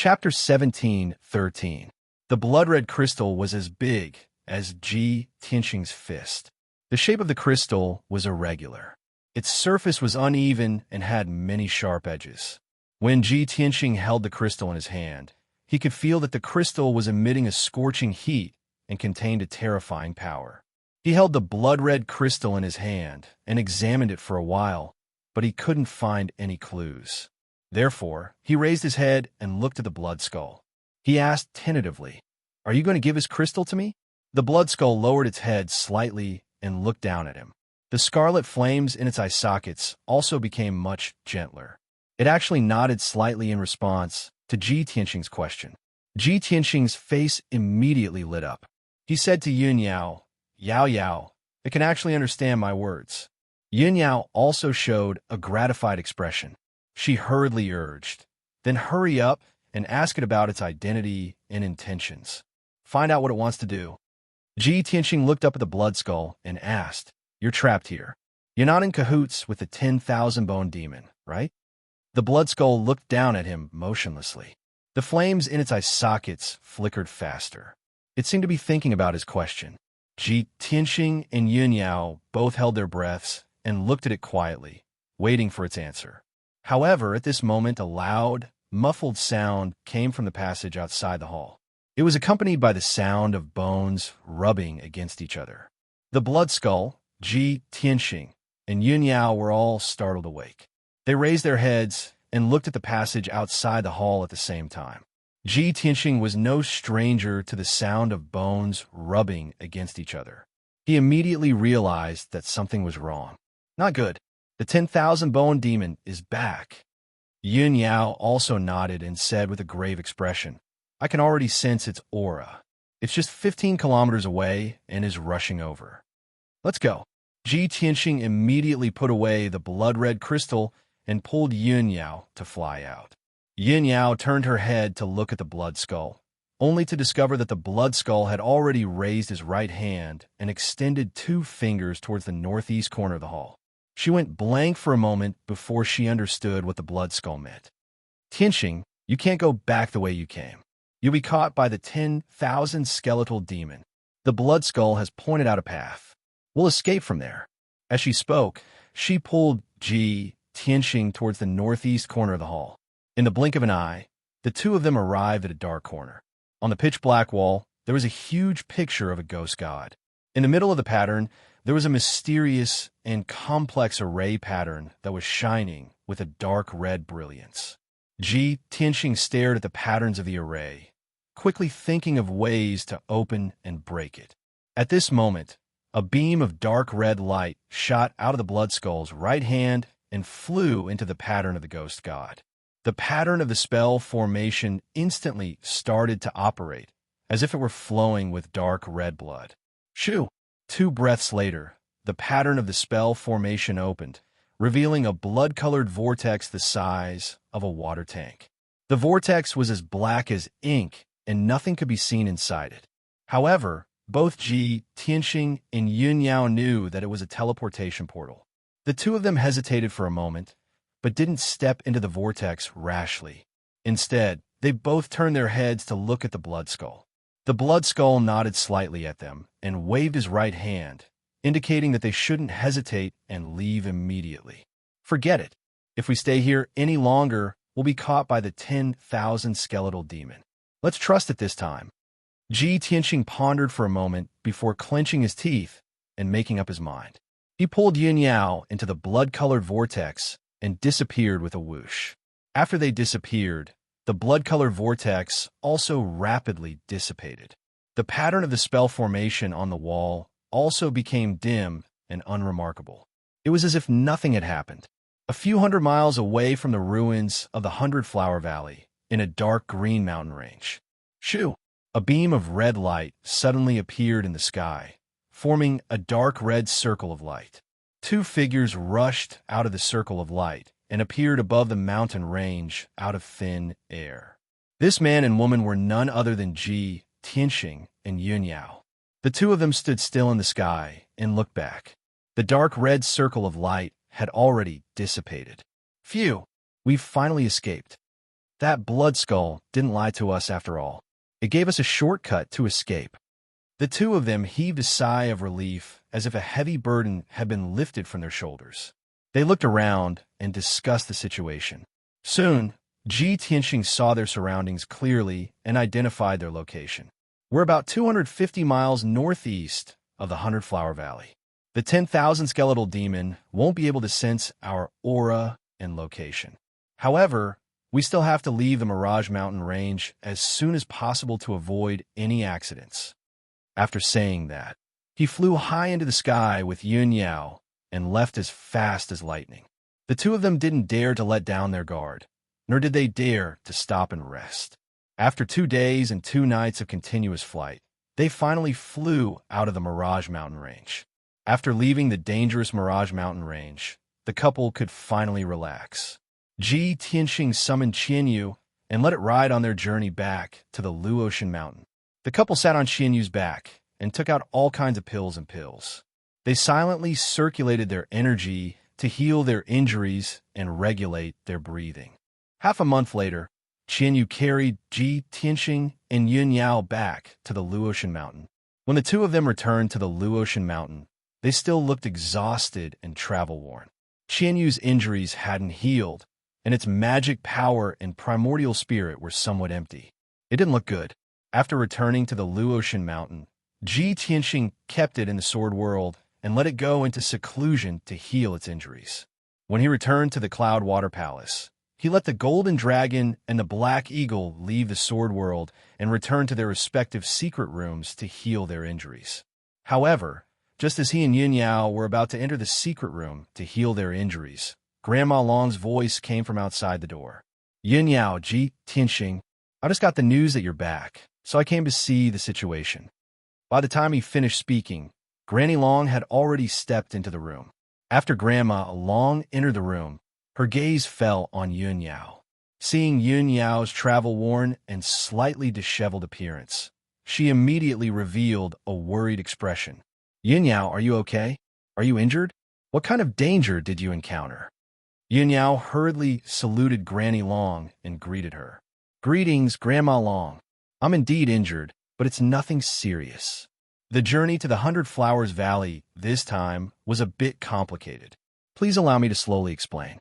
Chapter 17:13. The blood-red crystal was as big as Ji Tianxing's fist. The shape of the crystal was irregular. Its surface was uneven and had many sharp edges. When Ji Tianxing held the crystal in his hand, he could feel that the crystal was emitting a scorching heat and contained a terrifying power. He held the blood-red crystal in his hand and examined it for a while, but he couldn't find any clues. Therefore, he raised his head and looked at the blood skull. He asked tentatively, "Are you going to give his crystal to me?" The blood skull lowered its head slightly and looked down at him. The scarlet flames in its eye sockets also became much gentler. It actually nodded slightly in response to Ji Tianxing's question. Ji Tianxing's face immediately lit up. He said to Yun Yao, "Yao Yao, it can actually understand my words." Yun Yao also showed a gratified expression. She hurriedly urged, "Then hurry up and ask it about its identity and intentions. Find out what it wants to do." Ji Tianxing looked up at the blood skull and asked, "You're trapped here. You're not in cahoots with the 10,000-bone demon, right?" The blood skull looked down at him motionlessly. The flames in its eye sockets flickered faster. It seemed to be thinking about his question. Ji Tianxing and Yun Yao both held their breaths and looked at it quietly, waiting for its answer. However, at this moment, a loud, muffled sound came from the passage outside the hall. It was accompanied by the sound of bones rubbing against each other. The blood skull, Ji Tianxing, and Yun Yao were all startled awake. They raised their heads and looked at the passage outside the hall at the same time. Ji Tianxing was no stranger to the sound of bones rubbing against each other. He immediately realized that something was wrong. Not good. The 10,000-bone demon is back. Yun Yao also nodded and said with a grave expression, "I can already sense its aura. It's just 15 kilometers away and is rushing over. Let's go." Ji Tianxing immediately put away the blood-red crystal and pulled Yun Yao to fly out. Yun Yao turned her head to look at the blood skull, only to discover that the blood skull had already raised his right hand and extended 2 fingers towards the northeast corner of the hall. She went blank for a moment before she understood what the blood skull meant. "Tianxing, you can't go back the way you came. You'll be caught by the 10,000 skeletal demon. The blood skull has pointed out a path. We'll escape from there." As she spoke, she pulled Ji Tianxing towards the northeast corner of the hall. In the blink of an eye, the two of them arrived at a dark corner. On the pitch-black wall, there was a huge picture of a ghost god. In the middle of the pattern, there was a mysterious and complex array pattern that was shining with a dark red brilliance. Ji Tianxing stared at the patterns of the array, quickly thinking of ways to open and break it. At this moment, a beam of dark red light shot out of the blood skull's right hand and flew into the pattern of the ghost god. The pattern of the spell formation instantly started to operate, as if it were flowing with dark red blood. Shoo! 2 breaths later, the pattern of the spell formation opened, revealing a blood-colored vortex the size of a water tank. The vortex was as black as ink, and nothing could be seen inside it. However, both Ji Tianxing and Yun Yao knew that it was a teleportation portal. The two of them hesitated for a moment, but didn't step into the vortex rashly. Instead, they both turned their heads to look at the blood skull. The blood skull nodded slightly at them and waved his right hand, indicating that they shouldn't hesitate and leave immediately. "Forget it. If we stay here any longer, we'll be caught by the 10,000 skeletal demon. Let's trust it this time." Ji Tianxing pondered for a moment before clenching his teeth and making up his mind. He pulled Yun Yao into the blood-colored vortex and disappeared with a whoosh. After they disappeared, the blood-colored vortex also rapidly dissipated. The pattern of the spell formation on the wall also became dim and unremarkable. It was as if nothing had happened. A few hundred miles away from the ruins of the 100-Flower Valley, in a dark green mountain range. Shoo! A beam of red light suddenly appeared in the sky, forming a dark red circle of light. 2 figures rushed out of the circle of light and appeared above the mountain range out of thin air. This man and woman were none other than Ji Tianxing and Yun Yao. The two of them stood still in the sky and looked back. The dark red circle of light had already dissipated. "Phew! We've finally escaped." That blood skull didn't lie to us after all. It gave us a shortcut to escape. The two of them heaved a sigh of relief, as if a heavy burden had been lifted from their shoulders. They looked around and discussed the situation. Soon, Ji Tianxing saw their surroundings clearly and identified their location. We're about 250 miles northeast of the 100-Flower Valley. The 10,000 skeletal demon won't be able to sense our aura and location. However, we still have to leave the Mirage Mountain range as soon as possible to avoid any accidents. After saying that, he flew high into the sky with Yun Yao and left as fast as lightning. The two of them didn't dare to let down their guard, nor did they dare to stop and rest. After 2 days and 2 nights of continuous flight, they finally flew out of the Mirage Mountain range. After leaving the dangerous Mirage Mountain range, the couple could finally relax. Ji Tianxing summoned Qianyu and let it ride on their journey back to the Luotian Mountain. The couple sat on Qianyu's back and took out all kinds of pills. They silently circulated their energy to heal their injuries and regulate their breathing. Half a month later, Qianyu carried Ji Tianxing and Yun Yao back to the Luotian Mountain. When the two of them returned to the Luotian Mountain, they still looked exhausted and travel-worn. Qianyu's injuries hadn't healed, and its magic power and primordial spirit were somewhat empty. It didn't look good. After returning to the Luotian Mountain, Ji Tianxing kept it in the Sword World and let it go into seclusion to heal its injuries. When he returned to the Cloud Water Palace, he let the Golden Dragon and the Black Eagle leave the Sword World and return to their respective secret rooms to heal their injuries. However, just as he and Yun Yao were about to enter the secret room to heal their injuries, Grandma Long's voice came from outside the door. Yun Yao, Ji Tianxing, I just got the news that you're back, so I came to see the situation. By the time he finished speaking, Granny Long had already stepped into the room. After Grandma Long entered the room, her gaze fell on Yun Yao. Seeing Yun Yao's travel-worn and slightly disheveled appearance, she immediately revealed a worried expression. Yun Yao, are you okay? Are you injured? What kind of danger did you encounter? Yun Yao hurriedly saluted Granny Long and greeted her. Greetings, Grandma Long. I'm indeed injured, but it's nothing serious. The journey to the 100 Flowers Valley this time was a bit complicated. Please allow me to slowly explain.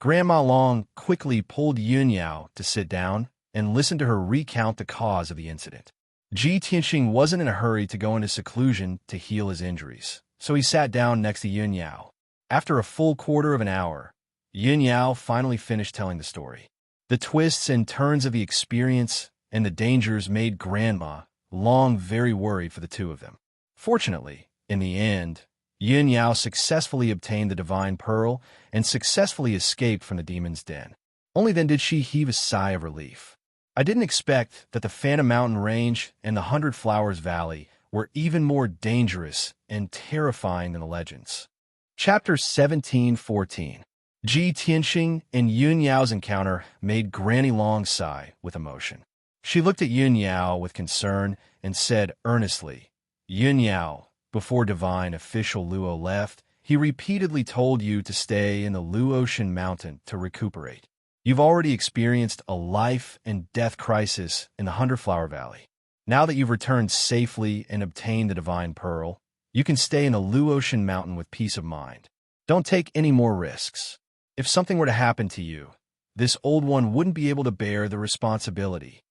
Grandma Long quickly pulled Yun Yao to sit down and listened to her recount the cause of the incident. Ji Tianxing wasn't in a hurry to go into seclusion to heal his injuries, so he sat down next to Yun Yao. After a full quarter of an hour, Yun Yao finally finished telling the story. The twists and turns of the experience and the dangers made Grandma Long very worried for the two of them. Fortunately, in the end, Yun Yao successfully obtained the Divine Pearl and successfully escaped from the demon's den. Only then did she heave a sigh of relief. I didn't expect that the Phantom Mountain Range and the 100 Flowers Valley were even more dangerous and terrifying than the legends. Chapter 17:14. Ji Tianxing and Yun Yao's encounter made Granny Long sigh with emotion. She looked at Yun Yao with concern and said earnestly, Yun Yao, before Divine Official Luo left, he repeatedly told you to stay in the Luotian Mountain to recuperate. You've already experienced a life and death crisis in the 100 Flower Valley. Now that you've returned safely and obtained the Divine Pearl, you can stay in the Luotian Mountain with peace of mind. Don't take any more risks. If something were to happen to you, this old one wouldn't be able to bear the responsibility.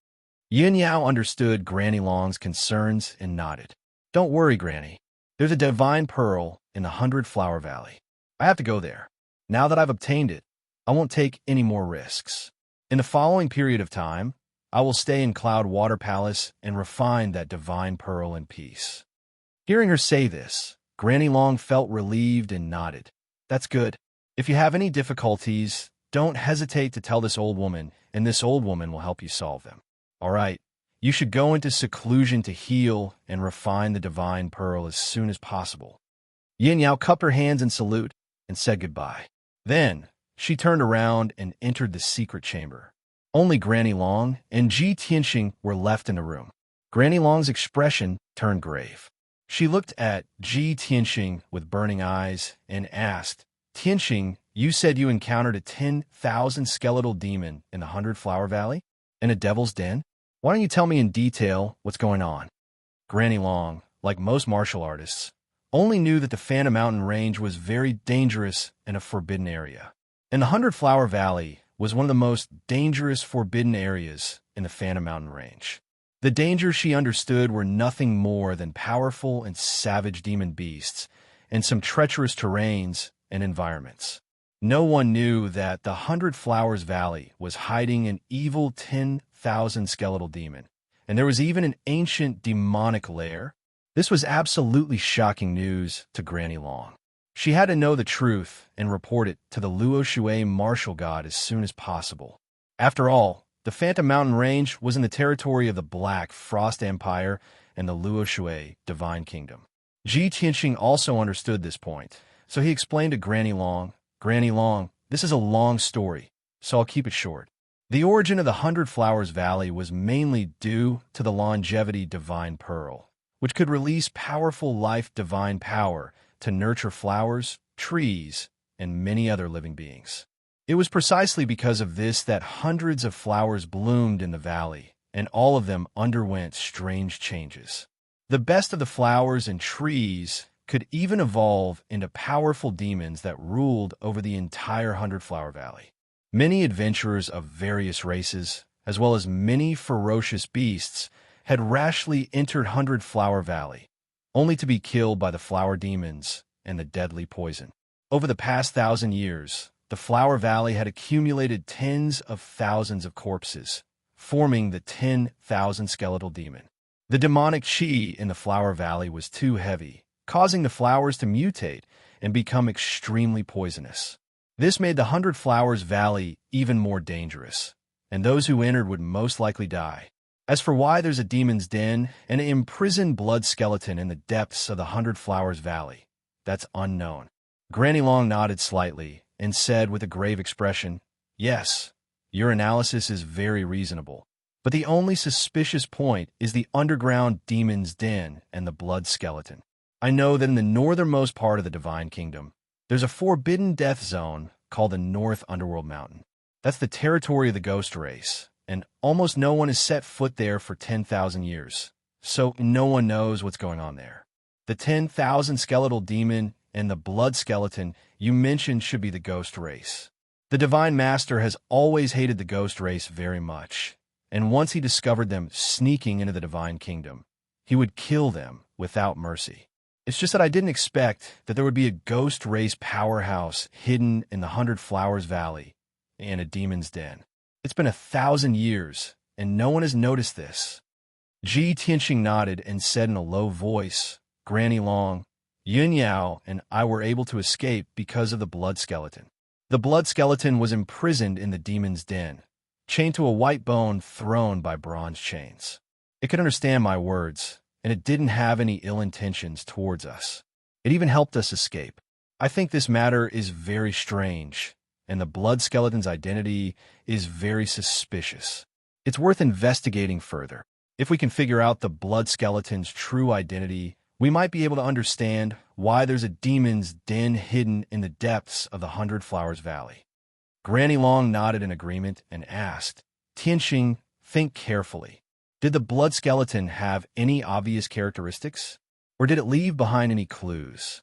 Yun Yao understood Granny Long's concerns and nodded. Don't worry, Granny. There's a Divine Pearl in the 100 Flower Valley. I have to go there. Now that I've obtained it, I won't take any more risks. In the following period of time, I will stay in Cloud Water Palace and refine that Divine Pearl in peace. Hearing her say this, Granny Long felt relieved and nodded. That's good. If you have any difficulties, don't hesitate to tell this old woman, and this old woman will help you solve them. All right, you should go into seclusion to heal and refine the Divine Pearl as soon as possible. Yun Yao cupped her hands in salute and said goodbye. Then, she turned around and entered the secret chamber. Only Granny Long and Ji Tianxing were left in the room. Granny Long's expression turned grave. She looked at Ji Tianxing with burning eyes and asked, Tianxing, You said you encountered a 10,000 skeletal demon in the 100-Flower Valley? In a devil's den? Why don't you tell me in detail what's going on? Granny Long, like most martial artists, only knew that the Phantom Mountain Range was very dangerous and a forbidden area. And the 100-Flower Valley was one of the most dangerous forbidden areas in the Phantom Mountain Range. The dangers she understood were nothing more than powerful and savage demon beasts and some treacherous terrains and environments. No one knew that the 100 Flowers Valley was hiding an evil 10,000 skeletal demon, and there was even an ancient demonic lair. This was absolutely shocking news to Granny Long. She had to know the truth and report it to the Luo Shui martial god as soon as possible. After all, the Phantom Mountain Range was in the territory of the Black Frost Empire and the Luo Shui Divine Kingdom. Ji Tianxing also understood this point, so he explained to Granny Long, "Granny Long, this is a long story, so I'll keep it short. The origin of the 100 Flowers Valley was mainly due to the longevity divine pearl, which could release powerful life divine power to nurture flowers, trees, and many other living beings. It was precisely because of this that hundreds of flowers bloomed in the valley, and all of them underwent strange changes. The best of the flowers and trees could even evolve into powerful demons that ruled over the entire 100-Flower Valley. Many adventurers of various races, as well as many ferocious beasts, had rashly entered 100-Flower Valley, only to be killed by the flower demons and the deadly poison. Over the past 1,000 years, the Flower Valley had accumulated tens of thousands of corpses, forming the 10,000 skeletal demon. The demonic chi in the Flower Valley was too heavy, causing the flowers to mutate and become extremely poisonous. This made the 100 Flowers Valley even more dangerous, and those who entered would most likely die. As for why there's a demon's den and an imprisoned blood skeleton in the depths of the 100 Flowers Valley, that's unknown. Granny Long nodded slightly and said with a grave expression, "Yes, your analysis is very reasonable, but the only suspicious point is the underground demon's den and the blood skeleton. I know that in the northernmost part of the Divine Kingdom, there's a forbidden death zone called the North Underworld Mountain. That's the territory of the ghost race, and almost no one has set foot there for 10,000 years, so no one knows what's going on there. The 10,000 skeletal demon and the blood skeleton you mentioned should be the ghost race. The Divine Master has always hated the ghost race very much, and once he discovered them sneaking into the Divine Kingdom, he would kill them without mercy. It's just that I didn't expect that there would be a ghost race powerhouse hidden in the 100 Flowers Valley and a demon's den. It's been 1,000 years, and no one has noticed this." Ji Tianxing nodded and said in a low voice, "Granny Long, Yun Yao and I were able to escape because of the blood skeleton. The blood skeleton was imprisoned in the demon's den, chained to a white bone thrown by bronze chains. It could understand my words, and it didn't have any ill intentions towards us. It even helped us escape. I think this matter is very strange, and the blood skeleton's identity is very suspicious. It's worth investigating further. If we can figure out the blood skeleton's true identity, we might be able to understand why there's a demon's den hidden in the depths of the 100 Flowers Valley." Granny Long nodded in agreement and asked, "Tianxing, think carefully. Did the blood skeleton have any obvious characteristics, or did it leave behind any clues?"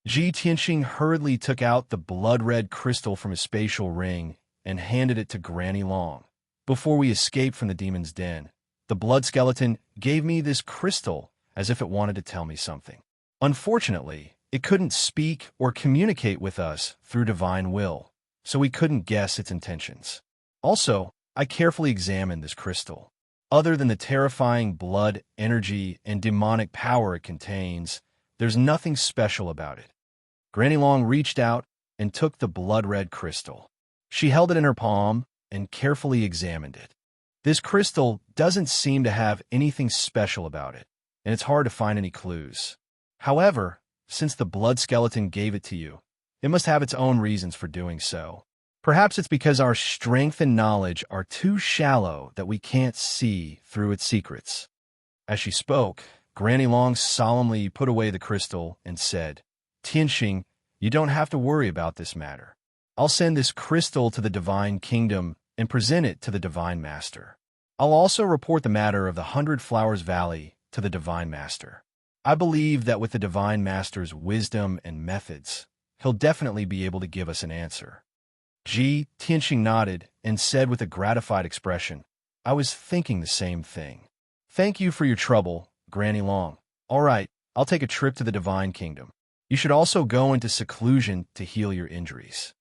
Ji Tianxing hurriedly took out the blood-red crystal from his spatial ring and handed it to Granny Long. "Before we escaped from the demon's den, the blood skeleton gave me this crystal as if it wanted to tell me something. Unfortunately, it couldn't speak or communicate with us through divine will, so we couldn't guess its intentions. Also, I carefully examined this crystal. Other than the terrifying blood, energy, and demonic power it contains, there's nothing special about it." Granny Long reached out and took the blood-red crystal. She held it in her palm and carefully examined it. This crystal doesn't seem to have anything special about it, and it's hard to find any clues. However, since the blood skeleton gave it to you, it must have its own reasons for doing so. Perhaps it's because our strength and knowledge are too shallow that we can't see through its secrets." As she spoke, Granny Long solemnly put away the crystal and said, "Tianxing, you don't have to worry about this matter. I'll send this crystal to the divine kingdom and present it to the divine master. I'll also report the matter of the 100 Flowers Valley to the divine master. I believe that with the divine master's wisdom and methods, he'll definitely be able to give us an answer." Tianxing nodded and said with a gratified expression, "I was thinking the same thing. Thank you for your trouble, Granny Long. All right, I'll take a trip to the divine kingdom. You should also go into seclusion to heal your injuries."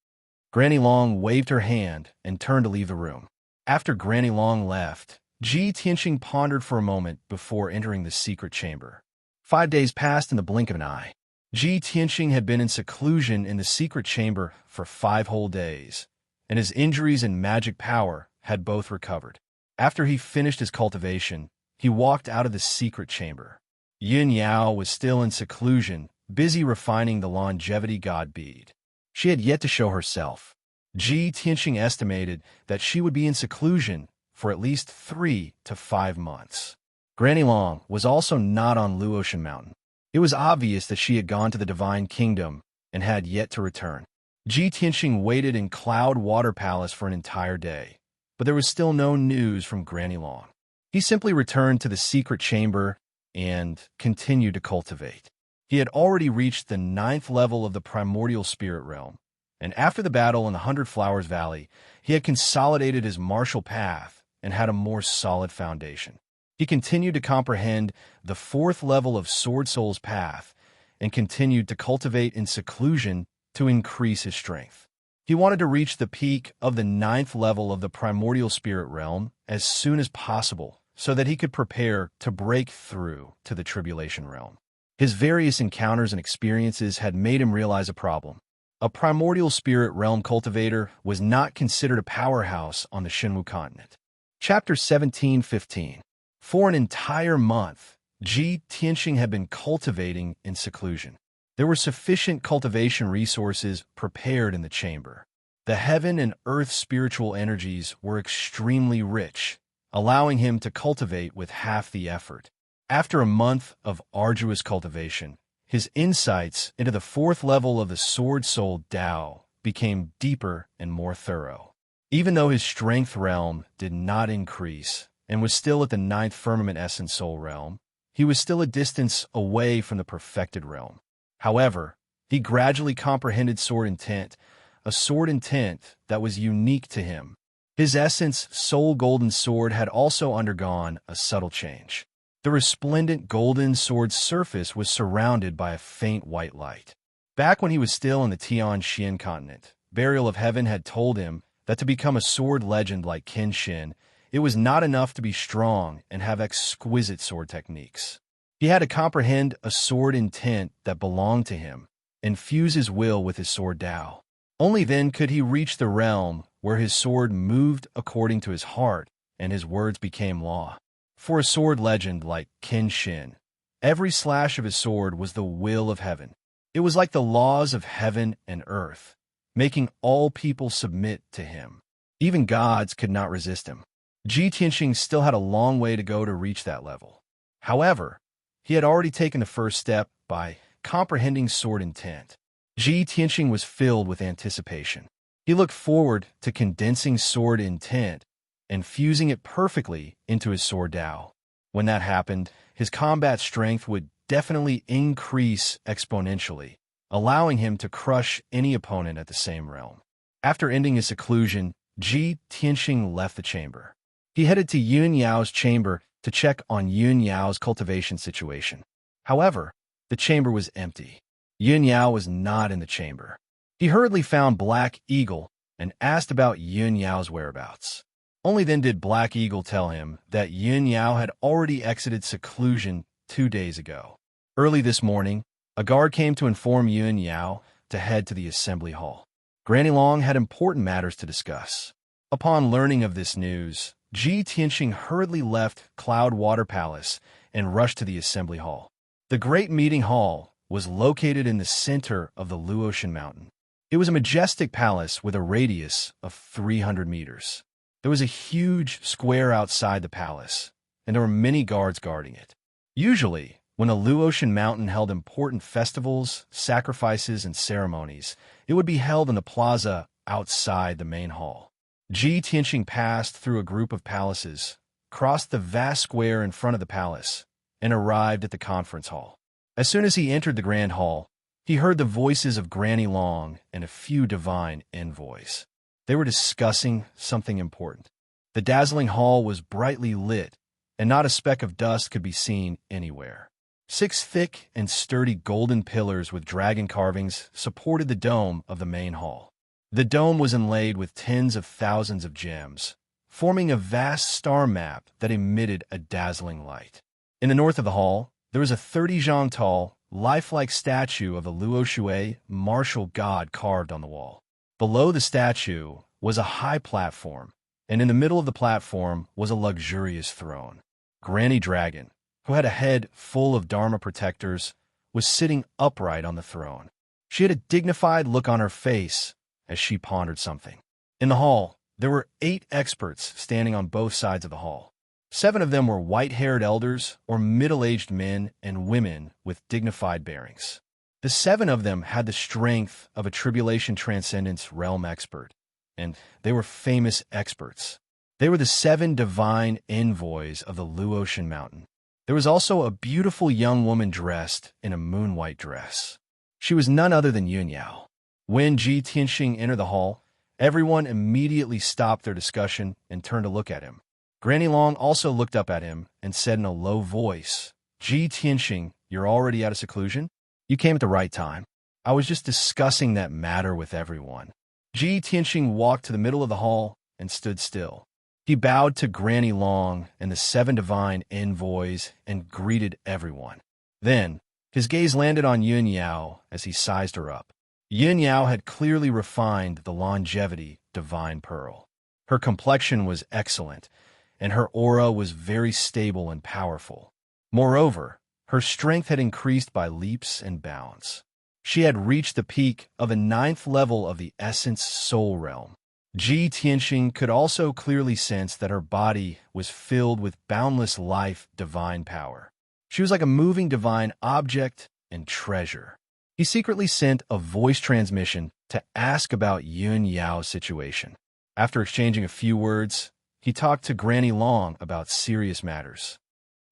Granny Long waved her hand and turned to leave the room. After Granny Long left, Tianxing pondered for a moment before entering the secret chamber. 5 days passed in the blink of an eye. Tianxing had been in seclusion in the secret chamber for 5 whole days, and his injuries and magic power had both recovered. After he finished his cultivation, he walked out of the secret chamber. Yin Yao was still in seclusion, busy refining the longevity god bead. She had yet to show herself. Tianxing estimated that she would be in seclusion for at least 3 to 5 months. Granny Long was also not on Luotian Mountain. It was obvious that she had gone to the divine kingdom and had yet to return. Tianxing waited in Cloud Water Palace for an entire day, but there was still no news from Granny Long. He simply returned to the secret chamber and continued to cultivate. He had already reached the 9th level of the primordial spirit realm, and after the battle in the 100 Flowers Valley, he had consolidated his martial path and had a more solid foundation. He continued to comprehend the 4th level of Sword Soul's path and continued to cultivate in seclusion to increase his strength. He wanted to reach the peak of the 9th level of the primordial spirit realm as soon as possible so that he could prepare to break through to the tribulation realm. His various encounters and experiences had made him realize a problem. A primordial spirit realm cultivator was not considered a powerhouse on the Shinwu continent. Chapter 17:15. For an entire month, Tianxing had been cultivating in seclusion. There were sufficient cultivation resources prepared in the chamber. The heaven and earth spiritual energies were extremely rich, allowing him to cultivate with half the effort. After a month of arduous cultivation, his insights into the 4th level of the Sword Soul Tao became deeper and more thorough. Even though his strength realm did not increase and was still at the 9th firmament essence soul realm, he was still a distance away from the perfected realm. However, he gradually comprehended sword intent, a sword intent that was unique to him. His essence soul golden sword had also undergone a subtle change. The resplendent golden sword's surface was surrounded by a faint white light. Back when he was still in the Tianxian continent, Burial of Heaven had told him that to become a sword legend like Kenshin, it was not enough to be strong and have exquisite sword techniques. He had to comprehend a sword intent that belonged to him and fuse his will with his sword Tao. Only then could he reach the realm where his sword moved according to his heart and his words became law. For a sword legend like Kenshin, every slash of his sword was the will of heaven. It was like the laws of heaven and earth, making all people submit to him. Even gods could not resist him. Tianxing still had a long way to go to reach that level. However, he had already taken the first step by comprehending sword intent. Tianxing was filled with anticipation. He looked forward to condensing sword intent and fusing it perfectly into his sword Tao. When that happened, his combat strength would definitely increase exponentially, allowing him to crush any opponent at the same realm. After ending his seclusion, Tianxing left the chamber. He headed to Yun Yao's chamber to check on Yun Yao's cultivation situation. However, the chamber was empty. Yun Yao was not in the chamber. He hurriedly found Black Eagle and asked about Yun Yao's whereabouts. Only then did Black Eagle tell him that Yun Yao had already exited seclusion 2 days ago. Early this morning, a guard came to inform Yun Yao to head to the assembly hall. Granny Long had important matters to discuss. Upon learning of this news, Tianxing hurriedly left Cloud Water Palace and rushed to the assembly hall. The great meeting hall was located in the center of the Luotian Mountain. It was a majestic palace with a radius of 300 meters. There was a huge square outside the palace, and there were many guards guarding it. Usually, when the Luotian Mountain held important festivals, sacrifices, and ceremonies, it would be held in the plaza outside the main hall. Ji Tianqing passed through a group of palaces, crossed the vast square in front of the palace, and arrived at the conference hall. As soon as he entered the grand hall, he heard the voices of Granny Long and a few divine envoys. They were discussing something important. The dazzling hall was brightly lit, and not a speck of dust could be seen anywhere. 6 thick and sturdy golden pillars with dragon carvings supported the dome of the main hall. The dome was inlaid with tens of thousands of gems, forming a vast star map that emitted a dazzling light. In the north of the hall, there was a 30-zhang tall, lifelike statue of the Luo Shui martial god carved on the wall. Below the statue was a high platform, and in the middle of the platform was a luxurious throne. Granny Dragon, who had a head full of Dharma protectors, was sitting upright on the throne. She had a dignified look on her face as she pondered something. In the hall, there were 8 experts standing on both sides of the hall. 7 of them were white-haired elders or middle-aged men and women with dignified bearings. The 7 of them had the strength of a tribulation transcendence realm expert, and they were famous experts. They were the 7 divine envoys of the Luotian Mountain. There was also a beautiful young woman dressed in a moon-white dress. She was none other than Yun Yao. When Ji Tianqing entered the hall, everyone immediately stopped their discussion and turned to look at him. Granny Long also looked up at him and said in a low voice, "Ji Tianqing, you're already out of seclusion? You came at the right time. I was just discussing that matter with everyone." Ji Tianqing walked to the middle of the hall and stood still. He bowed to Granny Long and the 7 divine envoys and greeted everyone. Then, his gaze landed on Yun Yao as he sized her up. Yun Yao had clearly refined the longevity divine pearl. Her complexion was excellent, and her aura was very stable and powerful. Moreover, her strength had increased by leaps and bounds. She had reached the peak of the 9th level of the Essence Soul Realm. Ji Tianqing could also clearly sense that her body was filled with boundless life divine power. She was like a moving divine object and treasure. He secretly sent a voice transmission to ask about Yun Yao's situation. After exchanging a few words, he talked to Granny Long about serious matters.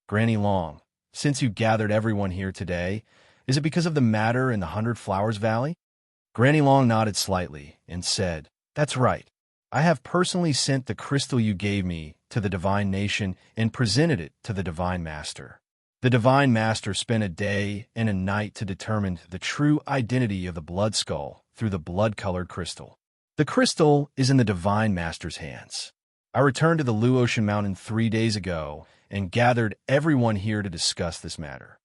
"Granny Long, since you gathered everyone here today, is it because of the matter in the 100 Flowers Valley?" Granny Long nodded slightly and said, "That's right. I have personally sent the crystal you gave me to the Divine Nation and presented it to the Divine Master. The Divine Master spent a day and a night to determine the true identity of the blood skull through the blood-colored crystal. The crystal is in the Divine Master's hands. I returned to the Luotian Mountain 3 days ago and gathered everyone here to discuss this matter."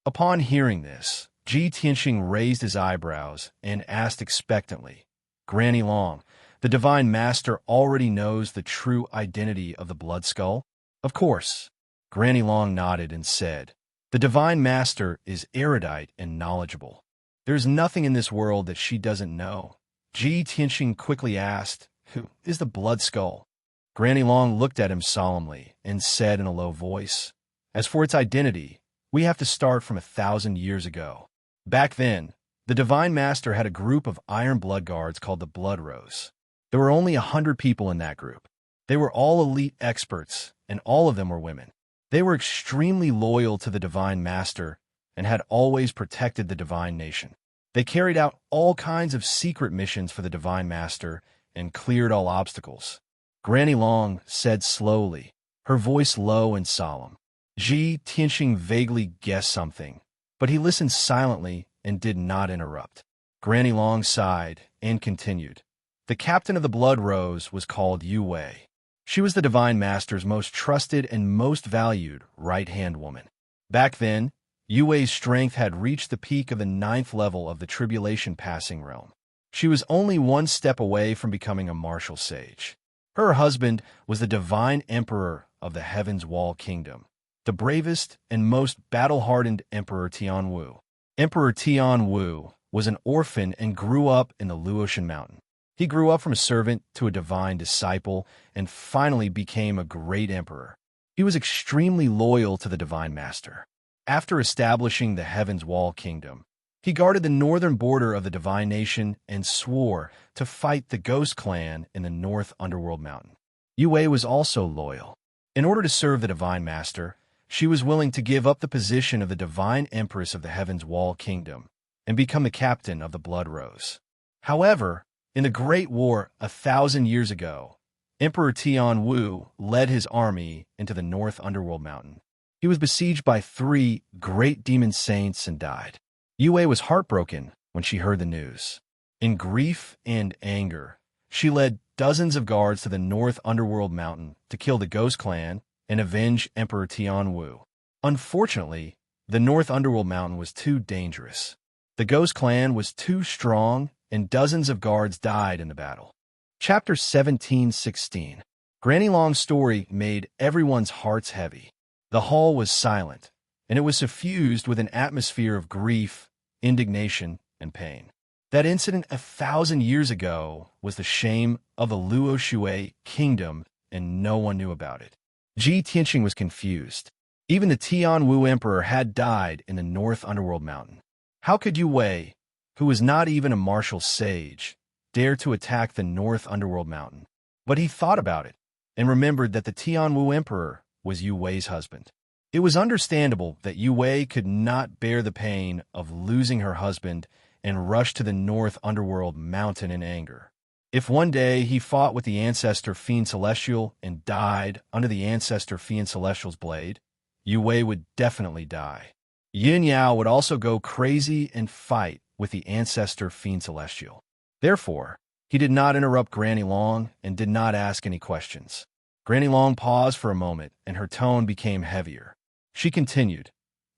Upon hearing this, Ji Tianqing raised his eyebrows and asked expectantly, "Granny Long, the Divine Master already knows the true identity of the blood skull?" "Of course." Granny Long nodded and said, "The Divine Master is erudite and knowledgeable. There's nothing in this world that she doesn't know." Ji Tianqing quickly asked, "Who is the blood skull?" Granny Long looked at him solemnly and said in a low voice, "As for its identity, we have to start from 1,000 years ago. Back then, the Divine Master had a group of Iron Blood Guards called the Blood Rose. There were only 100 people in that group. They were all elite experts, and all of them were women. They were extremely loyal to the Divine Master and had always protected the Divine Nation. They carried out all kinds of secret missions for the Divine Master and cleared all obstacles." Granny Long said slowly, her voice low and solemn. Ji Tianqing vaguely guessed something, but he listened silently and did not interrupt. Granny Long sighed and continued. "The captain of the Blood Rose was called Yu Wei. She was the Divine Master's most trusted and most valued right-hand woman. Back then, Yu Wei's strength had reached the peak of the 9th level of the Tribulation Passing Realm. She was only 1 step away from becoming a martial sage. Her husband was the Divine Emperor of the Heaven's Wall Kingdom, the bravest and most battle-hardened Emperor Tianwu. Emperor Tianwu was an orphan and grew up in the Luotian Mountain. He grew up from a servant to a divine disciple and finally became a great emperor. He was extremely loyal to the Divine Master. After establishing the Heaven's Wall Kingdom, He guarded the northern border of the divine nation and swore to fight the Ghost Clan in the North Underworld Mountain. Yue was also loyal. In order to serve the Divine Master, she was willing to give up the position of the Divine Empress of the Heaven's Wall Kingdom and become the captain of the Blood Rose. However, in the Great War 1,000 years ago, Emperor Tian Wu led his army into the North Underworld Mountain. He was besieged by 3 great demon saints and died. Yue was heartbroken when she heard the news. In grief and anger, she led dozens of guards to the North Underworld Mountain to kill the Ghost Clan and avenge Emperor Tian Wu. Unfortunately, the North Underworld Mountain was too dangerous. The Ghost Clan was too strong, and dozens of guards died in the battle. Chapter 17:16. Granny Long's story made everyone's hearts heavy. The hall was silent, and it was suffused with an atmosphere of grief, indignation, and pain. That incident 1,000 years ago was the shame of the Luo Shui kingdom, and no one knew about it. Ji Tianqing was confused. Even the Tian Wu Emperor had died in the North Underworld Mountain. How could Yue, who was not even a martial sage, dare to attack the North Underworld Mountain? But he thought about it and remembered that the Tian Wu Emperor was Yue's husband. It was understandable that Yue could not bear the pain of losing her husband and rushed to the North Underworld Mountain in anger. If one day he fought with the Ancestor Fiend Celestial and died under the Ancestor Fiend Celestial's blade, Yue would definitely die. Yin Yao would also go crazy and fight with the Ancestor Fiend Celestial. Therefore, he did not interrupt Granny Long and did not ask any questions. Granny Long paused for a moment, and her tone became heavier. She continued,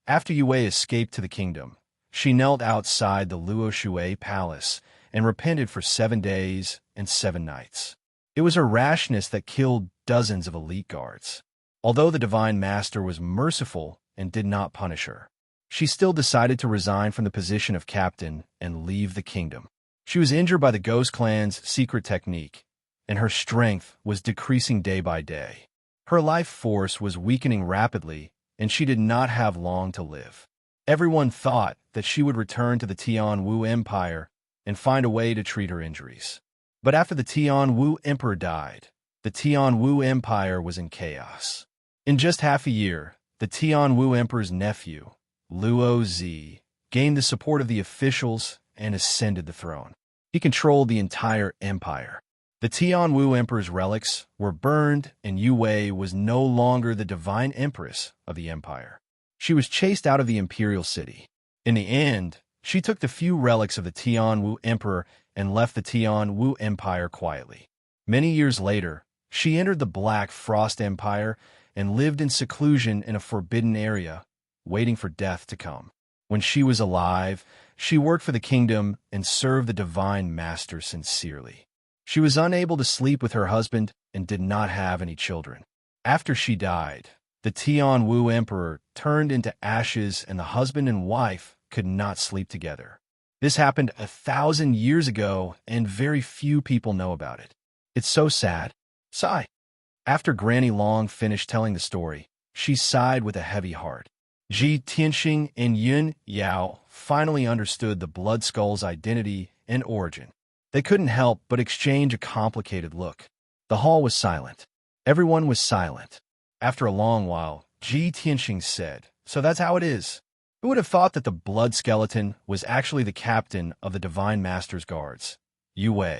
"After Yue escaped to the kingdom, she knelt outside the Luo Shui palace and repented for 7 days and 7 nights. It was her rashness that killed dozens of elite guards. Although the Divine Master was merciful and did not punish her, she still decided to resign from the position of captain and leave the kingdom. She was injured by the Ghost Clan's secret technique, and her strength was decreasing day by day. Her life force was weakening rapidly, and she did not have long to live. Everyone thought that she would return to the Tian Wu Empire and find a way to treat her injuries. But after the Tian Wu Emperor died, the Tian Wu Empire was in chaos. In just half a year, the Tian Wu Emperor's nephew, Luo Zi, gained the support of the officials and ascended the throne. He controlled the entire empire. The Tian Wu Emperor's relics were burned, and Yue was no longer the divine empress of the empire. She was chased out of the imperial city. In the end, she took the few relics of the Tian Wu Emperor and left the Tian Wu Empire quietly. Many years later, she entered the Black Frost Empire and lived in seclusion in a forbidden area, waiting for death to come. When she was alive, she worked for the kingdom and served the Divine Master sincerely. She was unable to sleep with her husband and did not have any children. After she died, the Tian Wu Emperor turned into ashes, and the husband and wife could not sleep together. This happened 1,000 years ago, and very few people know about it. It's so sad. Sigh. After Granny Long finished telling the story, she sighed with a heavy heart. Ji Tianqing and Yin Yao finally understood the Blood Skull's identity and origin. They couldn't help but exchange a complicated look. The hall was silent. Everyone was silent. After a long while, Ji Tianqing said, "So that's how it is. Who would have thought that the blood skeleton was actually the captain of the Divine Master's guards, Yue?"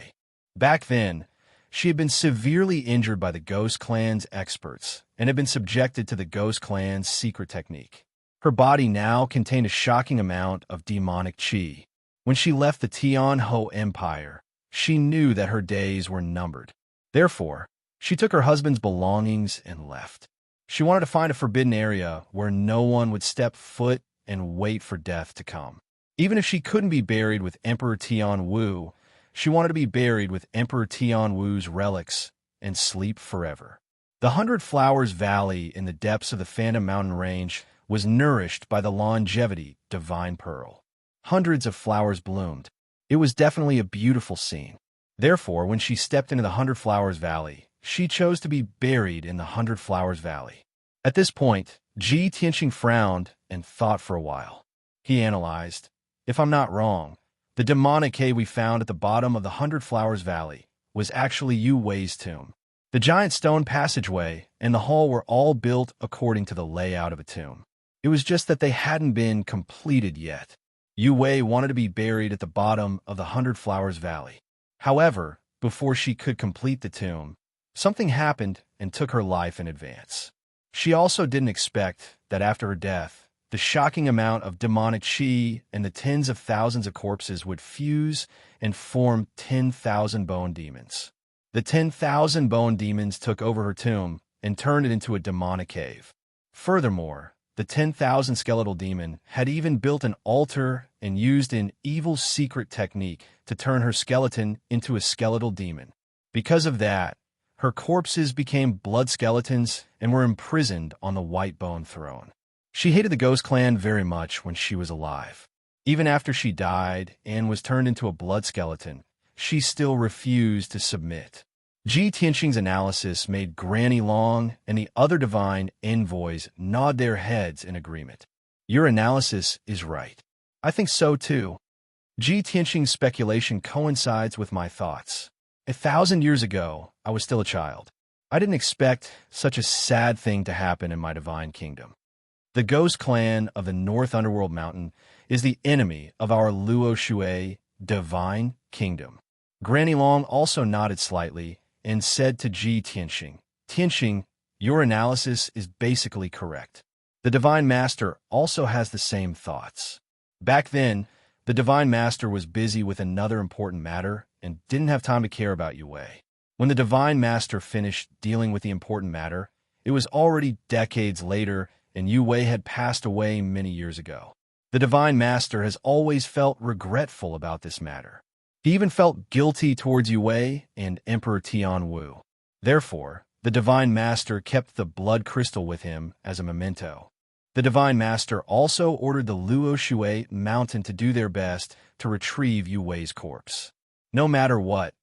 Back then, she had been severely injured by the Ghost Clan's experts and had been subjected to the Ghost Clan's secret technique. Her body now contained a shocking amount of demonic qi. When she left the Tian Ho Empire, she knew that her days were numbered. Therefore, she took her husband's belongings and left. She wanted to find a forbidden area where no one would step foot and wait for death to come. Even if she couldn't be buried with Emperor Tian Wu, she wanted to be buried with Emperor Tian Wu's relics and sleep forever. The 100 Flowers Valley in the depths of the Phantom Mountain Range was nourished by the longevity Divine Pearl. Hundreds of flowers bloomed. It was definitely a beautiful scene. Therefore, when she stepped into the 100 Flowers Valley, she chose to be buried in the 100 Flowers Valley. At this point, Ji Tianqing frowned and thought for a while. He analyzed, If I'm not wrong, the demonic cave we found at the bottom of the Hundred Flowers Valley was actually Yu Wei's tomb. The giant stone passageway and the hall were all built according to the layout of a tomb. It was just that they hadn't been completed yet. Yu Wei wanted to be buried at the bottom of the Hundred Flowers Valley. However, before she could complete the tomb, something happened and took her life in advance. She also didn't expect that after her death, the shocking amount of demonic chi and the tens of thousands of corpses would fuse and form 10,000 bone demons. The 10,000 bone demons took over her tomb and turned it into a demonic cave. Furthermore, the 10,000 skeletal demon had even built an altar and used an evil secret technique to turn her skeleton into a skeletal demon. Because of that, her corpses became blood skeletons and were imprisoned on the White Bone Throne. She hated the Ghost Clan very much when she was alive. Even after she died and was turned into a blood skeleton, she still refused to submit. Ji Tianxing's analysis made Granny Long and the other divine envoys nod their heads in agreement. Your analysis is right. I think so too. Ji Tianxing's speculation coincides with my thoughts. 1,000 years ago, I was still a child. I didn't expect such a sad thing to happen in my divine kingdom. The Ghost Clan of the North Underworld Mountain is the enemy of our Luo Shui divine kingdom. Granny Long also nodded slightly and said to Ji Tianxing, Tianxing, your analysis is basically correct. The Divine Master also has the same thoughts. Back then, the Divine Master was busy with another important matter and didn't have time to care about Yu Wei. When the Divine Master finished dealing with the important matter, it was already decades later and Yu Wei had passed away many years ago. The Divine Master has always felt regretful about this matter. He even felt guilty towards Yu Wei and Emperor Tian Wu. Therefore, the Divine Master kept the blood crystal with him as a memento. The Divine Master also ordered the Luo Shui mountain to do their best to retrieve Yu Wei's corpse. No matter what,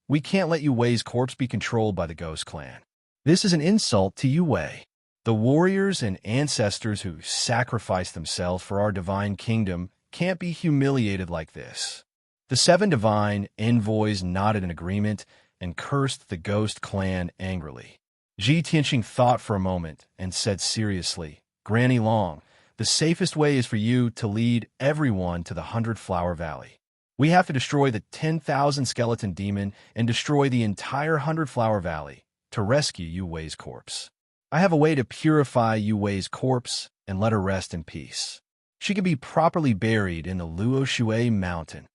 we can't let Yu Wei's corpse be controlled by the Ghost Clan. This is an insult to Yu Wei. The warriors and ancestors who sacrificed themselves for our divine kingdom can't be humiliated like this. The 7 divine envoys nodded in agreement and cursed the Ghost Clan angrily. Ji Tianxing thought for a moment and said seriously, Granny Long, the safest way is for you to lead everyone to the 100 Flower Valley. We have to destroy the 10,000 skeleton demon and destroy the entire 100 Flower Valley to rescue Yu Wei's corpse. I have a way to purify Yu Wei's corpse and let her rest in peace. She can be properly buried in the Luo Shui mountain.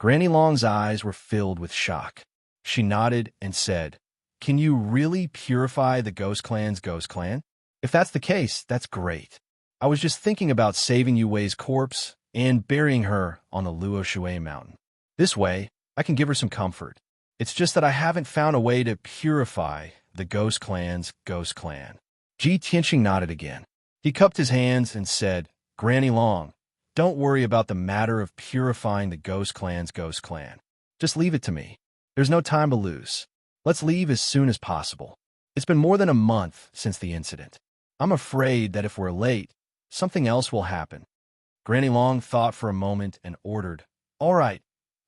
Granny Long's eyes were filled with shock. She nodded and said, Can you really purify the Ghost Clan's Ghost Clan? If that's the case, that's great. I was just thinking about saving Yu Wei's corpse and burying her on the Luo Shui mountain. This way, I can give her some comfort. It's just that I haven't found a way to purify the Ghost Clan's Ghost Clan. Ji Tianxing nodded again. He cupped his hands and said, Granny Long, don't worry about the matter of purifying the Ghost Clan's Ghost Clan. Just leave it to me. There's no time to lose. Let's leave as soon as possible. It's been more than a month since the incident. I'm afraid that if we're late, something else will happen. Granny Long thought for a moment and ordered, All right,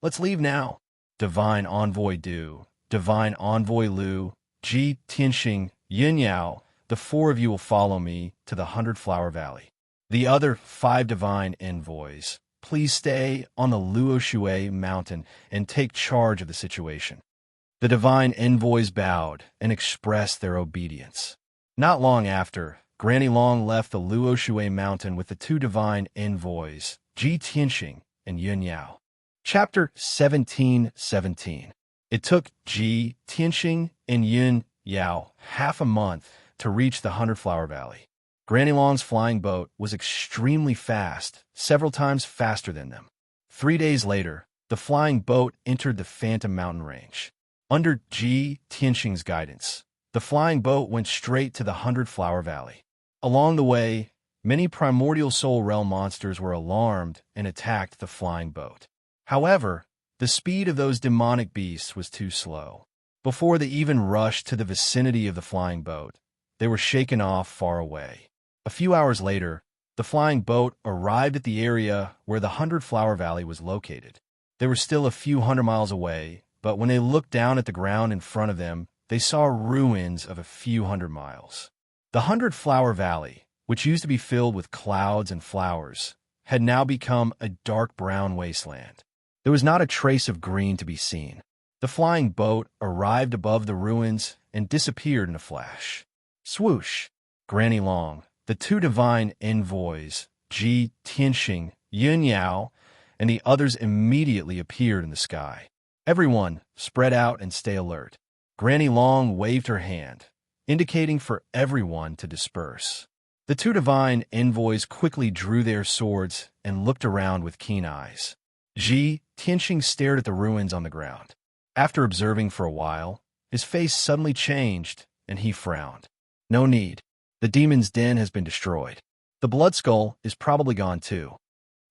let's leave now. Divine Envoy Du, Divine Envoy Lu, Ji Tianxing, Yin Yao, the 4 of you will follow me to the 100 Flower Valley. The other 5 divine envoys, please stay on the Luo Shui mountain and take charge of the situation. The divine envoys bowed and expressed their obedience. Not long after, Granny Long left the Luo Shui mountain with the 2 divine envoys, Ji Tianxing and Yin Yao. Chapter 17:17. It took Ji Tianxing and Yin Yao half a month to reach the 100 Flower Valley. Granny Long's flying boat was extremely fast, several times faster than them. 3 days later, the flying boat entered the Phantom Mountain Range. Under Ji Tianxing's guidance, the flying boat went straight to the 100 Flower Valley. Along the way, many primordial soul realm monsters were alarmed and attacked the flying boat. However, the speed of those demonic beasts was too slow. Before they even rushed to the vicinity of the flying boat, they were shaken off far away. A few hours later, The flying boat arrived at the area where the 100-Flower Valley was located. They were still a few hundred miles away, but when they looked down at the ground in front of them, they saw ruins of a few hundred miles. The 100-Flower Valley, which used to be filled with clouds and flowers, had now become a dark brown wasteland. There was not a trace of green to be seen. The flying boat arrived above the ruins and disappeared in a flash. Swoosh! Granny Long, the two divine envoys, Ji Tianxing, Yun Yao, and the others immediately appeared in the sky. Everyone, spread out and stay alert. Granny Long waved her hand, indicating for everyone to disperse. The two divine envoys quickly drew their swords and looked around with keen eyes. Ji Tianxing stared at the ruins on the ground. After observing for a while, his face suddenly changed, and he frowned. No need. The demon's den has been destroyed. The blood skull is probably gone too.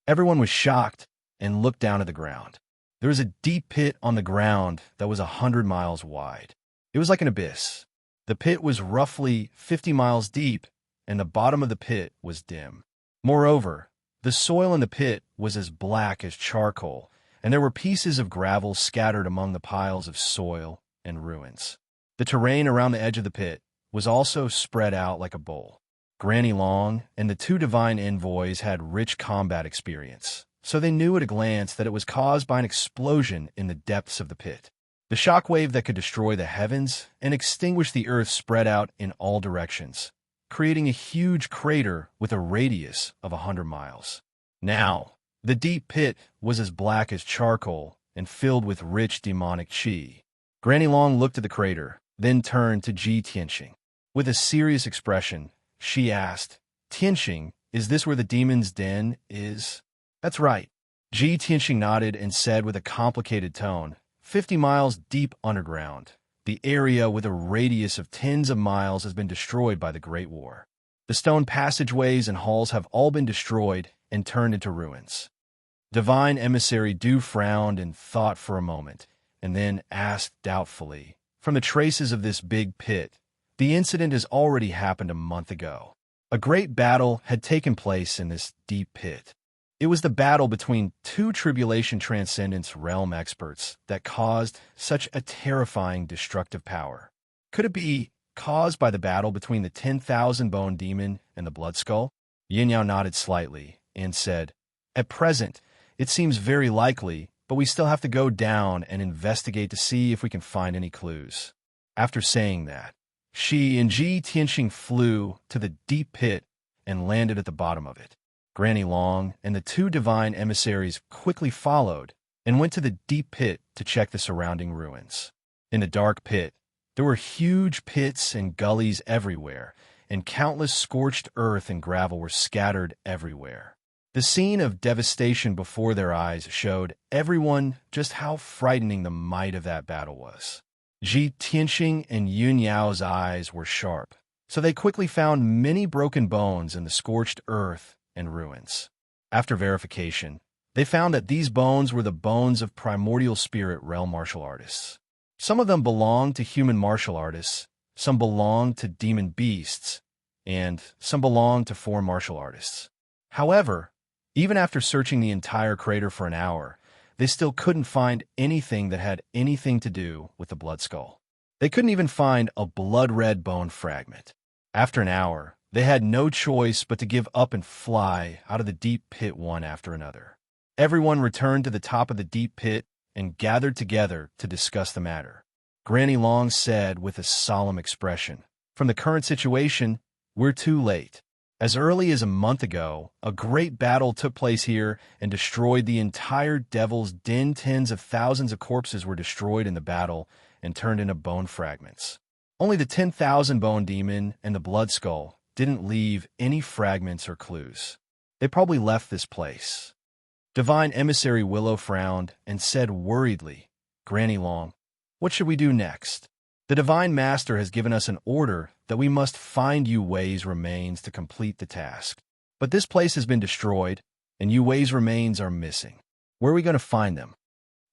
Everyone was shocked and looked down at the ground. There was a deep pit on the ground that was 100 miles wide. It was like an abyss. The pit was roughly 50 miles deep, and the bottom of the pit was dim. Moreover, the soil in the pit was as black as charcoal, and there were pieces of gravel scattered among the piles of soil and ruins. The terrain around the edge of the pit was also spread out like a bowl. Granny Long and the two divine envoys had rich combat experience, so they knew at a glance that it was caused by an explosion in the depths of the pit. The shockwave that could destroy the heavens and extinguish the earth spread out in all directions, creating a huge crater with a radius of 100 miles. Now, the deep pit was as black as charcoal and filled with rich demonic qi. Granny Long looked at the crater, then turned to Ji Tianxing. With a serious expression, she asked, "Tianxing, is this where the demon's den is?" "That's right." Ji Tianxing nodded and said with a complicated tone, 50 miles deep underground. The area with a radius of tens of miles has been destroyed by the Great War. The stone passageways and halls have all been destroyed and turned into ruins. Divine Emissary Du frowned and thought for a moment, and then asked doubtfully, "From the traces of this big pit, the incident has already happened a month ago. A great battle had taken place in this deep pit. It was the battle between two Tribulation Transcendence realm experts that caused such a terrifying destructive power. Could it be caused by the battle between the 10,000-bone demon and the blood skull?" Yin Yao nodded slightly and said, "At present, it seems very likely, but we still have to go down and investigate to see if we can find any clues." After saying that, she and Ji Tianxing flew to the deep pit and landed at the bottom of it. Granny Long and the two divine emissaries quickly followed and went to the deep pit to check the surrounding ruins. In the dark pit, there were huge pits and gullies everywhere, and countless scorched earth and gravel were scattered everywhere. The scene of devastation before their eyes showed everyone just how frightening the might of that battle was. Ji Tianxing and Yun Yao's eyes were sharp, so they quickly found many broken bones in the scorched earth and ruins. After verification, they found that these bones were the bones of primordial spirit realm martial artists. Some of them belonged to human martial artists, some belonged to demon beasts, and some belonged to foreign martial artists. However, even after searching the entire crater for an hour, they still couldn't find anything that had anything to do with the blood skull. They couldn't even find a blood-red bone fragment. After an hour, they had no choice but to give up and fly out of the deep pit one after another. Everyone returned to the top of the deep pit and gathered together to discuss the matter. Granny Long said with a solemn expression, "From the current situation, we're too late. As early as a month ago, a great battle took place here and destroyed the entire Devil's Den. Tens of thousands of corpses were destroyed in the battle and turned into bone fragments. Only the 10,000-bone demon and the blood skull didn't leave any fragments or clues. They probably left this place." Divine Emissary Willow frowned and said worriedly, "Granny Long, what should we do next? The Divine Master has given us an order that we must find Yu Wei's remains to complete the task. But this place has been destroyed, and Yu Wei's remains are missing. Where are we going to find them?"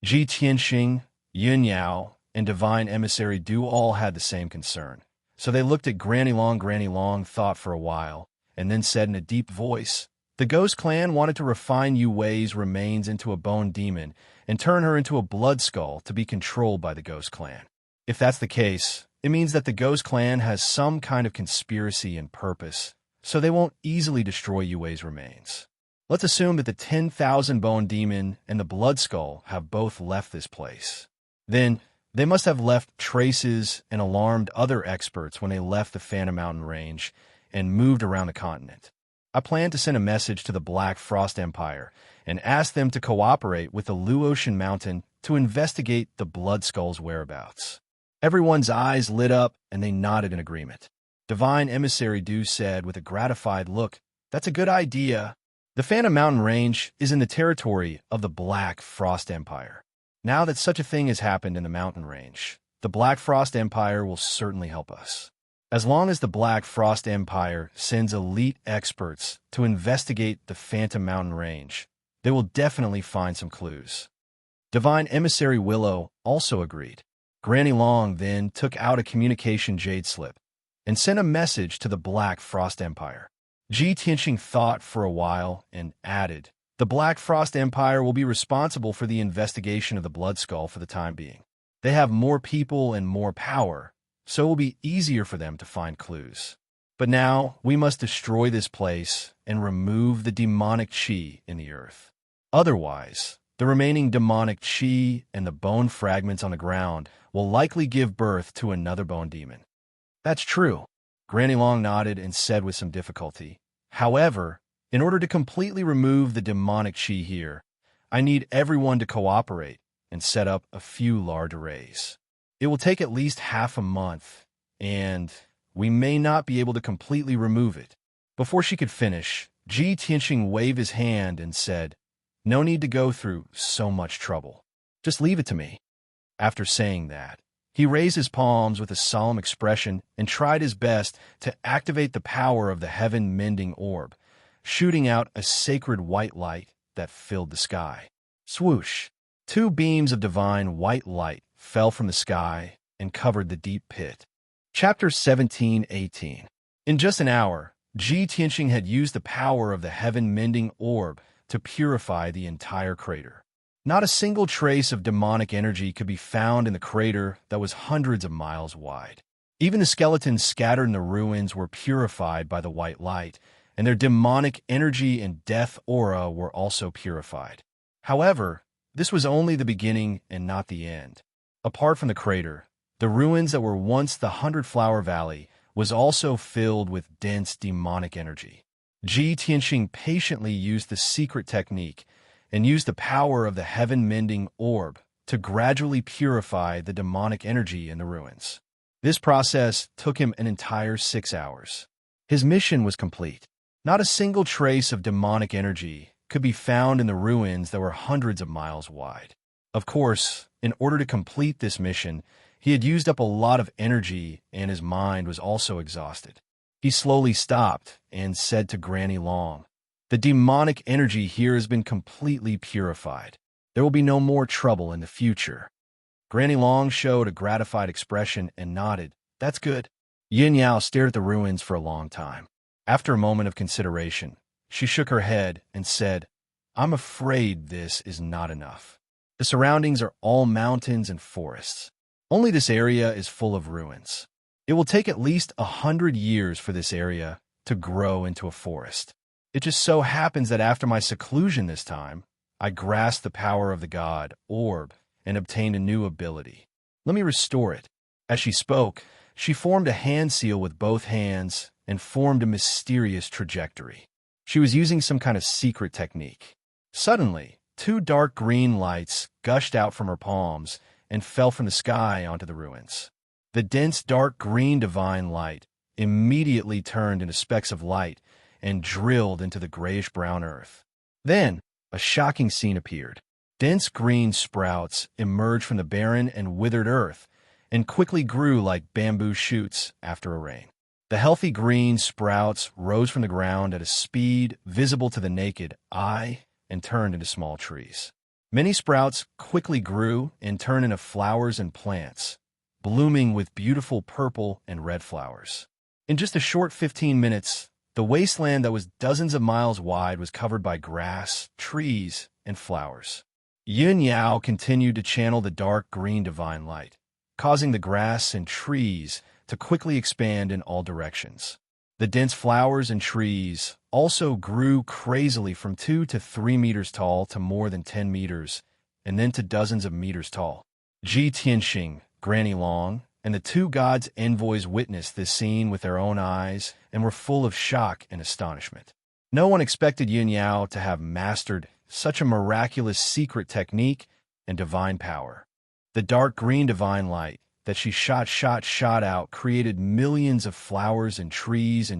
Ji Tianxing, Yun Yao, and Divine Emissary Du all had the same concern. So they looked at Granny Long. Granny Long thought for a while, and then said in a deep voice, "The Ghost Clan wanted to refine Yu Wei's remains into a bone demon and turn her into a blood skull to be controlled by the Ghost Clan. If that's the case, it means that the Ghost Clan has some kind of conspiracy and purpose, so they won't easily destroy Yu Wei's remains. Let's assume that the 10,000 bone demon and the blood skull have both left this place. Then, they must have left traces and alarmed other experts when they left the Phantom Mountain Range and moved around the continent. I plan to send a message to the Black Frost Empire and ask them to cooperate with the Luotian Mountain to investigate the Blood Skull's whereabouts." Everyone's eyes lit up and they nodded in agreement. Divine Emissary Du said with a gratified look, "That's a good idea. The Phantom Mountain Range is in the territory of the Black Frost Empire. Now that such a thing has happened in the mountain range, the Black Frost Empire will certainly help us. As long as the Black Frost Empire sends elite experts to investigate the Phantom Mountain Range, they will definitely find some clues." Divine Emissary Willow also agreed. Granny Long then took out a communication jade slip and sent a message to the Black Frost Empire. Ji Tianqing thought for a while and added, "The Black Frost Empire will be responsible for the investigation of the Blood Skull for the time being. They have more people and more power, so it will be easier for them to find clues. But now we must destroy this place and remove the demonic qi in the earth. Otherwise, the remaining demonic qi and the bone fragments on the ground will likely give birth to another bone demon." "That's true," Granny Long nodded and said with some difficulty. "However, in order to completely remove the demonic qi here, I need everyone to cooperate and set up a few large arrays. It will take at least half a month, and we may not be able to completely remove it." Before she could finish, Ji Tianqing waved his hand and said, "No need to go through so much trouble. Just leave it to me." After saying that, he raised his palms with a solemn expression and tried his best to activate the power of the heaven-mending orb, shooting out a sacred white light that filled the sky. Swoosh! 2 beams of divine white light fell from the sky and covered the deep pit. Chapter 17:18. In just an hour, Ji Tianqing had used the power of the heaven-mending orb to purify the entire crater. Not a single trace of demonic energy could be found in the crater that was hundreds of miles wide. Even the skeletons scattered in the ruins were purified by the white light, and their demonic energy and death aura were also purified. However, this was only the beginning and not the end. Apart from the crater, the ruins that were once the 100-Flower Valley was also filled with dense demonic energy. Ji Tianqing patiently used the secret technique and used the power of the heaven-mending orb to gradually purify the demonic energy in the ruins. This process took him an entire 6 hours. His mission was complete. Not a single trace of demonic energy could be found in the ruins that were hundreds of miles wide. Of course, in order to complete this mission, he had used up a lot of energy and his mind was also exhausted. He slowly stopped and said to Granny Long, "The demonic energy here has been completely purified. There will be no more trouble in the future." Granny Long showed a gratified expression and nodded. "That's good." Yin Yao stared at the ruins for a long time. After a moment of consideration, she shook her head and said, "I'm afraid this is not enough. The surroundings are all mountains and forests. Only this area is full of ruins. It will take at least 100 years for this area to grow into a forest. It just so happens that after my seclusion this time, I grasped the power of the god, orb, and obtained a new ability. Let me restore it." As she spoke, she formed a hand seal with both hands and formed a mysterious trajectory. She was using some kind of secret technique. Suddenly, 2 dark green lights gushed out from her palms and fell from the sky onto the ruins. The dense dark green divine light immediately turned into specks of light and drilled into the grayish-brown earth. Then, a shocking scene appeared. Dense green sprouts emerged from the barren and withered earth and quickly grew like bamboo shoots after a rain. The healthy green sprouts rose from the ground at a speed visible to the naked eye and turned into small trees. Many sprouts quickly grew and turned into flowers and plants, blooming with beautiful purple and red flowers. In just a short 15 minutes, The wasteland that was dozens of miles wide was covered by grass, trees, and flowers. Yin Yao continued to channel the dark green divine light, causing the grass and trees to quickly expand in all directions. The dense flowers and trees also grew crazily from 2 to 3 meters tall to more than 10 meters, and then to dozens of meters tall. Ji Tianxing, Granny Long, and the two gods' envoys witnessed this scene with their own eyes and were full of shock and astonishment. No one expected Yin Yao to have mastered such a miraculous secret technique and divine power. The dark green divine light that she shot out created millions of flowers and trees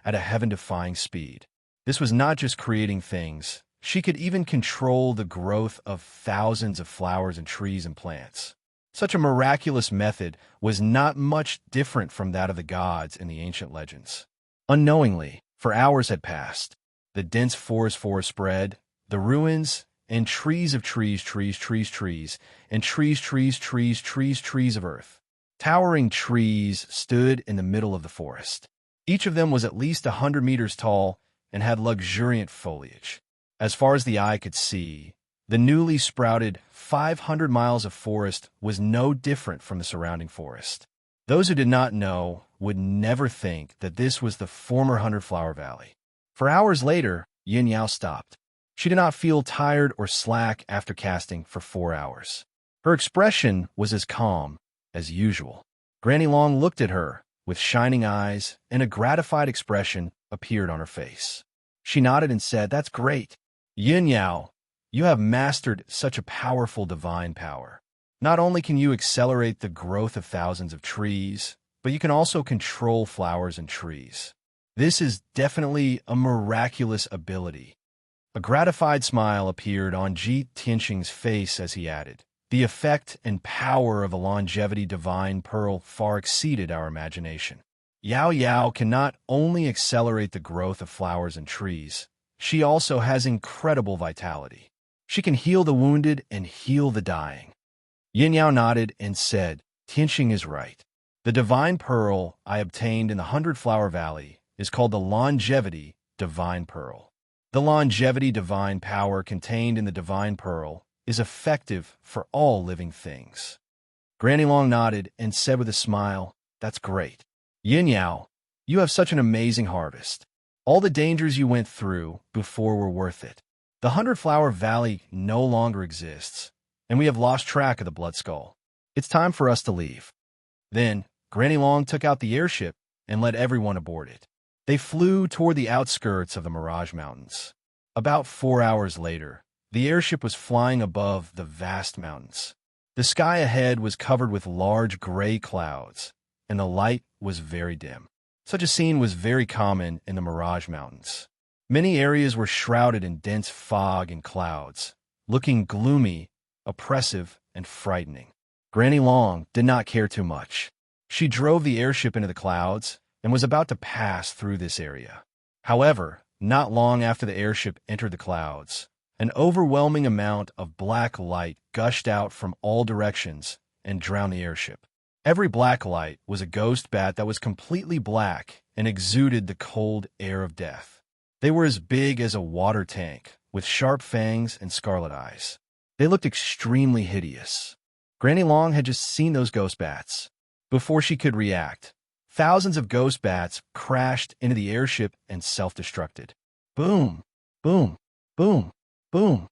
at a heaven-defying speed. This was not just creating things. She could even control the growth of thousands of flowers and trees and plants. Such a miraculous method was not much different from that of the gods in the ancient legends. Unknowingly, for hours had passed. The dense forest spread, the ruins, and trees of trees, and trees of earth. Towering trees stood in the middle of the forest. Each of them was at least 100 meters tall and had luxuriant foliage. As far as the eye could see, the newly sprouted 500 miles of forest was no different from the surrounding forest. Those who did not know would never think that this was the former 100-flower valley. For hours later, Yin Yao stopped. She did not feel tired or slack after casting for 4 hours. Her expression was as calm as usual. Granny Long looked at her with shining eyes, and a gratified expression appeared on her face. She nodded and said, "That's great. Yin Yao, you have mastered such a powerful divine power. Not only can you accelerate the growth of thousands of trees, but you can also control flowers and trees. This is definitely a miraculous ability." A gratified smile appeared on Ji Tianxing's face as he added, "The effect and power of the longevity divine pearl far exceeded our imagination. Yao Yao can not only accelerate the growth of flowers and trees, she also has incredible vitality. She can heal the wounded and heal the dying." Yin Yao nodded and said, "Tianxing is right. The divine pearl I obtained in the 100-flower valley is called the longevity divine pearl. The longevity divine power contained in the divine pearl is effective for all living things." Granny Long nodded and said with a smile, "That's great. Yin Yao, you have such an amazing harvest. All the dangers you went through before were worth it. The 100-flower valley no longer exists, and we have lost track of the Blood Skull. It's time for us to leave." Then, Granny Long took out the airship and led everyone aboard it. They flew toward the outskirts of the Mirage Mountains. About 4 hours later, the airship was flying above the vast mountains. The sky ahead was covered with large gray clouds, and the light was very dim. Such a scene was very common in the Mirage Mountains. Many areas were shrouded in dense fog and clouds, looking gloomy, oppressive, and frightening. Granny Long did not care too much. She drove the airship into the clouds and was about to pass through this area. However, not long after the airship entered the clouds, an overwhelming amount of black light gushed out from all directions and drowned the airship. Every black light was a ghost bat that was completely black and exuded the cold air of death. They were as big as a water tank, with sharp fangs and scarlet eyes. They looked extremely hideous. Granny Long had just seen those ghost bats. Before she could react, thousands of ghost bats crashed into the airship and self-destructed. Boom, boom, boom, boom.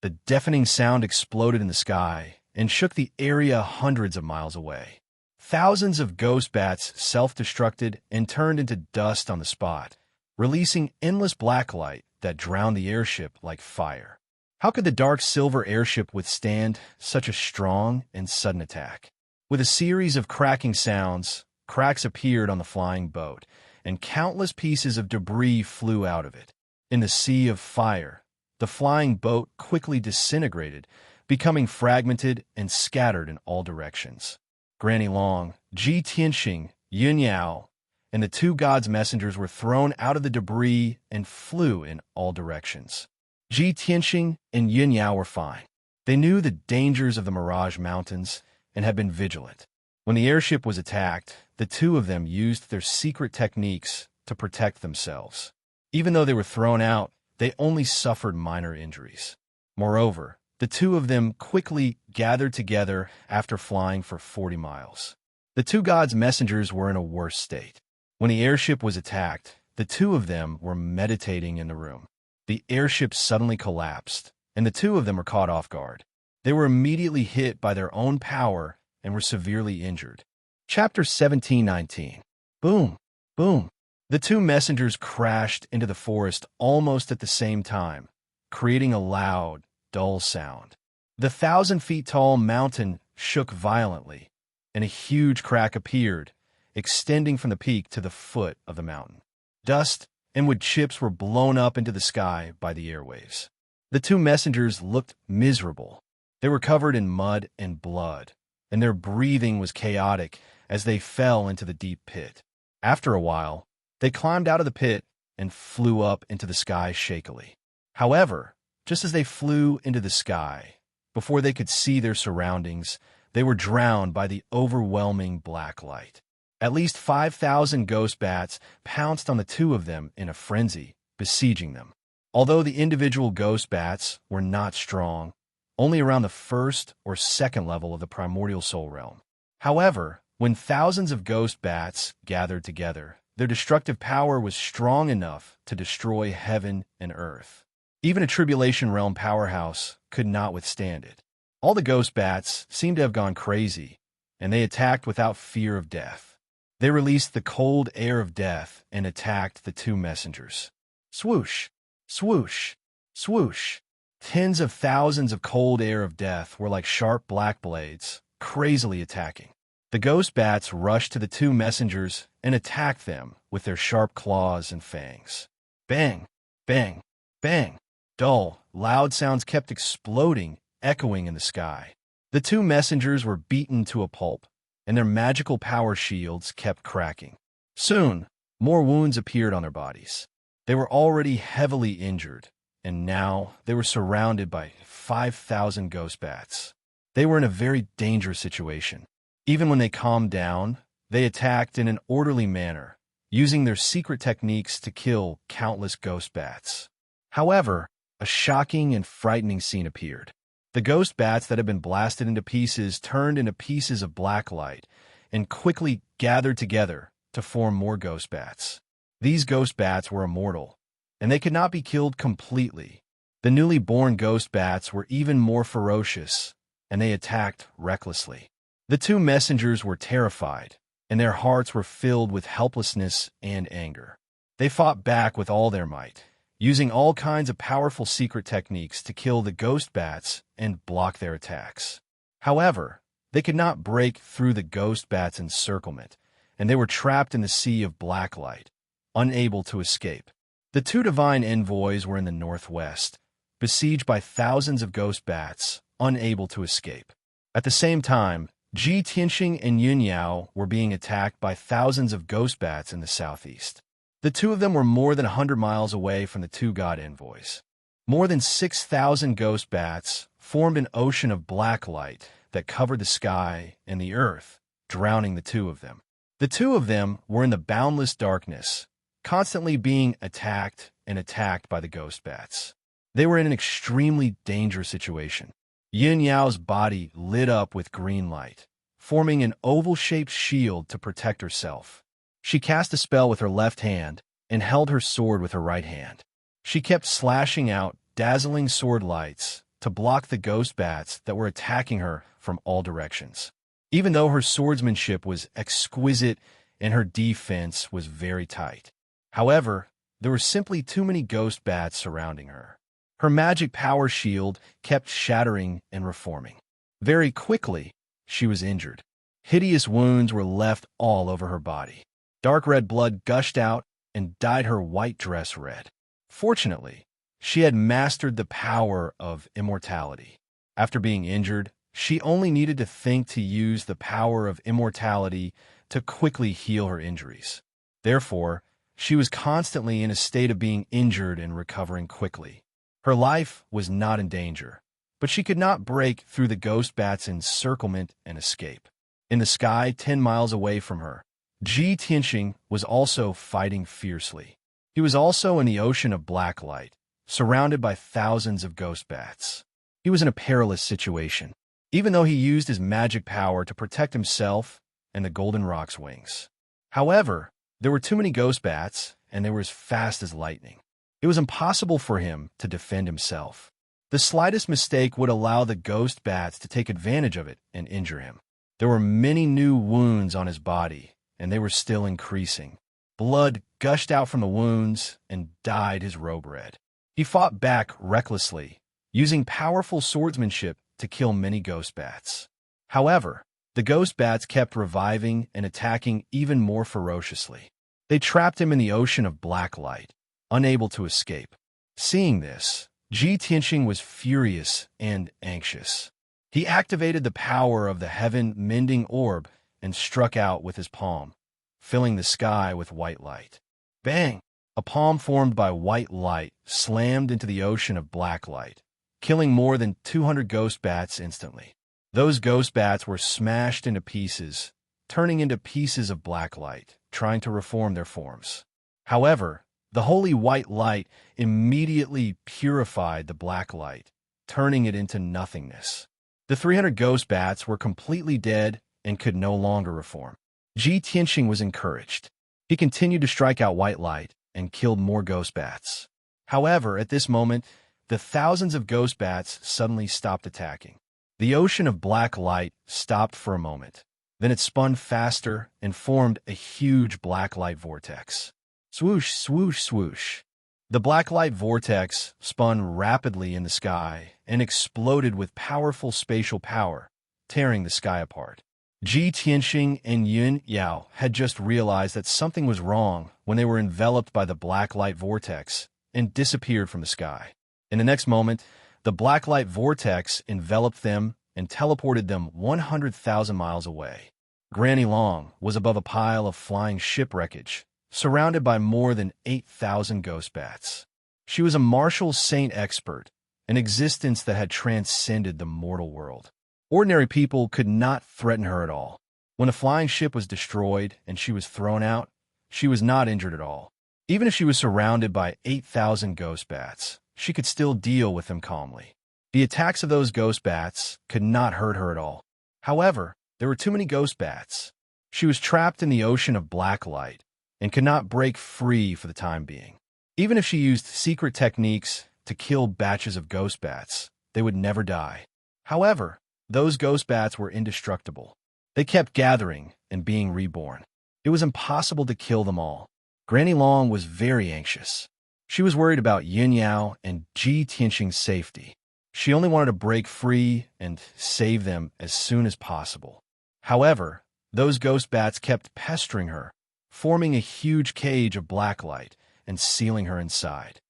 The deafening sound exploded in the sky and shook the area hundreds of miles away. Thousands of ghost bats self-destructed and turned into dust on the spot, releasing endless black light that drowned the airship like fire. How could the dark silver airship withstand such a strong and sudden attack? With a series of cracking sounds, cracks appeared on the flying boat, and countless pieces of debris flew out of it. In the sea of fire, the flying boat quickly disintegrated, becoming fragmented and scattered in all directions. Granny Long, Ji Tianxing, Yin Yao, and the two gods' messengers were thrown out of the debris and flew in all directions. Ji Tianxing and Yin Yao were fine. They knew the dangers of the Mirage Mountains and had been vigilant. When the airship was attacked, the two of them used their secret techniques to protect themselves. Even though they were thrown out, they only suffered minor injuries. Moreover, the two of them quickly gathered together after flying for 40 miles. The two gods' messengers were in a worse state. When the airship was attacked, the two of them were meditating in the room. The airship suddenly collapsed, and the two of them were caught off guard. They were immediately hit by their own power and were severely injured. Chapter 17:19. Boom! Boom! The two messengers crashed into the forest almost at the same time, creating a loud, dull sound. The 1,000-feet-tall mountain shook violently, and a huge crack appeared, extending from the peak to the foot of the mountain. Dust and wood chips were blown up into the sky by the airwaves. The two messengers looked miserable. They were covered in mud and blood, and their breathing was chaotic as they fell into the deep pit. After a while, they climbed out of the pit and flew up into the sky shakily. However, just as they flew into the sky, before they could see their surroundings, they were drowned by the overwhelming black light. At least 5,000 ghost bats pounced on the two of them in a frenzy, besieging them. Although the individual ghost bats were not strong, only around the first or second level of the primordial soul realm. However, when thousands of ghost bats gathered together, their destructive power was strong enough to destroy heaven and earth. Even a tribulation realm powerhouse could not withstand it. All the ghost bats seemed to have gone crazy, and they attacked without fear of death. They released the cold air of death and attacked the two messengers. Swoosh! Swoosh! Swoosh! Tens of thousands of cold air of death were like sharp black blades, crazily attacking. The ghost bats rushed to the two messengers and attacked them with their sharp claws and fangs. Bang! Bang! Bang! Dull, loud sounds kept exploding, echoing in the sky. The two messengers were beaten to a pulp, and their magical power shields kept cracking. Soon, more wounds appeared on their bodies. They were already heavily injured, and now they were surrounded by 5,000 ghost bats. They were in a very dangerous situation. Even when they calmed down, they attacked in an orderly manner, using their secret techniques to kill countless ghost bats. However, a shocking and frightening scene appeared. The ghost bats that had been blasted into pieces turned into pieces of black light and quickly gathered together to form more ghost bats. These ghost bats were immortal, and they could not be killed completely. The newly born ghost bats were even more ferocious, and they attacked recklessly. The two messengers were terrified, and their hearts were filled with helplessness and anger. They fought back with all their might, using all kinds of powerful secret techniques to kill the ghost bats and block their attacks. However, they could not break through the ghost bats' encirclement, and they were trapped in the sea of black light, unable to escape. The two divine envoys were in the northwest, besieged by thousands of ghost bats, unable to escape. At the same time, Ji Tianxing and Yun Yao were being attacked by thousands of ghost bats in the southeast. The two of them were more than 100 miles away from the two god envoys. More than 6,000 ghost bats formed an ocean of black light that covered the sky and the earth, drowning the two of them. The two of them were in the boundless darkness, constantly being attacked and attacked by the ghost bats. They were in an extremely dangerous situation. Yin Yao's body lit up with green light, forming an oval-shaped shield to protect herself. She cast a spell with her left hand and held her sword with her right hand. She kept slashing out dazzling sword lights to block the ghost bats that were attacking her from all directions. Even though her swordsmanship was exquisite and her defense was very tight. However, there were simply too many ghost bats surrounding her. Her magic power shield kept shattering and reforming. Very quickly, she was injured. Hideous wounds were left all over her body. Dark red blood gushed out and dyed her white dress red. Fortunately, she had mastered the power of immortality. After being injured, she only needed to think to use the power of immortality to quickly heal her injuries. Therefore, she was constantly in a state of being injured and recovering quickly. Her life was not in danger, but she could not break through the ghost bat's encirclement and escape. In the sky 10 miles away from her, Ji Tianqing was also fighting fiercely. He was also in the ocean of black light, surrounded by thousands of ghost bats. He was in a perilous situation, even though he used his magic power to protect himself and the Golden Rock's wings. However, there were too many ghost bats, and they were as fast as lightning. It was impossible for him to defend himself. The slightest mistake would allow the ghost bats to take advantage of it and injure him. There were many new wounds on his body, and they were still increasing. Blood gushed out from the wounds and dyed his robe red. He fought back recklessly, using powerful swordsmanship to kill many ghost bats. However, the ghost bats kept reviving and attacking even more ferociously. They trapped him in the ocean of black light, unable to escape. Seeing this, Ji Tianqing was furious and anxious. He activated the power of the heaven-mending orb and struck out with his palm, filling the sky with white light. Bang! A palm formed by white light slammed into the ocean of black light, killing more than 200 ghost bats instantly. Those ghost bats were smashed into pieces, turning into pieces of black light, trying to reform their forms. However, the holy white light immediately purified the black light, turning it into nothingness. The 300 ghost bats were completely dead and could no longer reform. Ji Tianqing was encouraged. He continued to strike out white light and killed more ghost bats. However, at this moment, the thousands of ghost bats suddenly stopped attacking. The ocean of black light stopped for a moment. Then it spun faster and formed a huge black light vortex. Swoosh, swoosh, swoosh. The black light vortex spun rapidly in the sky and exploded with powerful spatial power, tearing the sky apart. Ji Tianqing and Yun Yao had just realized that something was wrong when they were enveloped by the black light vortex and disappeared from the sky. In the next moment, the black light vortex enveloped them and teleported them 100,000 miles away. Granny Long was above a pile of flying ship wreckage, surrounded by more than 8,000 ghost bats. She was a martial saint expert, an existence that had transcended the mortal world. Ordinary people could not threaten her at all. When a flying ship was destroyed and she was thrown out, she was not injured at all. Even if she was surrounded by 8,000 ghost bats, she could still deal with them calmly. The attacks of those ghost bats could not hurt her at all. However, there were too many ghost bats. She was trapped in the ocean of black light and could not break free for the time being. Even if she used secret techniques to kill batches of ghost bats, they would never die. However, those ghost bats were indestructible. They kept gathering and being reborn. It was impossible to kill them all. Granny Long was very anxious. She was worried about Yin Yao and Ji Tianqing's safety. She only wanted to break free and save them as soon as possible. However, those ghost bats kept pestering her, forming a huge cage of black light and sealing her inside.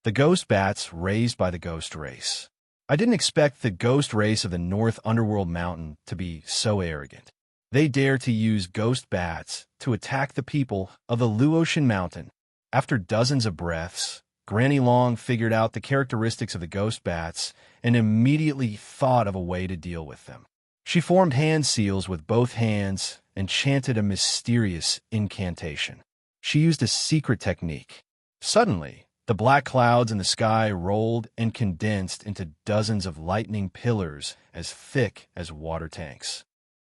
The ghost bats raised by the ghost race. I didn't expect the ghost race of the North Underworld Mountain to be so arrogant. They dare to use ghost bats to attack the people of the Luotian Mountain. After dozens of breaths, Granny Long figured out the characteristics of the ghost bats and immediately thought of a way to deal with them. She formed hand seals with both hands and chanted a mysterious incantation. She used a secret technique. Suddenly, the black clouds in the sky rolled and condensed into dozens of lightning pillars as thick as water tanks.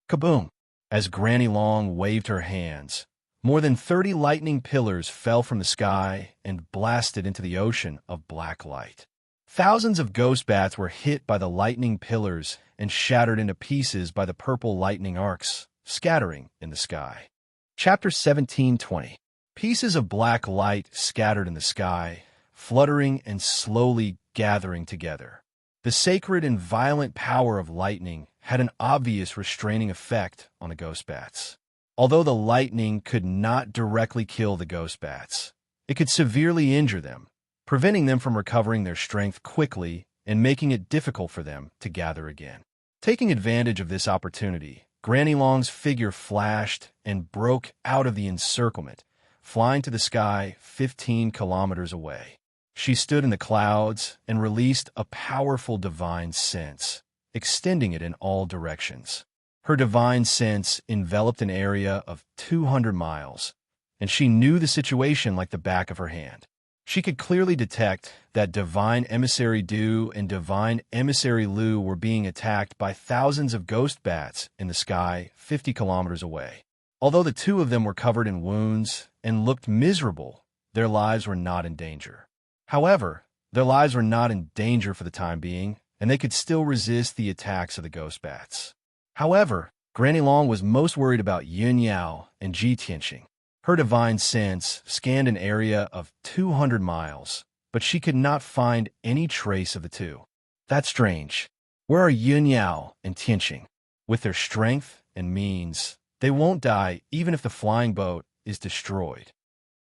Kaboom! As Granny Long waved her hands, more than 30 lightning pillars fell from the sky and blasted into the ocean of black light. Thousands of ghost bats were hit by the lightning pillars and shattered into pieces by the purple lightning arcs, scattering in the sky. Chapter 17:20. Pieces of black light scattered in the sky, fluttering and slowly gathering together. The sacred and violent power of lightning had an obvious restraining effect on the ghost bats. Although the lightning could not directly kill the ghost bats, it could severely injure them, preventing them from recovering their strength quickly and making it difficult for them to gather again. Taking advantage of this opportunity, Granny Long's figure flashed and broke out of the encirclement, flying to the sky 15 kilometers away. She stood in the clouds and released a powerful divine sense, extending it in all directions. Her divine sense enveloped an area of 200 miles, and she knew the situation like the back of her hand. She could clearly detect that Divine Emissary Du and Divine Emissary Lu were being attacked by thousands of ghost bats in the sky 50 kilometers away. Although the two of them were covered in wounds and looked miserable, their lives were not in danger. However, their lives were not in danger for the time being, and they could still resist the attacks of the ghost bats. However, Granny Long was most worried about Yun Yao and Ji Tianqing. Her divine sense scanned an area of 200 miles, but she could not find any trace of the two. That's strange. Where are Yun Yao and Tianqing? With their strength and means, they won't die even if the flying boat is destroyed.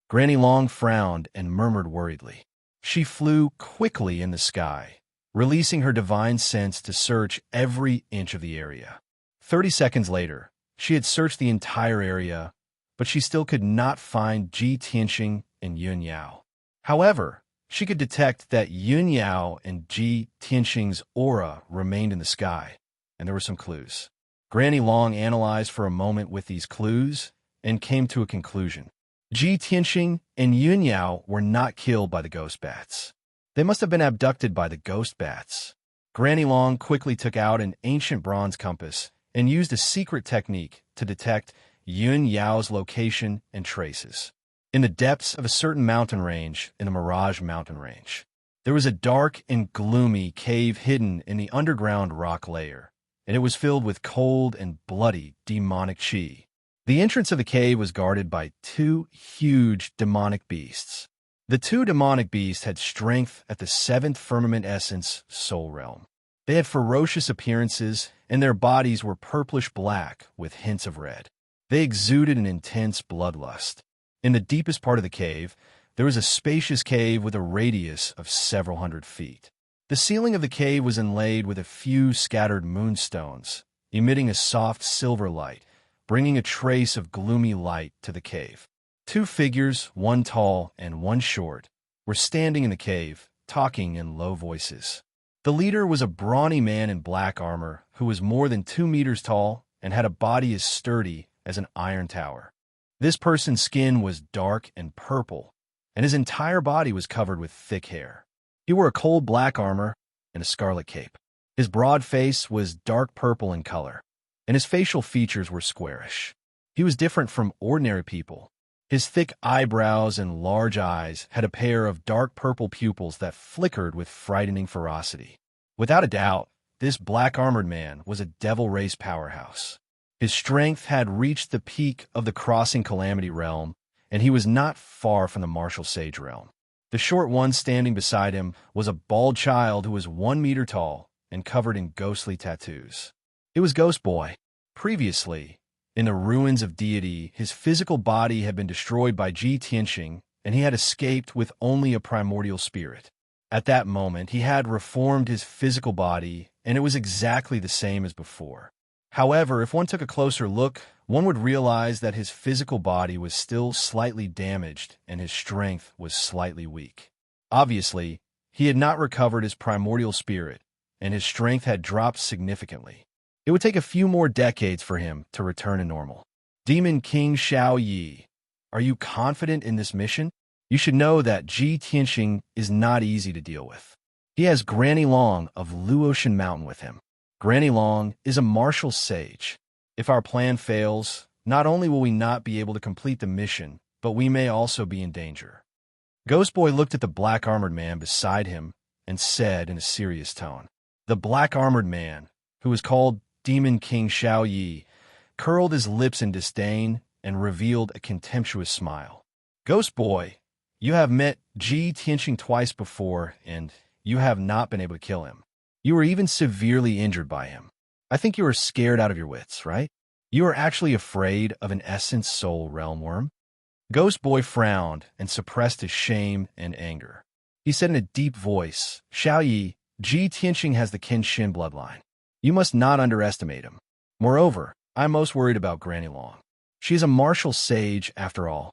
Granny Long frowned and murmured worriedly. She flew quickly in the sky, releasing her divine sense to search every inch of the area. 30 seconds later, she had searched the entire area, but she still could not find Ji Tianqing and Yun Yao. However, she could detect that Yun Yao and Ji Tianqing's aura remained in the sky, and there were some clues. Granny Long analyzed for a moment with these clues and came to a conclusion. Ji Tianqing and Yun Yao were not killed by the ghost bats. They must have been abducted by the ghost bats. Granny Long quickly took out an ancient bronze compass and used a secret technique to detect Yun Yao's location and traces. In the depths of a certain mountain range in the Mirage mountain range, there was a dark and gloomy cave hidden in the underground rock layer, and it was filled with cold and bloody demonic qi. The entrance of the cave was guarded by two huge demonic beasts. The two demonic beasts had strength at the seventh firmament essence soul realm. They had ferocious appearances, and their bodies were purplish-black with hints of red. They exuded an intense bloodlust. In the deepest part of the cave, there was a spacious cave with a radius of several hundred feet. The ceiling of the cave was inlaid with a few scattered moonstones, emitting a soft silver light, bringing a trace of gloomy light to the cave. Two figures, one tall and one short, were standing in the cave, talking in low voices. The leader was a brawny man in black armor who was more than 2 meters tall and had a body as sturdy as an iron tower. This person's skin was dark and purple, and his entire body was covered with thick hair. He wore a cold black armor and a scarlet cape. His broad face was dark purple in color, and his facial features were squarish. He was different from ordinary people. His thick eyebrows and large eyes had a pair of dark purple pupils that flickered with frightening ferocity. Without a doubt, this black-armored man was a devil race powerhouse. His strength had reached the peak of the Crossing Calamity realm, and he was not far from the Martial Sage realm. The short one standing beside him was a bald child who was 1 meter tall and covered in ghostly tattoos. It was Ghost Boy. Previously, in the ruins of deity, his physical body had been destroyed by Ji Tianqing, and he had escaped with only a primordial spirit. At that moment, he had reformed his physical body, and it was exactly the same as before. However, if one took a closer look, one would realize that his physical body was still slightly damaged and his strength was slightly weak. Obviously, he had not recovered his primordial spirit, and his strength had dropped significantly. It would take a few more decades for him to return to normal. Demon King Xiao Yi, are you confident in this mission? You should know that Ji Tianqing is not easy to deal with. He has Granny Long of Luotian Mountain with him. Granny Long is a martial sage. If our plan fails, not only will we not be able to complete the mission, but we may also be in danger. Ghost Boy looked at the black-armored man beside him and said in a serious tone. The black-armored man, who was called Demon King Xiao Yi, curled his lips in disdain and revealed a contemptuous smile. Ghost Boy, you have met Ji Tianqing twice before, and you have not been able to kill him. You were even severely injured by him. I think you are scared out of your wits, right? You are actually afraid of an essence soul realm worm? Ghost Boy frowned and suppressed his shame and anger. He said in a deep voice, Xiao Yi, Ji Tianqing has the Kenshin bloodline. You must not underestimate him. Moreover, I'm most worried about Granny Long. She is a martial sage, after all.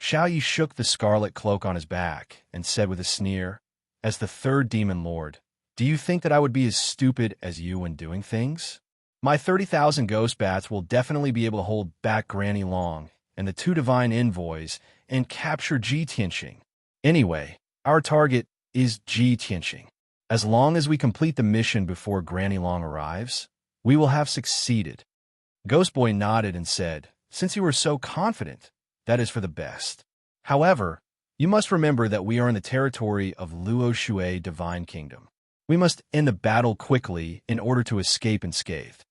Xiao Yi shook the scarlet cloak on his back and said with a sneer, as the third demon lord, do you think that I would be as stupid as you when doing things? My 30,000 ghost bats will definitely be able to hold back Granny Long and the two divine envoys and capture Ji Tianqing. Anyway, our target is Ji Tianqing. As long as we complete the mission before Granny Long arrives, we will have succeeded. Ghost Boy nodded and said, since you were so confident, that is for the best. However, you must remember that we are in the territory of Luo Shui Divine Kingdom. We must end the battle quickly in order to escape unscathed.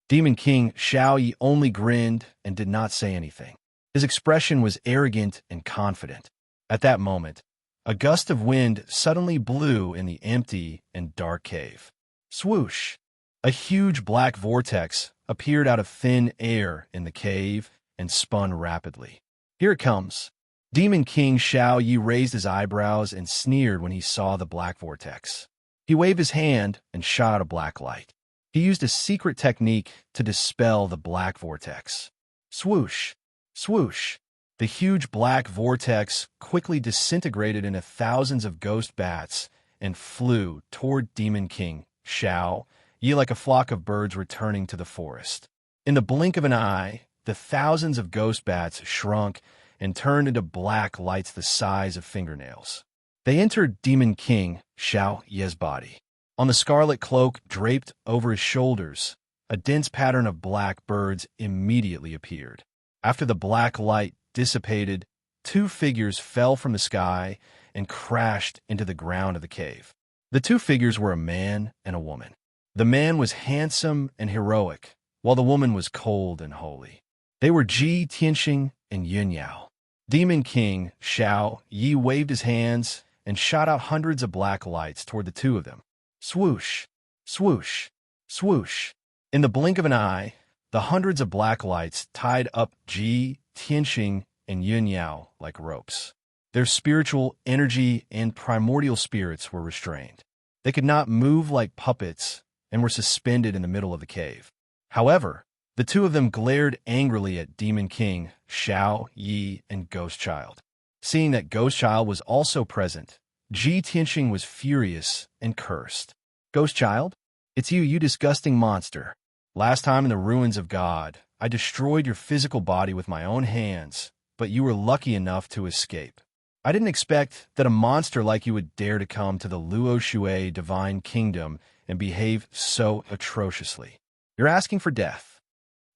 Demon King Xiao Yi only grinned and did not say anything. His expression was arrogant and confident. At that moment, a gust of wind suddenly blew in the empty and dark cave. Swoosh! A huge black vortex appeared out of thin air in the cave and spun rapidly. Here it comes. Demon King Xiao Yi raised his eyebrows and sneered when he saw the black vortex. He waved his hand and shot a black light. He used a secret technique to dispel the black vortex. Swoosh! Swoosh! The huge black vortex quickly disintegrated into thousands of ghost bats and flew toward Demon King Xiao Yi like a flock of birds returning to the forest. In the blink of an eye, the thousands of ghost bats shrunk and turned into black lights the size of fingernails. They entered Demon King Xiao Yi's body. On the scarlet cloak draped over his shoulders, a dense pattern of black birds immediately appeared. After the black light dissipated, two figures fell from the sky and crashed into the ground of the cave. The two figures were a man and a woman. The man was handsome and heroic, while the woman was cold and holy. They were Ji Tianqing and Yun Yao. Demon King Xiao Yi waved his hands and shot out hundreds of black lights toward the two of them. Swoosh! Swoosh! Swoosh! In the blink of an eye, the hundreds of black lights tied up Ji Tianqing and Yun Yao like ropes. Their spiritual energy and primordial spirits were restrained. They could not move like puppets and were suspended in the middle of the cave. However, the two of them glared angrily at Demon King Xiao Yi and Ghost Child. Seeing that Ghost Child was also present, Ji Tianqing was furious and cursed. Ghost Child, it's you, you disgusting monster. Last time in the ruins of God, I destroyed your physical body with my own hands, but you were lucky enough to escape. I didn't expect that a monster like you would dare to come to the Luo Shui Divine Kingdom and behave so atrociously. You're asking for death.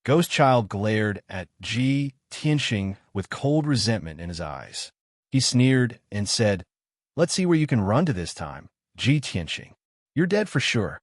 Ghost Child glared at Ji Tianqing with cold resentment in his eyes. He sneered and said, let's see where you can run to this time, Ji Tianqing. You're dead for sure.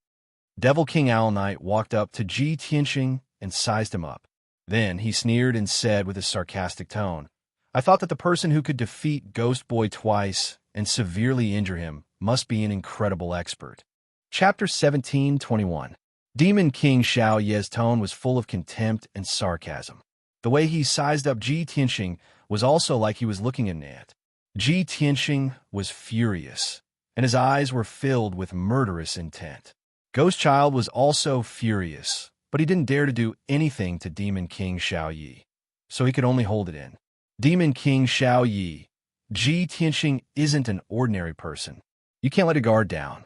Devil King Owl Knight walked up to Ji Tianqing and sized him up. Then he sneered and said with a sarcastic tone, I thought that the person who could defeat Ghost Boy twice and severely injure him must be an incredible expert. Chapter 17:21. Demon King Xiao Yi's tone was full of contempt and sarcasm. The way he sized up Ji Tianqing was also like he was looking at an ant. Ji Tianqing was furious, and his eyes were filled with murderous intent. Ghost Child was also furious, but he didn't dare to do anything to Demon King Xiao Yi, so he could only hold it in. Demon King Xiao Yi, Ji Tianqing isn't an ordinary person. You can't let a guard down.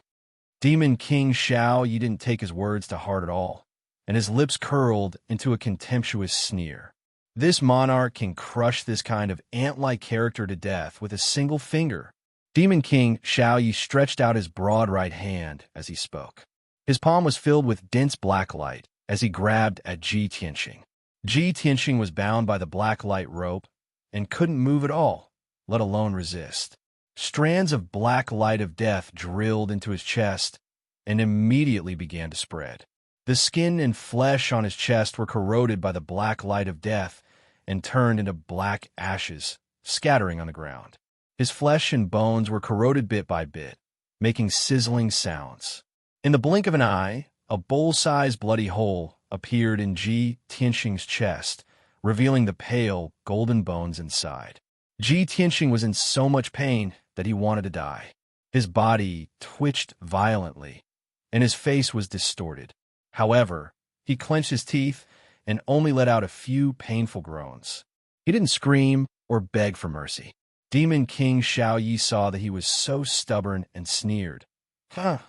Demon King Xiao Yi didn't take his words to heart at all, and his lips curled into a contemptuous sneer. This monarch can crush this kind of ant-like character to death with a single finger. Demon King Xiao Yi stretched out his broad right hand as he spoke. His palm was filled with dense black light as he grabbed at Ji Tianqing. Ji Tianqing was bound by the black light rope and couldn't move at all, let alone resist. Strands of black light of death drilled into his chest and immediately began to spread. The skin and flesh on his chest were corroded by the black light of death and turned into black ashes, scattering on the ground. His flesh and bones were corroded bit by bit, making sizzling sounds. In the blink of an eye, a bowl-sized bloody hole appeared in Ji Tianqing's chest, revealing the pale, golden bones inside. Ji Tianqing was in so much pain that he wanted to die. His body twitched violently, and his face was distorted. However, he clenched his teeth and only let out a few painful groans. He didn't scream or beg for mercy. Demon King Xiao Yi saw that he was so stubborn and sneered. Huh,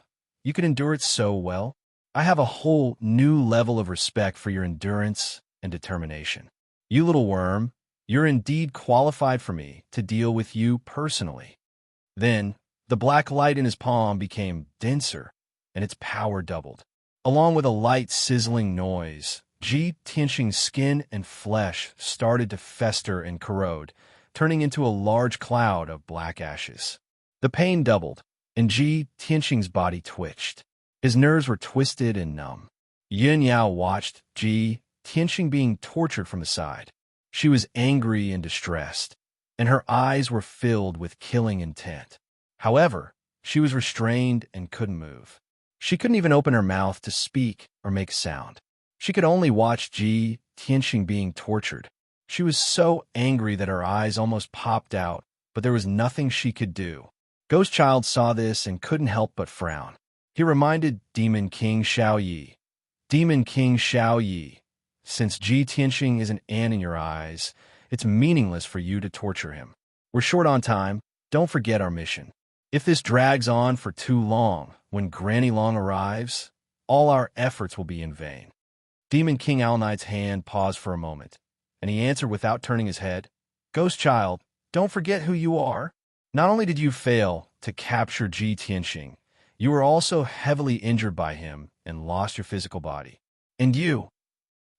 you can endure it so well? I have a whole new level of respect for your endurance and determination. You little worm, you're indeed qualified for me to deal with you personally." Then, the black light in his palm became denser, and its power doubled. Along with a light sizzling noise, Ji Tianxing's skin and flesh started to fester and corrode, turning into a large cloud of black ashes. The pain doubled, and Ji Tianxing's body twitched. His nerves were twisted and numb. Yin Yao watched Ji Tianxing being tortured from the side. She was angry and distressed, and her eyes were filled with killing intent. However, she was restrained and couldn't move. She couldn't even open her mouth to speak or make sound. She could only watch Ji Tianxing being tortured. She was so angry that her eyes almost popped out, but there was nothing she could do. Ghost Child saw this and couldn't help but frown. He reminded Demon King Xiao Yi. "Demon King Xiao Yi, since Ji Tianxing is an ant in your eyes, it's meaningless for you to torture him. We're short on time. Don't forget our mission. If this drags on for too long, when Granny Long arrives, all our efforts will be in vain." Demon King Owl Knight's hand paused for a moment, and he answered without turning his head, "Ghost Child, don't forget who you are. Not only did you fail to capture Ji Tianxing, you were also heavily injured by him and lost your physical body. And you,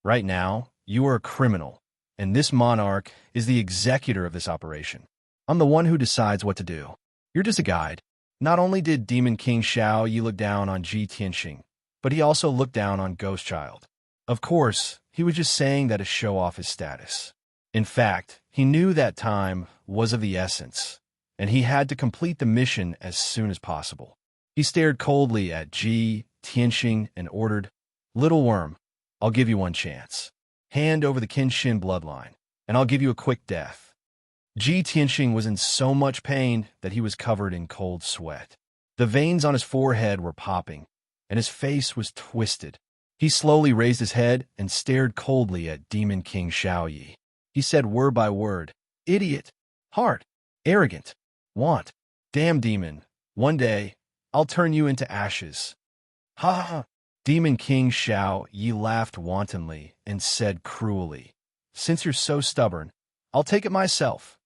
right now, you are a criminal, and this monarch is the executor of this operation. I'm the one who decides what to do. You're just a guide." Not only did Demon King Xiao Yi look down on Ji Tianxing, but he also looked down on Ghost Child. Of course, he was just saying that to show off his status. In fact, he knew that time was of the essence, and he had to complete the mission as soon as possible. He stared coldly at Ji Tianxing and ordered, "Little worm, I'll give you one chance. Hand over the Kenshin bloodline, and I'll give you a quick death." Ji Tianxing was in so much pain that he was covered in cold sweat. The veins on his forehead were popping, and his face was twisted. He slowly raised his head and stared coldly at Demon King Xiao Yi. He said word by word, "Idiot, heart, arrogant, want, damn demon, one day, I'll turn you into ashes." "Ha ha ha." Demon King Xiao Yi laughed wantonly and said cruelly, "Since you're so stubborn, I'll take it myself."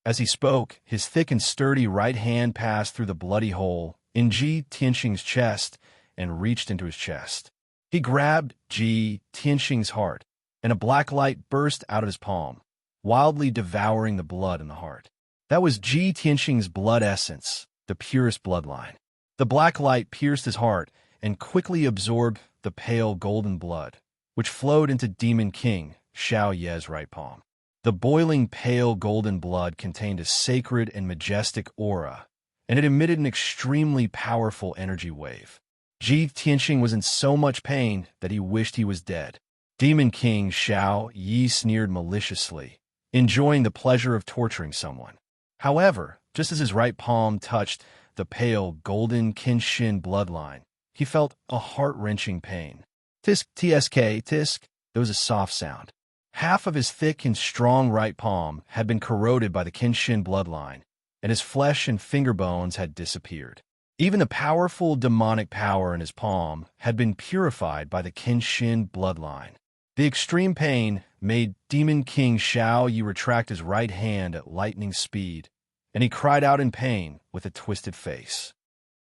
As he spoke, his thick and sturdy right hand passed through the bloody hole in Ji Tianxing's chest and reached into his chest. He grabbed Ji Tianxing's heart, and a black light burst out of his palm, wildly devouring the blood in the heart. That was Ji Tianxing's blood essence, the purest bloodline. The black light pierced his heart and quickly absorbed the pale golden blood, which flowed into Demon King Xiao Ye's right palm. The boiling pale golden blood contained a sacred and majestic aura, and it emitted an extremely powerful energy wave. Ji Tianxing was in so much pain that he wished he was dead. Demon King Xiao Yi sneered maliciously, enjoying the pleasure of torturing someone. However, just as his right palm touched the pale golden Kenshin bloodline, he felt a heart-wrenching pain. Tisk, tsk, tisk, there was a soft sound. Half of his thick and strong right palm had been corroded by the Kenshin bloodline, and his flesh and finger bones had disappeared. Even the powerful demonic power in his palm had been purified by the Kenshin bloodline. The extreme pain made Demon King Xiao Yi retract his right hand at lightning speed, and he cried out in pain with a twisted face.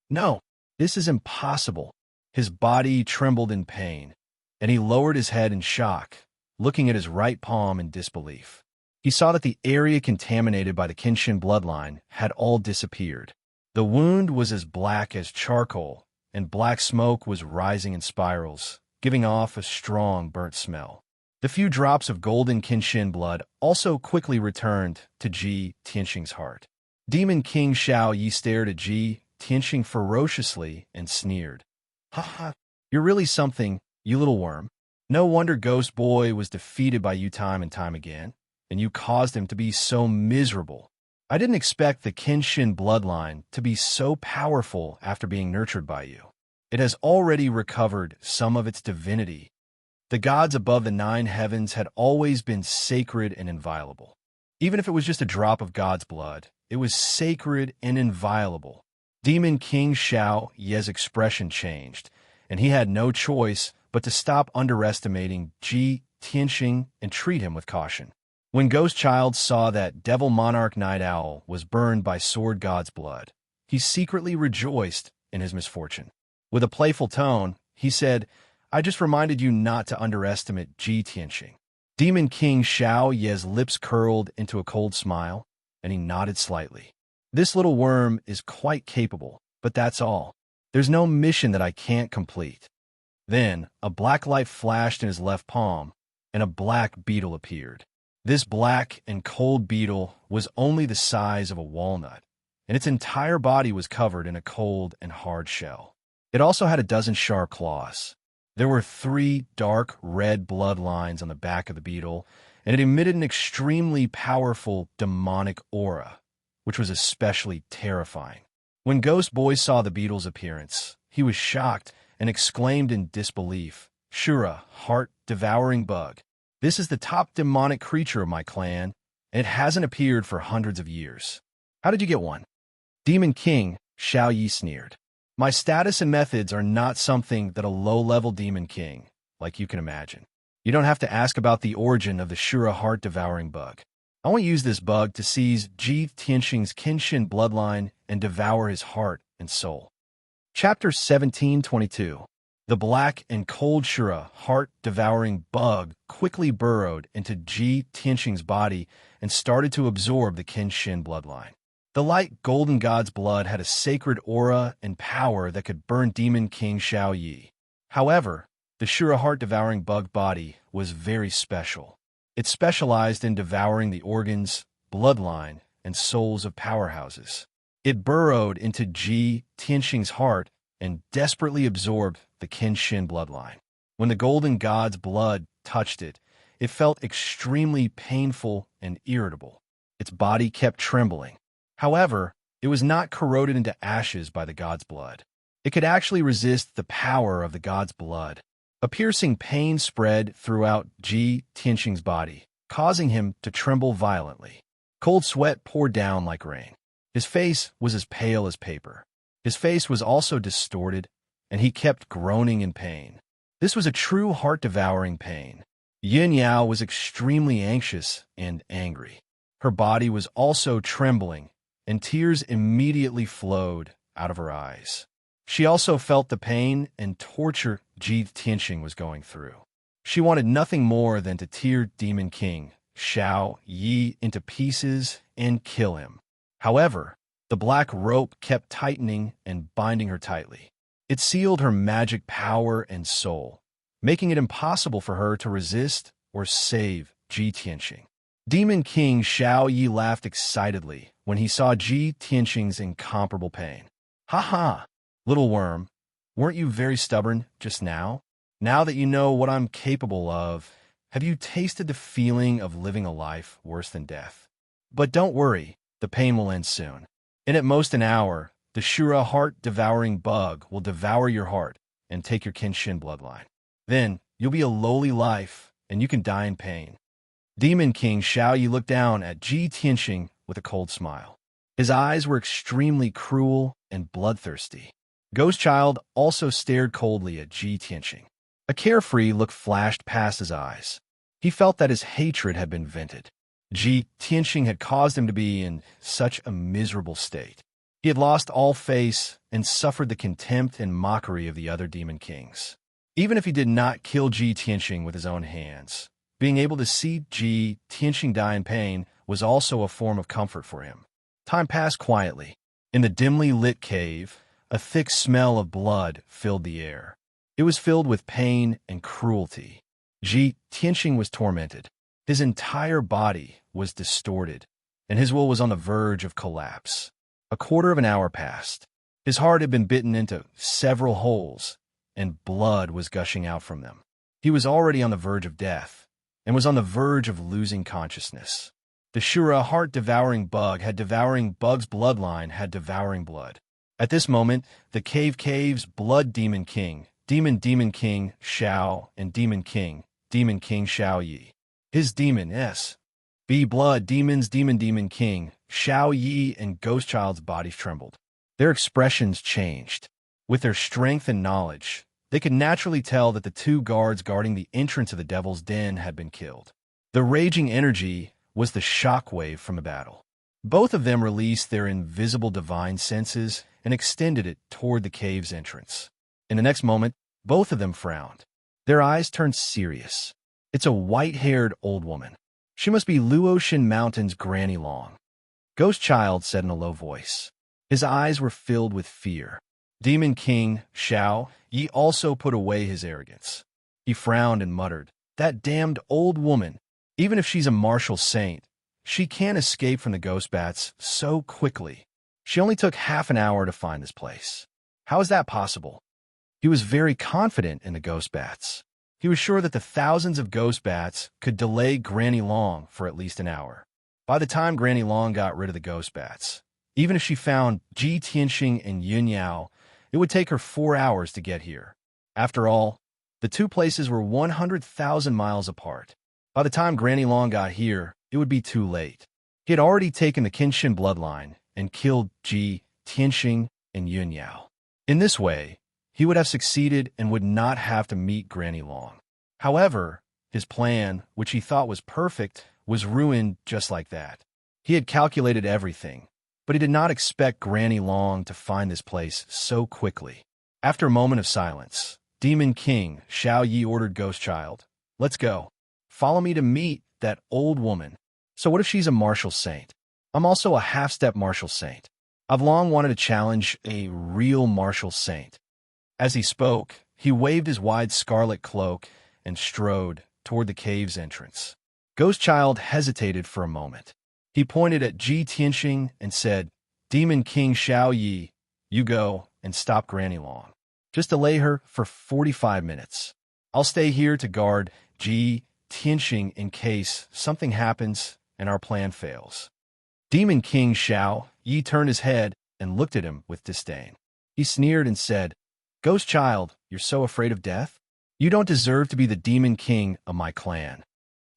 "No, this is impossible." His body trembled in pain, and he lowered his head in shock, looking at his right palm in disbelief. He saw that the area contaminated by the Kenshin bloodline had all disappeared. The wound was as black as charcoal, and black smoke was rising in spirals, giving off a strong burnt smell. The few drops of golden Kenshin blood also quickly returned to Ji Tianxing's heart. Demon King Xiao Yi stared at Ji Tianxing ferociously and sneered. "Ha ha, you're really something, you little worm. No wonder Ghost Boy was defeated by you time and time again, and you caused him to be so miserable. I didn't expect the Kenshin bloodline to be so powerful after being nurtured by you. It has already recovered some of its divinity. The gods above the 9 heavens had always been sacred and inviolable. Even if it was just a drop of God's blood, it was sacred and inviolable." Demon King Xiao Ye's expression changed, and he had no choice but to stop underestimating Ji Tianxing and treat him with caution. When Ghost Child saw that Devil Monarch Night Owl was burned by Sword God's blood, he secretly rejoiced in his misfortune. With a playful tone, he said, "I just reminded you not to underestimate Ji Tianxing." Demon King Xiao Ye's lips curled into a cold smile, and he nodded slightly. "This little worm is quite capable, but that's all. There's no mission that I can't complete." Then, a black light flashed in his left palm, and a black beetle appeared. This black and cold beetle was only the size of a walnut, and its entire body was covered in a cold and hard shell. It also had a dozen sharp claws. There were 3 dark red bloodlines on the back of the beetle, and it emitted an extremely powerful demonic aura, which was especially terrifying. When Ghost Boy saw the beetle's appearance, he was shocked and exclaimed in disbelief, "Shura, heart-devouring bug. This is the top demonic creature of my clan, and it hasn't appeared for hundreds of years. How did you get one?" Demon King Xiao Yi sneered. "My status and methods are not something that a low-level demon king, like you can imagine. You don't have to ask about the origin of the Shura heart-devouring bug. I want to use this bug to seize Ji Tianxing's Kenshin bloodline and devour his heart and soul." Chapter 1722. The black and cold Shura heart-devouring bug quickly burrowed into Ji Tianxing's body and started to absorb the Kenshin bloodline. The light golden god's blood had a sacred aura and power that could burn Demon King Xiao Yi. However, the Shura heart-devouring bug body was very special. It specialized in devouring the organs, bloodline, and souls of powerhouses. It burrowed into Ji Tianxing's heart and desperately absorbed the Kenshin bloodline. When the golden god's blood touched it, it felt extremely painful and irritable. Its body kept trembling. However, it was not corroded into ashes by the god's blood. It could actually resist the power of the god's blood. A piercing pain spread throughout Ji Tianxing's body, causing him to tremble violently. Cold sweat poured down like rain. His face was as pale as paper. His face was also distorted, and he kept groaning in pain. This was a true heart-devouring pain. Yin Yao was extremely anxious and angry. Her body was also trembling, and tears immediately flowed out of her eyes. She also felt the pain and torture Ji Tianxing was going through. She wanted nothing more than to tear Demon King Xiao Yi into pieces and kill him. However, the black rope kept tightening and binding her tightly. It sealed her magic power and soul, making it impossible for her to resist or save Ji Tianxing. Demon King Xiao Yi laughed excitedly when he saw Ji Tianxing's incomparable pain. "Ha ha, little worm, weren't you very stubborn just now? Now that you know what I'm capable of, have you tasted the feeling of living a life worse than death? But don't worry, the pain will end soon. In at most an hour, the Shura heart-devouring bug will devour your heart and take your Kenshin bloodline. Then, you'll be a lowly life, and you can die in pain." Demon King Xiao Yi looked down at Ji Tianxing with a cold smile. His eyes were extremely cruel and bloodthirsty. Ghost Child also stared coldly at Ji Tianxing. A carefree look flashed past his eyes. He felt that his hatred had been vented. Ji Tianxing had caused him to be in such a miserable state. He had lost all face and suffered the contempt and mockery of the other demon kings. Even if he did not kill Ji Tianxing with his own hands, being able to see Ji Tianxing die in pain was also a form of comfort for him. Time passed quietly. In the dimly lit cave, a thick smell of blood filled the air. It was filled with pain and cruelty. Ji Tianxing was tormented. His entire body was distorted, and his will was on the verge of collapse. A quarter of an hour passed. His heart had been bitten into several holes, and blood was gushing out from them. He was already on the verge of death, and was on the verge of losing consciousness. The Shura heart-devouring bug had devouring bug's bloodline had devouring blood. At this moment, the cave's blood demon king, Demon King Xiao, and Demon King Xiao Yi. His demon B blood demons Demon King Xiao Yi and Ghost Child's bodies trembled. Their expressions changed. With their strength and knowledge, They could naturally tell that the two guards guarding the entrance of the Devil's Den had been killed. The raging energy was the shockwave from a battle. Both of them released their invisible divine senses and extended it toward the cave's entrance. In the next moment, both of them frowned. Their eyes turned serious. It's a white-haired old woman. She must be Luotian Mountain's Granny Long. Ghost Child said in a low voice. His eyes were filled with fear. Demon King Xiao Yi also put away his arrogance. He frowned and muttered, "That damned old woman. Even if she's a martial saint, she can't escape from the ghost bats so quickly. She only took half an hour to find this place. How is that possible?" He was very confident in the ghost bats. He was sure that the thousands of ghost bats could delay Granny Long for at least an hour. By the time Granny Long got rid of the ghost bats, even if she found Ji Tianxing and Yun Yao, it would take her 4 hours to get here. After all, the two places were 100,000 miles apart. By the time Granny Long got here, it would be too late. He had already taken the Qinshin bloodline and killed Ji Tianxing and Yun Yao. In this way, he would have succeeded and would not have to meet Granny Long. However, his plan, which he thought was perfect, was ruined just like that. He had calculated everything, but he did not expect Granny Long to find this place so quickly. After a moment of silence, Demon King Xiao Yi ordered Ghost Child, "Let's go. Follow me to meet that old woman." So what if she's a martial saint? I'm also a half-step martial saint. I've long wanted to challenge a real martial saint. As he spoke, he waved his wide scarlet cloak and strode toward the cave's entrance. Ghost Child hesitated for a moment. He pointed at Ji Tianxing and said, "Demon King Xiao Yi, you go and stop Granny Long. Just delay her for 45 minutes. I'll stay here to guard Ji Tianxing in case something happens and our plan fails." Demon King Xiao Yi turned his head and looked at him with disdain. He sneered and said, "Ghost Child, you're so afraid of death? You don't deserve to be the Demon King of my clan."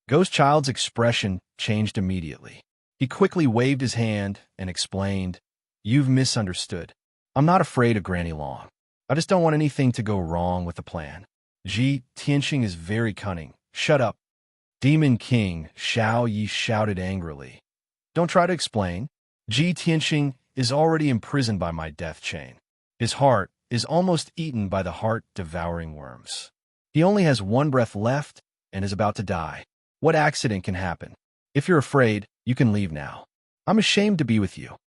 Ghost Child's expression changed immediately. He quickly waved his hand and explained, "You've misunderstood. I'm not afraid of Granny Long. I just don't want anything to go wrong with the plan. Ji Tianxing is very cunning. Shut up." Demon King Xiao Yi shouted angrily, "Don't try to explain. Ji Tianxing is already imprisoned by my death chain. His heart is almost eaten by the heart-devouring worms. He only has one breath left and is about to die. What accident can happen? If you're afraid, you can leave now. I'm ashamed to be with you."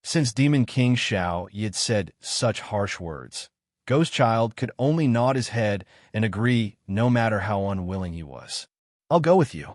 Since Demon King Xiao Yi had said such harsh words, Ghost Child could only nod his head and agree no matter how unwilling he was. "I'll go with you."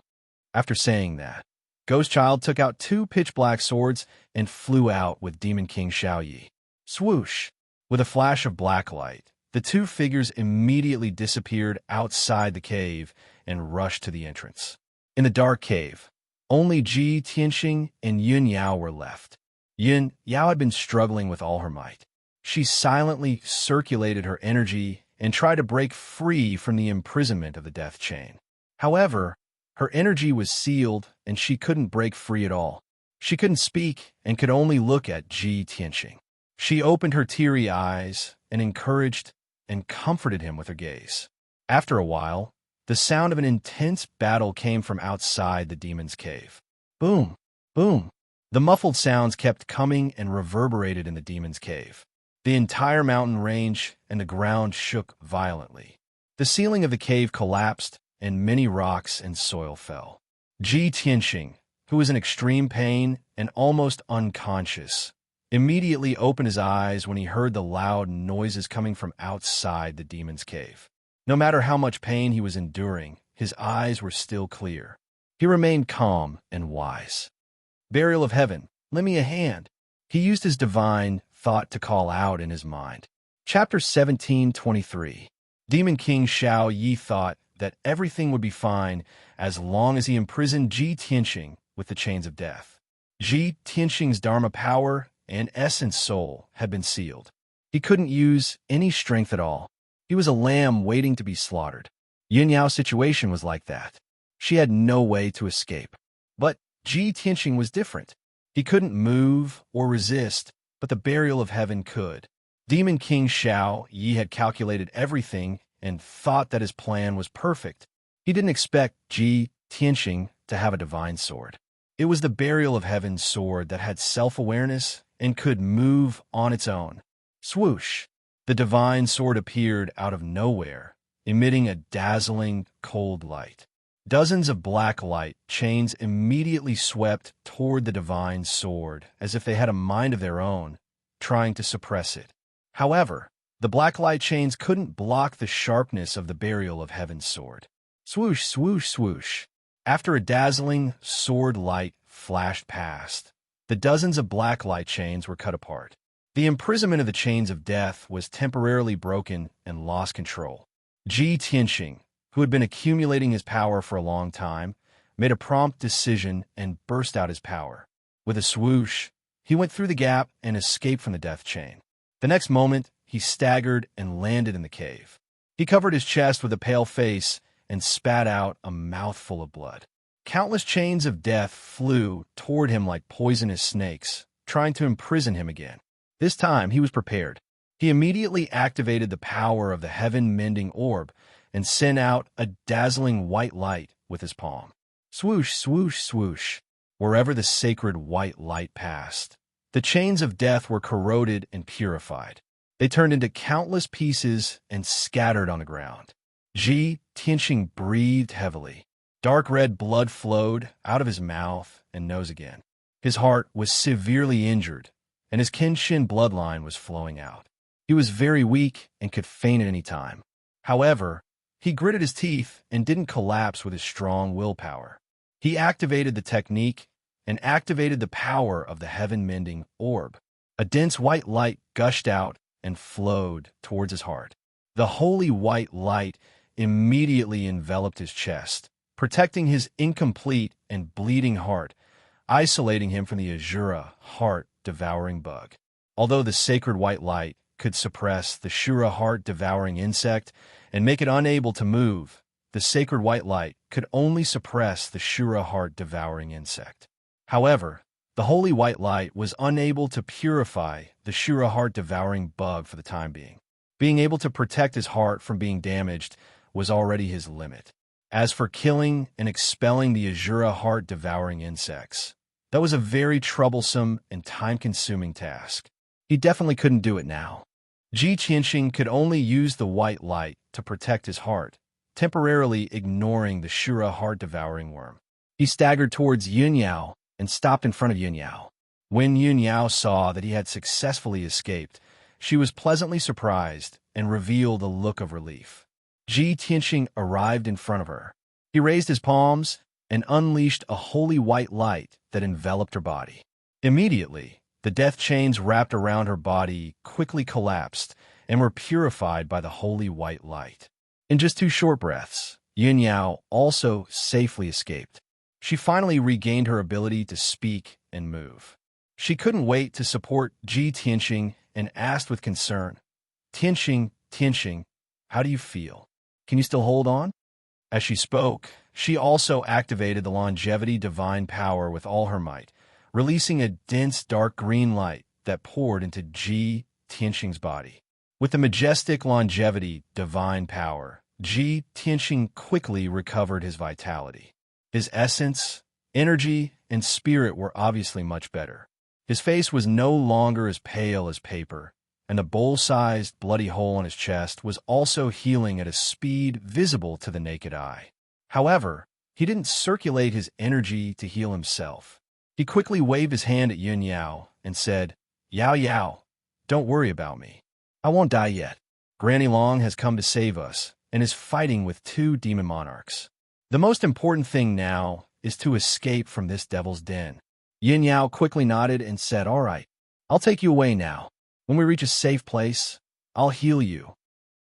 After saying that, Ghost Child took out 2 pitch-black swords and flew out with Demon King Xiao Yi. Swoosh! With a flash of black light, the 2 figures immediately disappeared outside the cave and rushed to the entrance. In the dark cave, only Ji Tianxing and Yun Yao were left. Yun Yao had been struggling with all her might. She silently circulated her energy and tried to break free from the imprisonment of the death chain. However, her energy was sealed and she couldn't break free at all. She couldn't speak and could only look at Ji Tianxing. She opened her teary eyes and encouraged and comforted him with her gaze. After a while, the sound of an intense battle came from outside the demon's cave. Boom! Boom! The muffled sounds kept coming and reverberated in the demon's cave. The entire mountain range and the ground shook violently. The ceiling of the cave collapsed and many rocks and soil fell. Ji Tianxing, who was in extreme pain and almost unconscious, immediately opened his eyes when he heard the loud noises coming from outside the demon's cave. No matter how much pain he was enduring, his eyes were still clear. He remained calm and wise. "Burial of Heaven, lend me a hand." He used his divine thought to call out in his mind. Chapter 17:23. Demon King Xiao Yi thought that everything would be fine as long as he imprisoned Ji Tianxing with the chains of death. Ji Tianxing's Dharma power and essence soul had been sealed. He couldn't use any strength at all. He was a lamb waiting to be slaughtered. Yun Yao's situation was like that. She had no way to escape. But Ji Tianxing was different. He couldn't move or resist, but the burial of heaven could. Demon King Xiao Yi had calculated everything and thought that his plan was perfect. He didn't expect Ji Tianxing to have a divine sword. It was the burial of heaven's sword that had self-awareness and could move on its own. Swoosh! The divine sword appeared out of nowhere, emitting a dazzling, cold light. Dozens of black light chains immediately swept toward the divine sword as if they had a mind of their own, trying to suppress it. However, the black light chains couldn't block the sharpness of the burial of heaven's sword. Swoosh, swoosh, swoosh. After a dazzling sword light flashed past, the dozens of black light chains were cut apart. The imprisonment of the chains of death was temporarily broken and lost control. Ji Tianxing, who had been accumulating his power for a long time, made a prompt decision and burst out his power. With a swoosh, he went through the gap and escaped from the death chain. The next moment, he staggered and landed in the cave. He covered his chest with a pale face and spat out a mouthful of blood. Countless chains of death flew toward him like poisonous snakes, trying to imprison him again. This time, he was prepared. He immediately activated the power of the heaven-mending orb and sent out a dazzling white light with his palm. Swoosh, swoosh, swoosh. Wherever the sacred white light passed, the chains of death were corroded and purified. They turned into countless pieces and scattered on the ground. Ji Tianxing breathed heavily. Dark red blood flowed out of his mouth and nose again. His heart was severely injured, and his Kenshin bloodline was flowing out. He was very weak and could faint at any time. However, he gritted his teeth and didn't collapse with his strong willpower. He activated the technique and activated the power of the heaven-mending orb. A dense white light gushed out and flowed towards his heart. The holy white light immediately enveloped his chest, protecting his incomplete and bleeding heart, isolating him from the Azura heart-devouring bug. Although the sacred white light could suppress the Shura heart-devouring insect and make it unable to move, the sacred white light could only suppress the Shura heart-devouring insect. However, the holy white light was unable to purify the Shura heart-devouring bug for the time being. Being able to protect his heart from being damaged was already his limit. As for killing and expelling the Azura heart-devouring insects, that was a very troublesome and time-consuming task. He definitely couldn't do it now. Ji Tianxing could only use the white light to protect his heart, temporarily ignoring the Shura heart-devouring worm. He staggered towards Yun Yao and stopped in front of Yun Yao. When Yun Yao saw that he had successfully escaped, she was pleasantly surprised and revealed a look of relief. Ji Tianxing arrived in front of her. He raised his palms and unleashed a holy white light that enveloped her body. Immediately, the death chains wrapped around her body quickly collapsed and were purified by the holy white light. In just 2 short breaths, Yun Yao also safely escaped. She finally regained her ability to speak and move. She couldn't wait to support Ji Tianxing and asked with concern, Tianxing, Tianxing, how do you feel? Can you still hold on? As she spoke, she also activated the longevity divine power with all her might, releasing a dense dark green light that poured into Ji Tianxing's body. With the majestic longevity divine power, Ji Tianxing quickly recovered his vitality. His essence, energy, and spirit were obviously much better. His face was no longer as pale as paper, and the bowl-sized bloody hole on his chest was also healing at a speed visible to the naked eye. However, he didn't circulate his energy to heal himself. He quickly waved his hand at Yun Yao and said, Yao Yao, don't worry about me. I won't die yet. Granny Long has come to save us and is fighting with 2 demon monarchs. The most important thing now is to escape from this devil's den. Yin Yao quickly nodded and said, all right, I'll take you away now. When we reach a safe place, I'll heal you.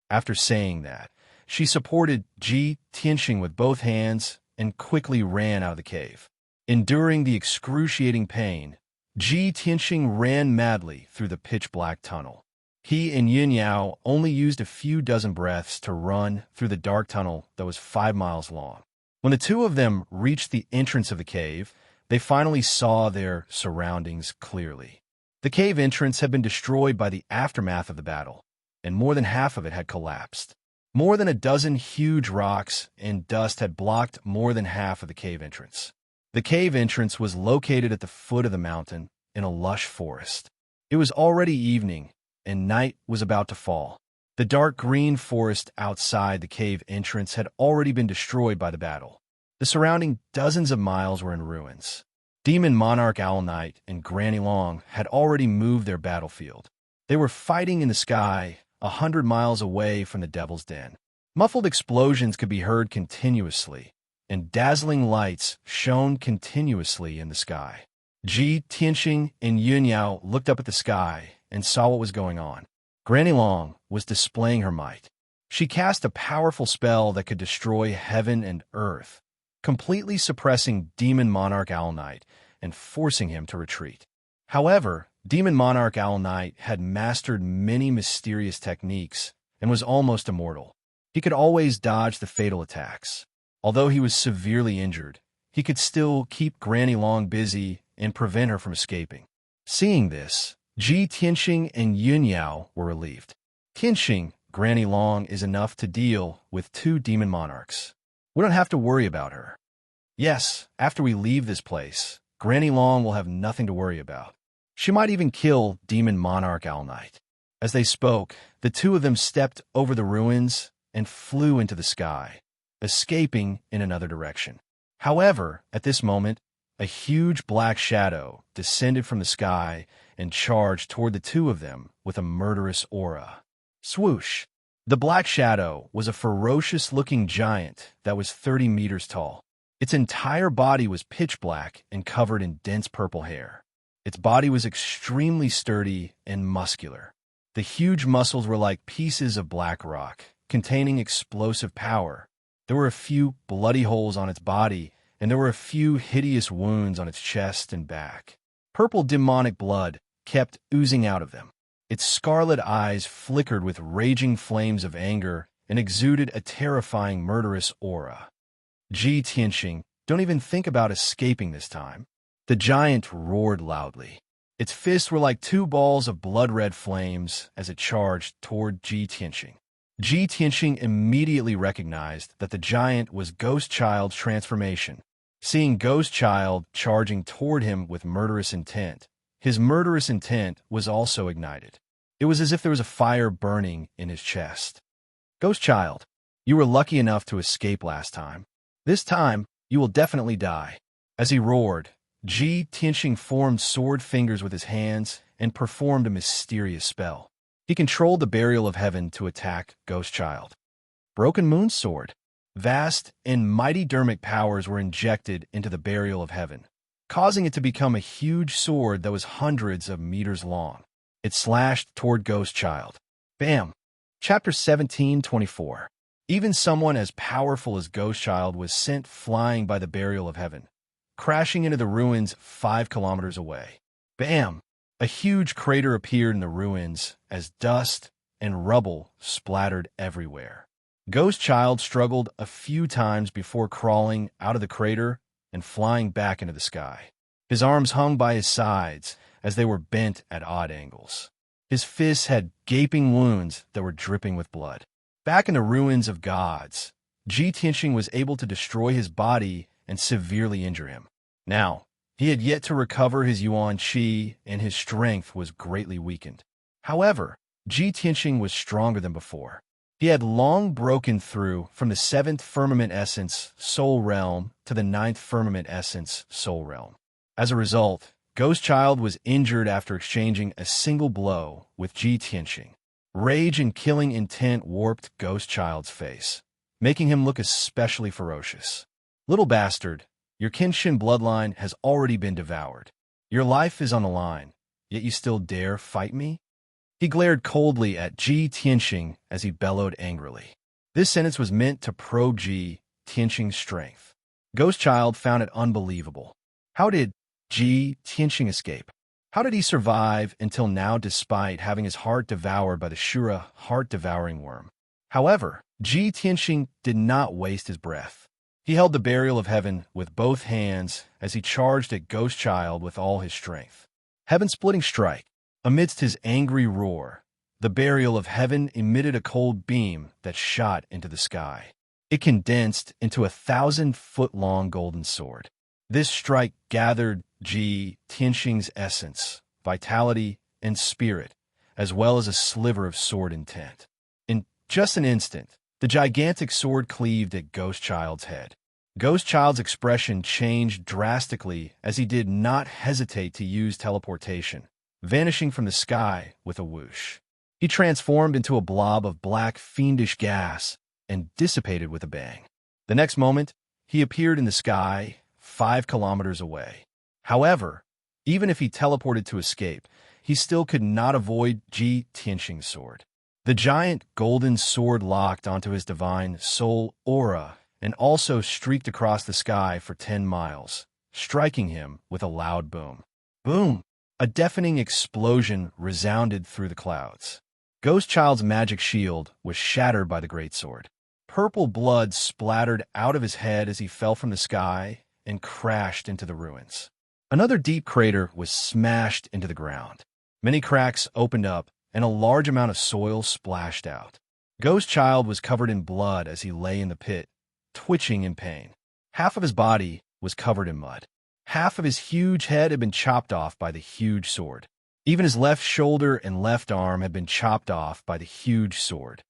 After saying that, she supported Ji Tianxing with both hands and quickly ran out of the cave. Enduring the excruciating pain, Ji Tianxing ran madly through the pitch-black tunnel. He and Yin Yao only used a few dozen breaths to run through the dark tunnel that was 5 miles long. When the 2 of them reached the entrance of the cave, they finally saw their surroundings clearly. The cave entrance had been destroyed by the aftermath of the battle, and more than half of it had collapsed. More than a dozen huge rocks and dust had blocked more than half of the cave entrance. The cave entrance was located at the foot of the mountain in a lush forest. It was already evening, and night was about to fall. The dark green forest outside the cave entrance had already been destroyed by the battle. The surrounding dozens of miles were in ruins. Demon Monarch Owl Knight and Granny Long had already moved their battlefield. They were fighting in the sky, 100 miles away from the Devil's Den. Muffled explosions could be heard continuously, and dazzling lights shone continuously in the sky. Ji Tianxing and Yunyao looked up at the sky and saw what was going on. Granny Long was displaying her might. She cast a powerful spell that could destroy heaven and earth, completely suppressing Demon Monarch Owl Knight and forcing him to retreat. However, Demon Monarch Owl Knight had mastered many mysterious techniques and was almost immortal. He could always dodge the fatal attacks. Although he was severely injured, he could still keep Granny Long busy and prevent her from escaping. Seeing this, Ji Tianxing and Yunyao were relieved. Tianxing, Granny Long is enough to deal with 2 demon monarchs. We don't have to worry about her. Yes, after we leave this place, Granny Long will have nothing to worry about. She might even kill Demon Monarch Owl Knight. As they spoke, the 2 of them stepped over the ruins and flew into the sky, escaping in another direction. However, at this moment, a huge black shadow descended from the sky and charged toward the 2 of them with a murderous aura. Swoosh! The black shadow was a ferocious-looking giant that was 30 meters tall. Its entire body was pitch black and covered in dense purple hair. Its body was extremely sturdy and muscular. The huge muscles were like pieces of black rock, containing explosive power. There were a few bloody holes on its body, and there were a few hideous wounds on its chest and back. Purple demonic blood kept oozing out of them. Its scarlet eyes flickered with raging flames of anger and exuded a terrifying murderous aura. Ji Tianxing, don't even think about escaping this time. The giant roared loudly. Its fists were like 2 balls of blood-red flames as it charged toward Ji Tianxing. Ji Tianxing immediately recognized that the giant was Ghost Child's transformation. Seeing Ghost Child charging toward him with murderous intent, his murderous intent was also ignited. It was as if there was a fire burning in his chest. Ghost Child, you were lucky enough to escape last time. This time, you will definitely die. As he roared, Ji Tianxing formed sword fingers with his hands and performed a mysterious spell. He controlled the Burial of Heaven to attack Ghost Child. Broken Moon Sword. Vast and mighty dermic powers were injected into the Burial of Heaven, causing it to become a huge sword that was hundreds of meters long. It slashed toward Ghost Child. Bam! Chapter 17:24. Even someone as powerful as Ghost Child was sent flying by the Burial of Heaven, crashing into the ruins 5 kilometers away. Bam! A huge crater appeared in the ruins as dust and rubble splattered everywhere. Ghost Child struggled a few times before crawling out of the crater and flying back into the sky. His arms hung by his sides as they were bent at odd angles. His fists had gaping wounds that were dripping with blood. Back in the ruins of gods, Ji Tianxing was able to destroy his body and severely injure him. Now, he had yet to recover his Yuan Qi, and his strength was greatly weakened. However, Ji Tianxing was stronger than before. He had long broken through from the 7th Firmament Essence, Soul Realm, to the 9th Firmament Essence, Soul Realm. As a result, Ghost Child was injured after exchanging a single blow with Ji Tianxing. Rage and killing intent warped Ghost Child's face, making him look especially ferocious. Little bastard, your Kenshin bloodline has already been devoured. Your life is on the line, yet you still dare fight me? He glared coldly at Ji Tianxing as he bellowed angrily. This sentence was meant to probe Ji Tianxing's strength. Ghost Child found it unbelievable. How did Ji Tianxing escape? How did he survive until now despite having his heart devoured by the Shura heart-devouring worm? However, Ji Tianxing did not waste his breath. He held the Burial of Heaven with both hands as he charged at Ghost Child with all his strength. Heaven-splitting strike. Amidst his angry roar, the burial of heaven emitted a cold beam that shot into the sky. It condensed into a 1,000-foot-long golden sword. This strike gathered Tianxing's essence, vitality, and spirit, as well as a sliver of sword intent. In just an instant, the gigantic sword cleaved at Ghost Child's head. Ghost Child's expression changed drastically as he did not hesitate to use teleportation, vanishing from the sky with a whoosh. He transformed into a blob of black fiendish gas and dissipated with a bang. The next moment, he appeared in the sky 5 kilometers away. However, even if he teleported to escape, he still could not avoid Tianxing's sword. The giant golden sword locked onto his divine soul aura and also streaked across the sky for 10 miles, striking him with a loud boom. Boom! A deafening explosion resounded through the clouds. Ghost Child's magic shield was shattered by the great sword. Purple blood splattered out of his head as he fell from the sky and crashed into the ruins. Another deep crater was smashed into the ground. Many cracks opened up, and a large amount of soil splashed out. Ghost Child was covered in blood as he lay in the pit, twitching in pain. Half of his body was covered in mud. Half of his huge head had been chopped off by the huge sword. Even his left shoulder and left arm had been chopped off by the huge sword.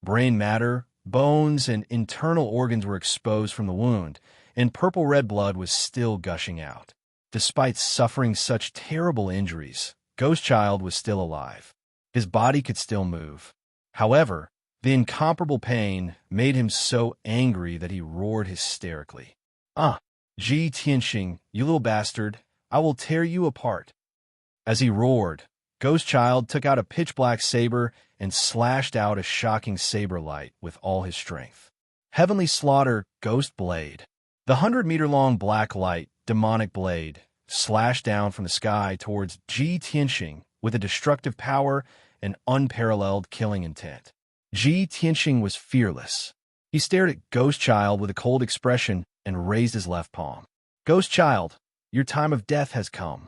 Brain matter, bones, and internal organs were exposed from the wound, and purple-red blood was still gushing out. Despite suffering such terrible injuries, Ghost Child was still alive. His body could still move. However, the incomparable pain made him so angry that he roared hysterically. Tianxing, you little bastard, I will tear you apart. As he roared, Ghost Child took out a pitch-black saber and slashed out a shocking saber light with all his strength. Heavenly Slaughter, Ghost Blade. The 100-meter-long black light, demonic blade, slashed down from the sky towards Tianxing with a destructive power and unparalleled killing intent. Tianxing was fearless. He stared at Ghost Child with a cold expression and raised his left palm. Ghost Child, your time of death has come.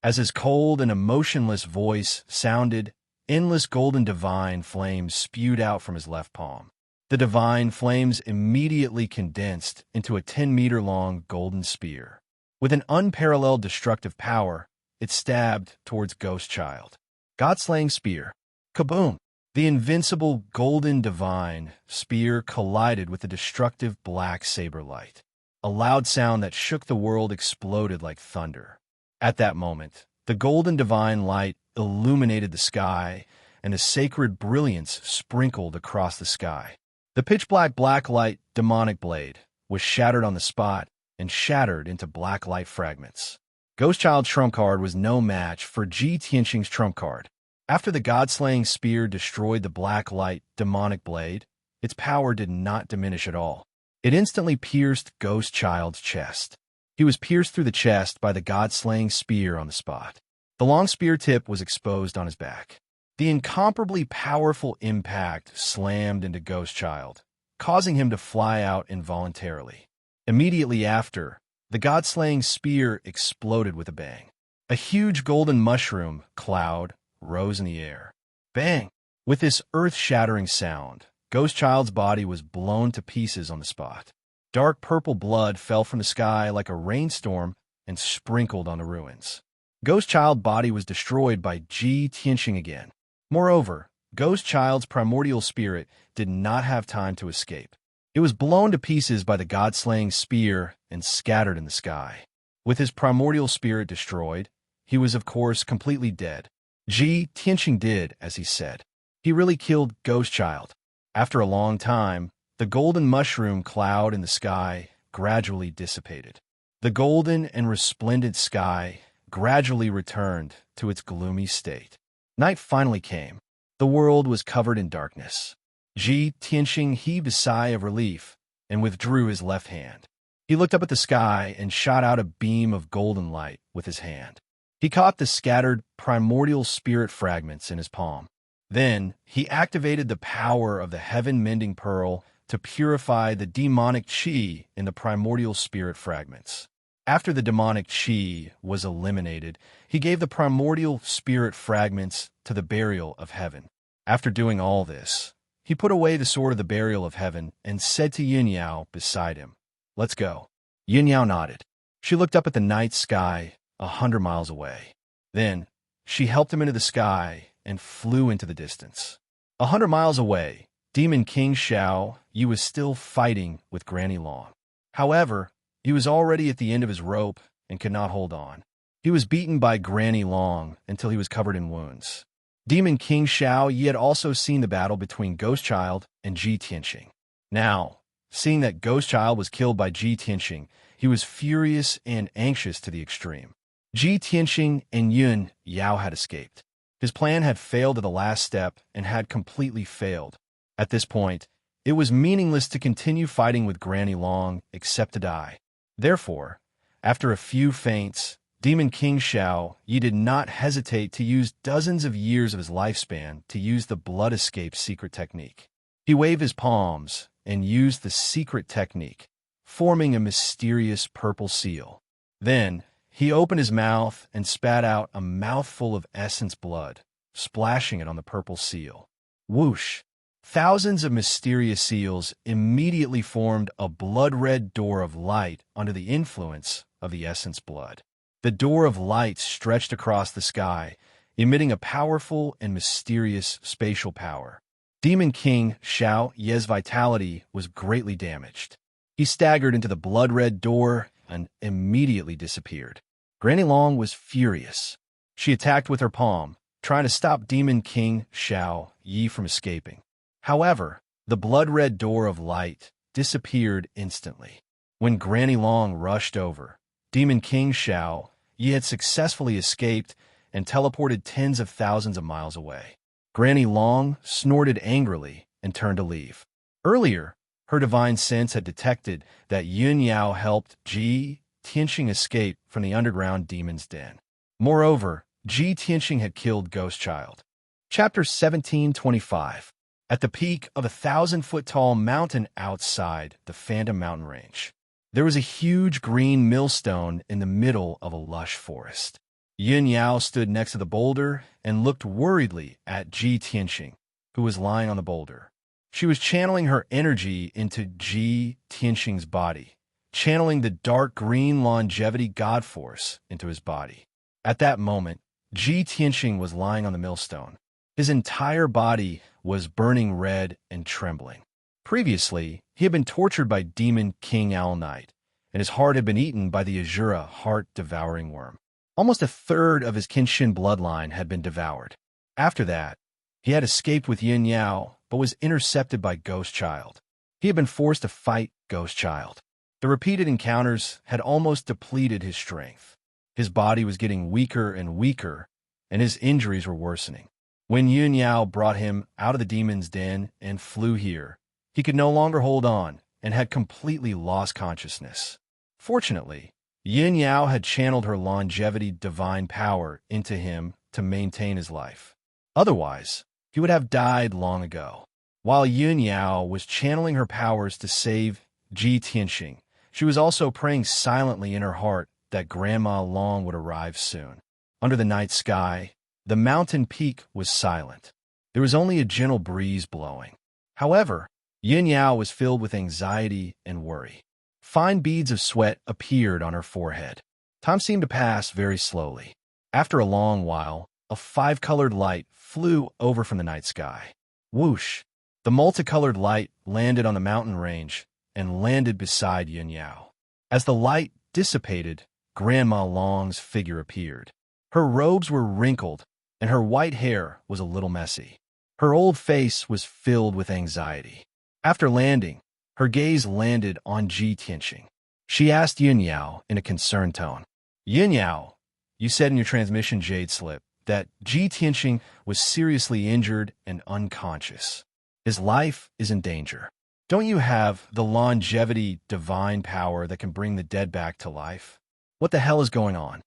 As his cold and emotionless voice sounded, endless golden divine flames spewed out from his left palm. The divine flames immediately condensed into a 10-meter-long golden spear. With an unparalleled destructive power, it stabbed towards Ghost Child. God-slaying spear. Kaboom! The invincible golden divine spear collided with the destructive black saber light. A loud sound that shook the world exploded like thunder. At that moment, the golden divine light illuminated the sky, and a sacred brilliance sprinkled across the sky. The pitch-black black light demonic blade was shattered on the spot and shattered into black light fragments. Ghost Child's trump card was no match for Tianxing's trump card. After the god-slaying spear destroyed the black light demonic blade, its power did not diminish at all. It instantly pierced Ghost Child's chest. He was pierced through the chest by the god-slaying spear on the spot. The long spear tip was exposed on his back. The incomparably powerful impact slammed into Ghost Child, causing him to fly out involuntarily. Immediately after, the god-slaying spear exploded with a bang. A huge golden mushroom cloud rose in the air. Bang! With this earth-shattering sound, Ghost Child's body was blown to pieces on the spot. Dark purple blood fell from the sky like a rainstorm and sprinkled on the ruins. Ghost Child's body was destroyed by Tianxing again. Moreover, Ghost Child's primordial spirit did not have time to escape. It was blown to pieces by the god-slaying spear and scattered in the sky. With his primordial spirit destroyed, he was of course completely dead. Tianxing did as he said. He really killed Ghost Child. After a long time, the golden mushroom cloud in the sky gradually dissipated. The golden and resplendent sky gradually returned to its gloomy state. Night finally came. The world was covered in darkness. Tianxing heaved a sigh of relief and withdrew his left hand. He looked up at the sky and shot out a beam of golden light with his hand. He caught the scattered primordial spirit fragments in his palm. Then he activated the power of the heaven-mending pearl to purify the demonic chi in the primordial spirit fragments. After the demonic chi was eliminated, he gave the primordial spirit fragments to the burial of heaven. After doing all this, he put away the sword of the burial of heaven and said to Yin Yao beside him, "Let's go." Yin Yao nodded. She looked up at the night sky 100 miles away. Then, she helped him into the sky and flew into the distance. 100 miles away, Demon King Xiao Yi was still fighting with Granny Long. However, he was already at the end of his rope and could not hold on. He was beaten by Granny Long until he was covered in wounds. Demon King Xiao Yi had also seen the battle between Ghost Child and Ji Tianqing. Now, seeing that Ghost Child was killed by Ji Tianqing, he was furious and anxious to the extreme. Ji Tianqing and Yun Yao had escaped. His plan had failed at the last step and had completely failed. At this point, it was meaningless to continue fighting with Granny Long except to die. Therefore, after a few feints, Demon King Xiao Yi did not hesitate to use dozens of years of his lifespan to use the blood escape secret technique. He waved his palms and used the secret technique, forming a mysterious purple seal. Then, he opened his mouth and spat out a mouthful of essence blood, splashing it on the purple seal. Whoosh! Thousands of mysterious seals immediately formed a blood-red door of light under the influence of the essence blood. The door of light stretched across the sky, emitting a powerful and mysterious spatial power. Demon King Xiao Ye's vitality was greatly damaged. He staggered into the blood-red door and immediately disappeared. Granny Long was furious. She attacked with her palm, trying to stop Demon King Xiao Yi from escaping. However, the blood-red door of light disappeared instantly. When Granny Long rushed over, Demon King Xiao Yi had successfully escaped and teleported tens of thousands of miles away. Granny Long snorted angrily and turned to leave. Earlier, her divine sense had detected that Yun Yao helped Ji Tianqing escape from the underground demon's den. Moreover, Ji Tianqing had killed Ghost Child. Chapter 1725. At the peak of a 1,000-foot-tall mountain outside the Phantom Mountain Range, there was a huge green millstone in the middle of a lush forest. Yin Yao stood next to the boulder and looked worriedly at Ji Tianqing, who was lying on the boulder. She was channeling her energy into Ji Tianqing's body, channeling the dark green longevity god force into his body. At that moment, Ji Tianqing was lying on the millstone. His entire body was burning red and trembling. Previously, he had been tortured by Demon King Owl Knight, and his heart had been eaten by the Azura heart-devouring worm. Almost a third of his Kenshin bloodline had been devoured. After that, he had escaped with Yin Yao, but was intercepted by Ghost Child. He had been forced to fight Ghost Child. The repeated encounters had almost depleted his strength. His body was getting weaker and weaker, and his injuries were worsening. When Yun Yao brought him out of the demon's den and flew here, he could no longer hold on and had completely lost consciousness. Fortunately, Yin Yao had channeled her longevity divine power into him to maintain his life. Otherwise, he would have died long ago. While Yun Yao was channeling her powers to save Ji Tianqing, she was also praying silently in her heart that Grandma Long would arrive soon. Under the night sky, the mountain peak was silent. There was only a gentle breeze blowing. However, Yin Yao was filled with anxiety and worry. Fine beads of sweat appeared on her forehead. Time seemed to pass very slowly. After a long while, a five-colored light flew over from the night sky. Whoosh! The multicolored light landed on the mountain range and landed beside Yin Yao. As the light dissipated, Grandma Long's figure appeared. Her robes were wrinkled, and her white hair was a little messy. Her old face was filled with anxiety. After landing, her gaze landed on Ji Tianqing. She asked Yin Yao in a concerned tone, "Yin Yao, you said in your transmission jade slip that Ji Tianqing was seriously injured and unconscious. His life is in danger. Don't you have the longevity divine power that can bring the dead back to life? What the hell is going on?"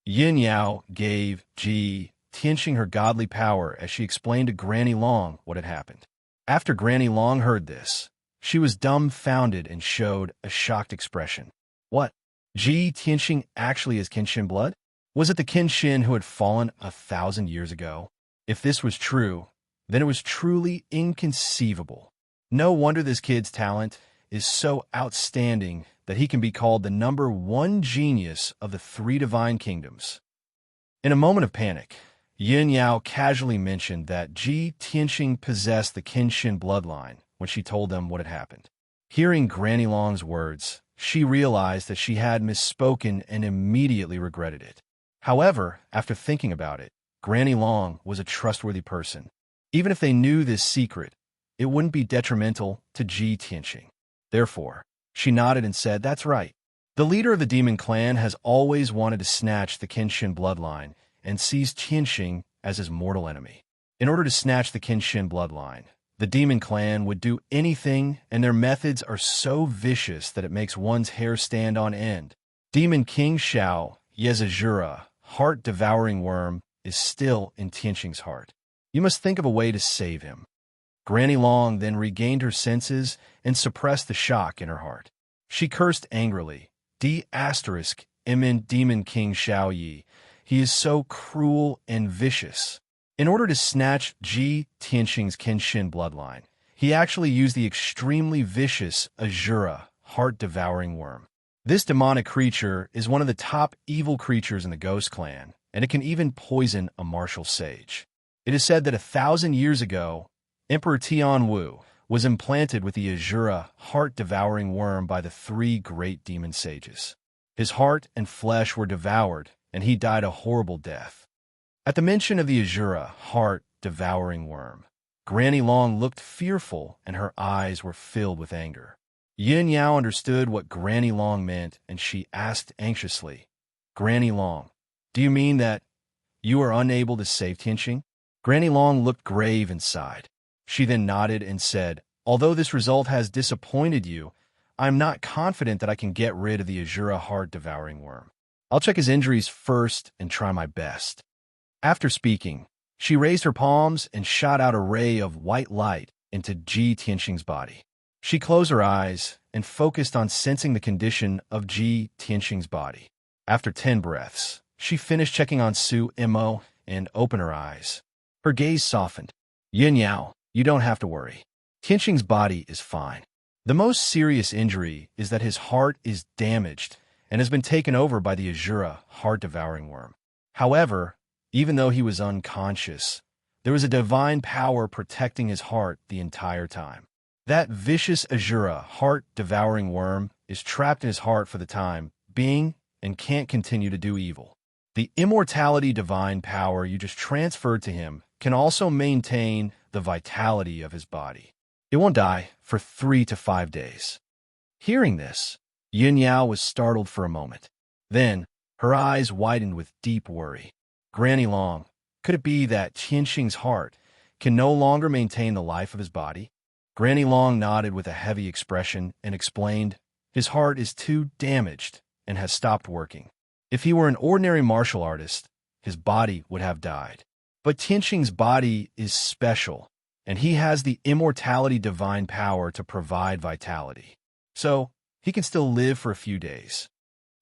Yin Yao gave Ji Tianqing her godly power as she explained to Granny Long what had happened. After Granny Long heard this, she was dumbfounded and showed a shocked expression. "What? Ji Tianxing actually is Kenshin blood? Was it the Kenshin who had fallen 1,000 years ago? If this was true, then it was truly inconceivable. No wonder this kid's talent is so outstanding that he can be called the #1 genius of the three divine kingdoms. In a moment of panic, Yin Yao casually mentioned that Ji Tianxing possessed the Kenshin bloodline when she told them what had happened. Hearing Granny Long's words, she realized that she had misspoken and immediately regretted it. However, after thinking about it, Granny Long was a trustworthy person. Even if they knew this secret, it wouldn't be detrimental to Ji Tianxing. Therefore, she nodded and said, "That's right. The leader of the demon clan has always wanted to snatch the Kenshin bloodline and sees Tianxing as his mortal enemy. In order to snatch the Kenshin bloodline, the demon clan would do anything, and their methods are so vicious that it makes one's hair stand on end. Demon King Shao Yezajura, heart-devouring worm, is still in Tianxing's heart. You must think of a way to save him." Granny Long then regained her senses and suppressed the shock in her heart. She cursed angrily, "D*****Mn Demon King Shao Yi. He is so cruel and vicious." In order to snatch Ji Tianxing's Kenshin bloodline, he actually used the extremely vicious Azura, heart-devouring worm. This demonic creature is one of the top evil creatures in the Ghost Clan, and it can even poison a martial sage. It is said that 1,000 years ago, Emperor Tianwu was implanted with the Azura, heart-devouring worm by the three great demon sages. His heart and flesh were devoured, and he died a horrible death. At the mention of the Azura, heart-devouring worm, Granny Long looked fearful, and her eyes were filled with anger. Yin Yao understood what Granny Long meant, and she asked anxiously, "Granny Long, do you mean that you are unable to save Tianxing?" Granny Long looked grave and sighed. She then nodded and said, "Although this result has disappointed you, I'm not confident that I can get rid of the Azura heart-devouring worm. I'll check his injuries first and try my best." After speaking, she raised her palms and shot out a ray of white light into Ji Tianxing's body. She closed her eyes and focused on sensing the condition of Ji Tianxing's body. After 10 breaths, she finished checking on Su Mo and opened her eyes. Her gaze softened. "Yin Yao, you don't have to worry. Tianxing's body is fine. The most serious injury is that his heart is damaged and has been taken over by the Azura, heart-devouring worm. However, even though he was unconscious, there was a divine power protecting his heart the entire time. That vicious Azura, heart-devouring worm, is trapped in his heart for the time being and can't continue to do evil. The immortality divine power you just transferred to him can also maintain the vitality of his body. It won't die for 3 to 5 days." Hearing this, Yin Yao was startled for a moment. Then, her eyes widened with deep worry. "Granny Long, could it be that Tianxing's heart can no longer maintain the life of his body?" Granny Long nodded with a heavy expression and explained, "His heart is too damaged and has stopped working. If he were an ordinary martial artist, his body would have died. But Tianxing's body is special, and he has the immortality divine power to provide vitality. So, he can still live for a few days."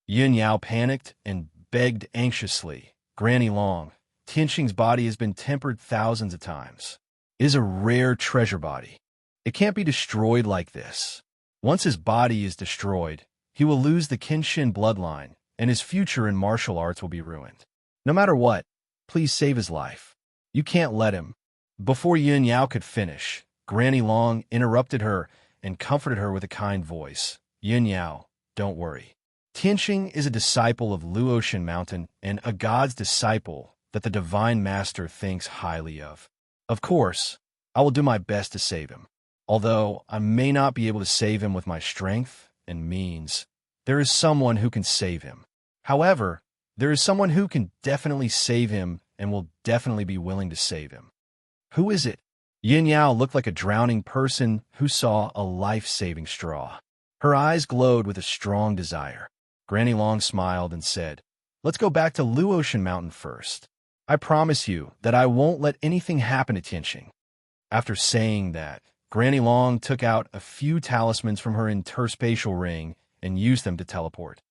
Yin Yao panicked and begged anxiously, "Granny Long, Tianxing's body has been tempered thousands of times. It is a rare treasure body. It can't be destroyed like this. Once his body is destroyed, he will lose the Kenshin bloodline, and his future in martial arts will be ruined. No matter what, please save his life. You can't let him." Before Yin Yao could finish, Granny Long interrupted her and comforted her with a kind voice. "Yin Yao, don't worry. Tianxing is a disciple of Luotian Mountain and a god's disciple that the Divine Master thinks highly of. Of course, I will do my best to save him. Although I may not be able to save him with my strength and means, there is someone who can save him. However, there is someone who can definitely save him and will definitely be willing to save him." "Who is it?" Yin Yao looked like a drowning person who saw a life-saving straw. Her eyes glowed with a strong desire. Granny Long smiled and said, "Let's go back to Luotian Mountain first. I promise you that I won't let anything happen to Tianxing." After saying that, Granny Long took out a few talismans from her interspatial ring and used them to teleport.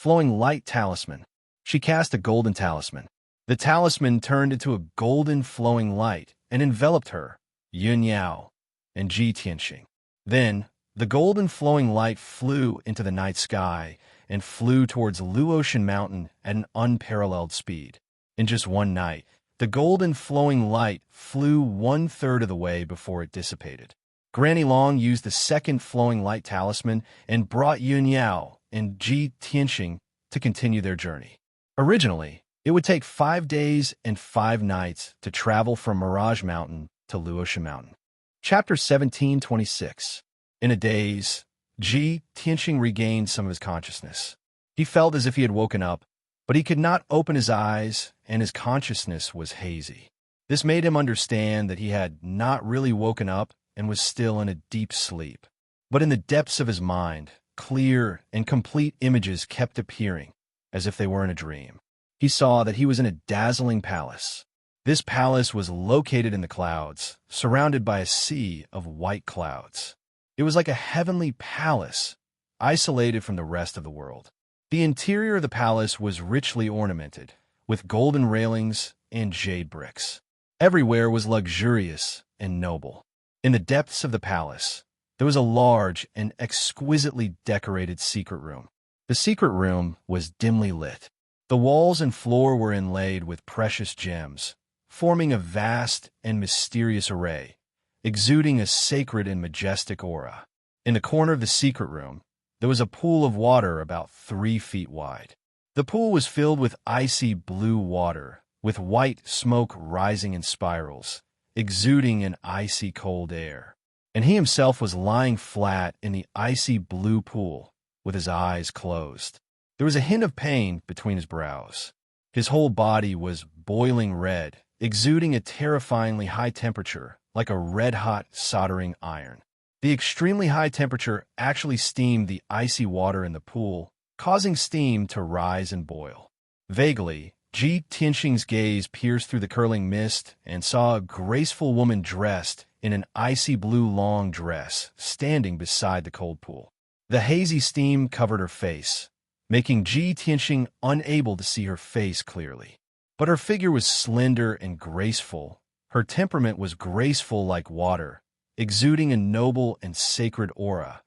flowing light talisman. She cast a golden talisman. The talisman turned into a golden flowing light and enveloped her, Yun Yao, and Ji Tianxing. Then, the golden flowing light flew into the night sky and flew towards Luotian Mountain at an unparalleled speed. In just one night, the golden flowing light flew 1/3 of the way before it dissipated. Granny Long used the second flowing light talisman and brought Yun Yao and Ji Tianxing to continue their journey. Originally, it would take 5 days and 5 nights to travel from Mirage Mountain to Luotian Mountain. Chapter 17:26. In a daze, Ji Tianxing regained some of his consciousness. He felt as if he had woken up, but he could not open his eyes, and his consciousness was hazy. This made him understand that he had not really woken up and was still in a deep sleep. But in the depths of his mind, clear and complete images kept appearing, as if they were in a dream. He saw that he was in a dazzling palace. This palace was located in the clouds, surrounded by a sea of white clouds. It was like a heavenly palace, isolated from the rest of the world. The interior of the palace was richly ornamented, with golden railings and jade bricks. Everywhere was luxurious and noble. In the depths of the palace, there was a large and exquisitely decorated secret room. The secret room was dimly lit. The walls and floor were inlaid with precious gems, forming a vast and mysterious array, exuding a sacred and majestic aura. In the corner of the secret room, there was a pool of water about 3 feet wide. The pool was filled with icy blue water, with white smoke rising in spirals, exuding an icy cold air. And he himself was lying flat in the icy blue pool, with his eyes closed. There was a hint of pain between his brows. His whole body was boiling red, exuding a terrifyingly high temperature, like a red-hot soldering iron. The extremely high temperature actually steamed the icy water in the pool, causing steam to rise and boil. Vaguely, Ji Tianxing's gaze pierced through the curling mist and saw a graceful woman dressed in an icy blue long dress standing beside the cold pool. The hazy steam covered her face, making Ji Tianxing unable to see her face clearly. But her figure was slender and graceful. Her temperament was graceful like water, exuding a noble and sacred aura,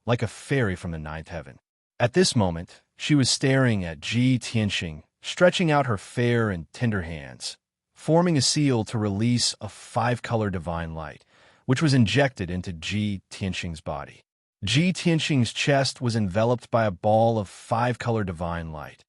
like a fairy from the ninth heaven. At this moment, she was staring at Ji Tianxing, stretching out her fair and tender hands, forming a seal to release a 5-color divine light, which was injected into Ji Tianxing's body. Ji Tianxing's chest was enveloped by a ball of 5-color divine light,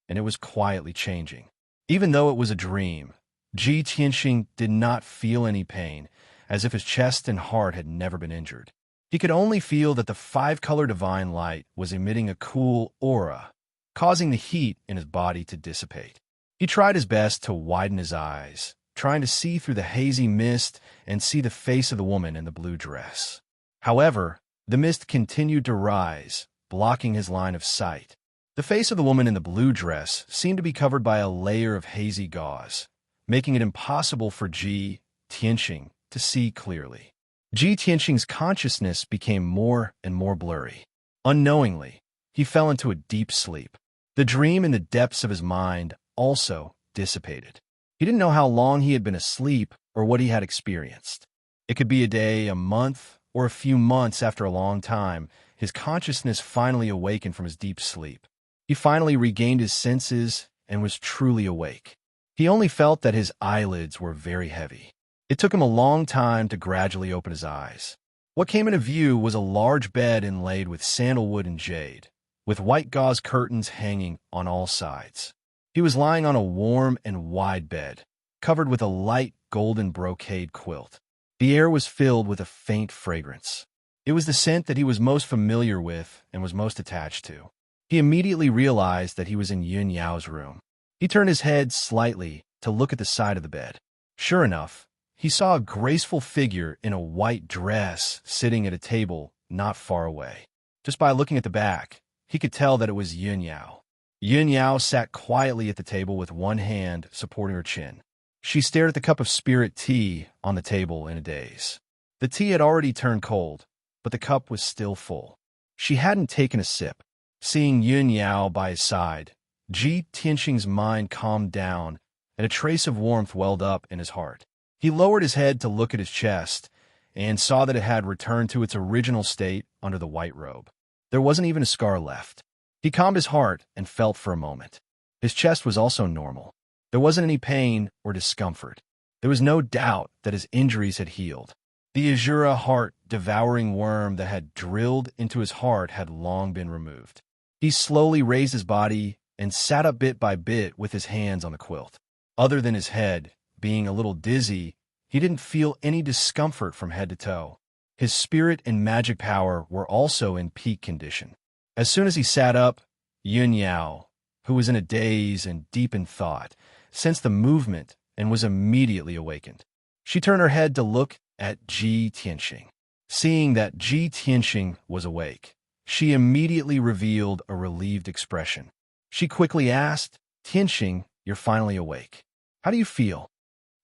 and it was quietly changing. Even though it was a dream, Ji Tianxing did not feel any pain, as if his chest and heart had never been injured. He could only feel that the 5-color divine light was emitting a cool aura, causing the heat in his body to dissipate. He tried his best to widen his eyes, trying to see through the hazy mist and see the face of the woman in the blue dress. However, the mist continued to rise, blocking his line of sight. The face of the woman in the blue dress seemed to be covered by a layer of hazy gauze, making it impossible for Ji Tianxing to see clearly. Ji Tianxing's consciousness became more and more blurry. Unknowingly, he fell into a deep sleep. The dream in the depths of his mind also dissipated. He didn't know how long he had been asleep or what he had experienced. It could be a day, a month, or a few months after a long time. His consciousness finally awakened from his deep sleep. He finally regained his senses and was truly awake. He only felt that his eyelids were very heavy. It took him a long time to gradually open his eyes. What came into view was a large bed inlaid with sandalwood and jade, with white gauze curtains hanging on all sides. He was lying on a warm and wide bed, covered with a light golden brocade quilt. The air was filled with a faint fragrance. It was the scent that he was most familiar with and was most attached to. He immediately realized that he was in Yun Yao's room. He turned his head slightly to look at the side of the bed. Sure enough, he saw a graceful figure in a white dress sitting at a table not far away. Just by looking at the back, he could tell that it was Yun Yao. Yun Yao sat quietly at the table with one hand supporting her chin. She stared at the cup of spirit tea on the table in a daze. The tea had already turned cold, but the cup was still full. She hadn't taken a sip. Seeing Yun Yao by his side, Ji Tianxing's mind calmed down, and a trace of warmth welled up in his heart. He lowered his head to look at his chest, and saw that it had returned to its original state under the white robe. There wasn't even a scar left. He calmed his heart and felt for a moment. His chest was also normal. There wasn't any pain or discomfort. There was no doubt that his injuries had healed. The Azura heart-devouring worm that had drilled into his heart had long been removed. He slowly raised his body and sat up bit by bit with his hands on the quilt. Other than his head being a little dizzy, he didn't feel any discomfort from head to toe. His spirit and magic power were also in peak condition. As soon as he sat up, Yun Yao, who was in a daze and deep in thought, sensed the movement and was immediately awakened. She turned her head to look at Ji Tianxing. Seeing that Ji Tianxing was awake, she immediately revealed a relieved expression. She quickly asked, "Tianxing, you're finally awake. How do you feel?"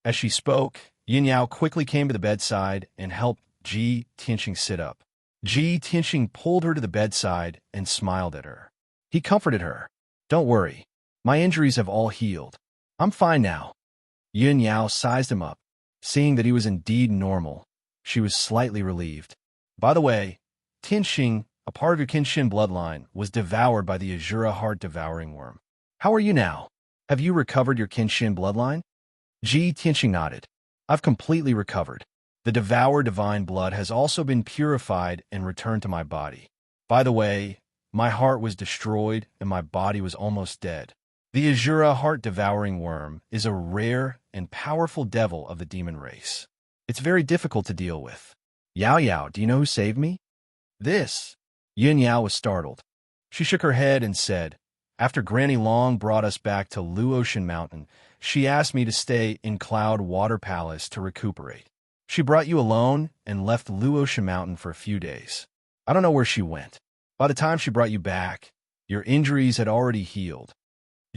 As she spoke, Yin Yao quickly came to the bedside and helped Ji Tianxing sit up. Ji Tianxing pulled her to the bedside and smiled at her. He comforted her. "Don't worry. My injuries have all healed. I'm fine now." Yin Yao sized him up. Seeing that he was indeed normal, she was slightly relieved. "By the way, Tianxing, a part of your Qinshin bloodline, was devoured by the Azura heart-devouring worm. How are you now? Have you recovered your Qinshin bloodline?" Ji Tianxing nodded. "I've completely recovered. The devoured divine blood has also been purified and returned to my body. By the way, my heart was destroyed and my body was almost dead. The Azura heart-devouring worm is a rare and powerful devil of the demon race. It's very difficult to deal with. Yao Yao, do you know who saved me?" "This." Yin Yao was startled. She shook her head and said, "After Granny Long brought us back to Luotian Mountain, she asked me to stay in Cloud Water Palace to recuperate. She brought you alone and left Luotian Mountain for a few days. I don't know where she went. By the time she brought you back, your injuries had already healed."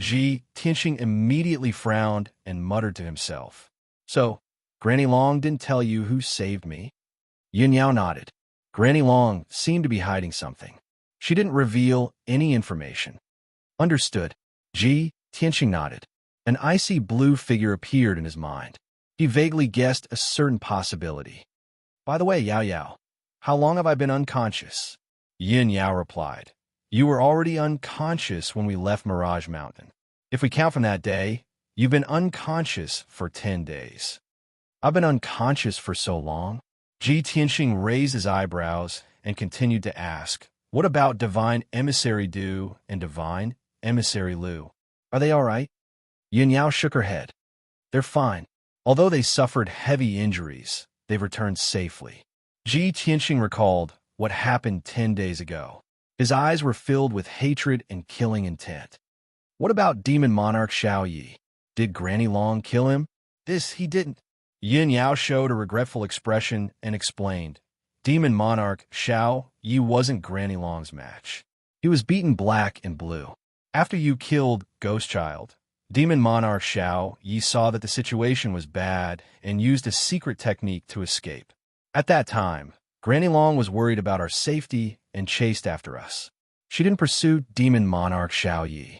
Ji Tianxing immediately frowned and muttered to himself, "So, Granny Long didn't tell you who saved me?" Yin Yao nodded. Granny Long seemed to be hiding something. She didn't reveal any information. "Understood." Ji Tianxing nodded. An icy blue figure appeared in his mind. He vaguely guessed a certain possibility. "By the way, Yao Yao, how long have I been unconscious?" Yin Yao replied, "You were already unconscious when we left Mirage Mountain. If we count from that day, you've been unconscious for 10 days. "I've been unconscious for so long?" Ji Tianxing raised his eyebrows and continued to ask, "What about Divine Emissary Du and Divine Emissary Lu? Are they all right?" Yin Yao shook her head. "They're fine. Although they suffered heavy injuries, they've returned safely." Ji Tianxing recalled what happened 10 days ago. His eyes were filled with hatred and killing intent. "What about Demon Monarch Xiao Yi? Did Granny Long kill him?" "This he didn't." Yin Yao showed a regretful expression and explained, "Demon Monarch Xiao Yi wasn't Granny Long's match. He was beaten black and blue. After you killed Ghost Child, Demon Monarch Xiao Yi saw that the situation was bad and used a secret technique to escape. At that time, Granny Long was worried about our safety and chased after us. She didn't pursue Demon Monarch Xiao Yi."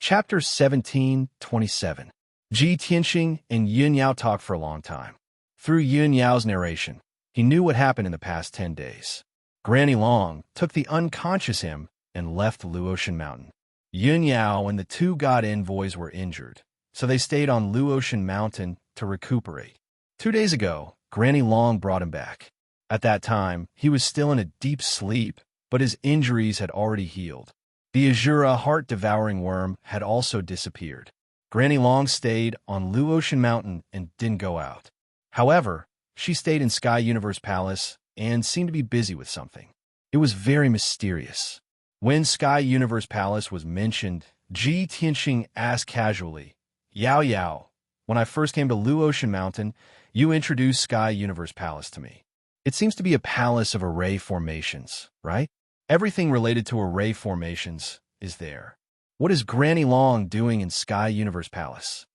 Chapter 17:27. Ji Tianxing and Yin Yao talked for a long time. Through Yin Yao's narration, he knew what happened in the past 10 days. Granny Long took the unconscious him and left Luotian Mountain. Yin Yao and the two god envoys were injured, so they stayed on Luotian Mountain to recuperate. 2 days ago, Granny Long brought him back. At that time, he was still in a deep sleep, but his injuries had already healed. The Azura heart-devouring worm had also disappeared. Granny Long stayed on Luotian Mountain and didn't go out. However, she stayed in Sky Universe Palace and seemed to be busy with something. It was very mysterious. When Sky Universe Palace was mentioned, Ji Tianxing asked casually, "Yao Yao, when I first came to Luotian Mountain, you introduced Sky Universe Palace to me. It seems to be a palace of array formations, right? Everything related to array formations is there. What is Granny Long doing in Sky Universe Palace?"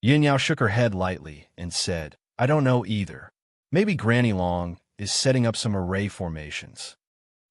Yin Yao shook her head lightly and said, "I don't know either. Maybe Granny Long is setting up some array formations."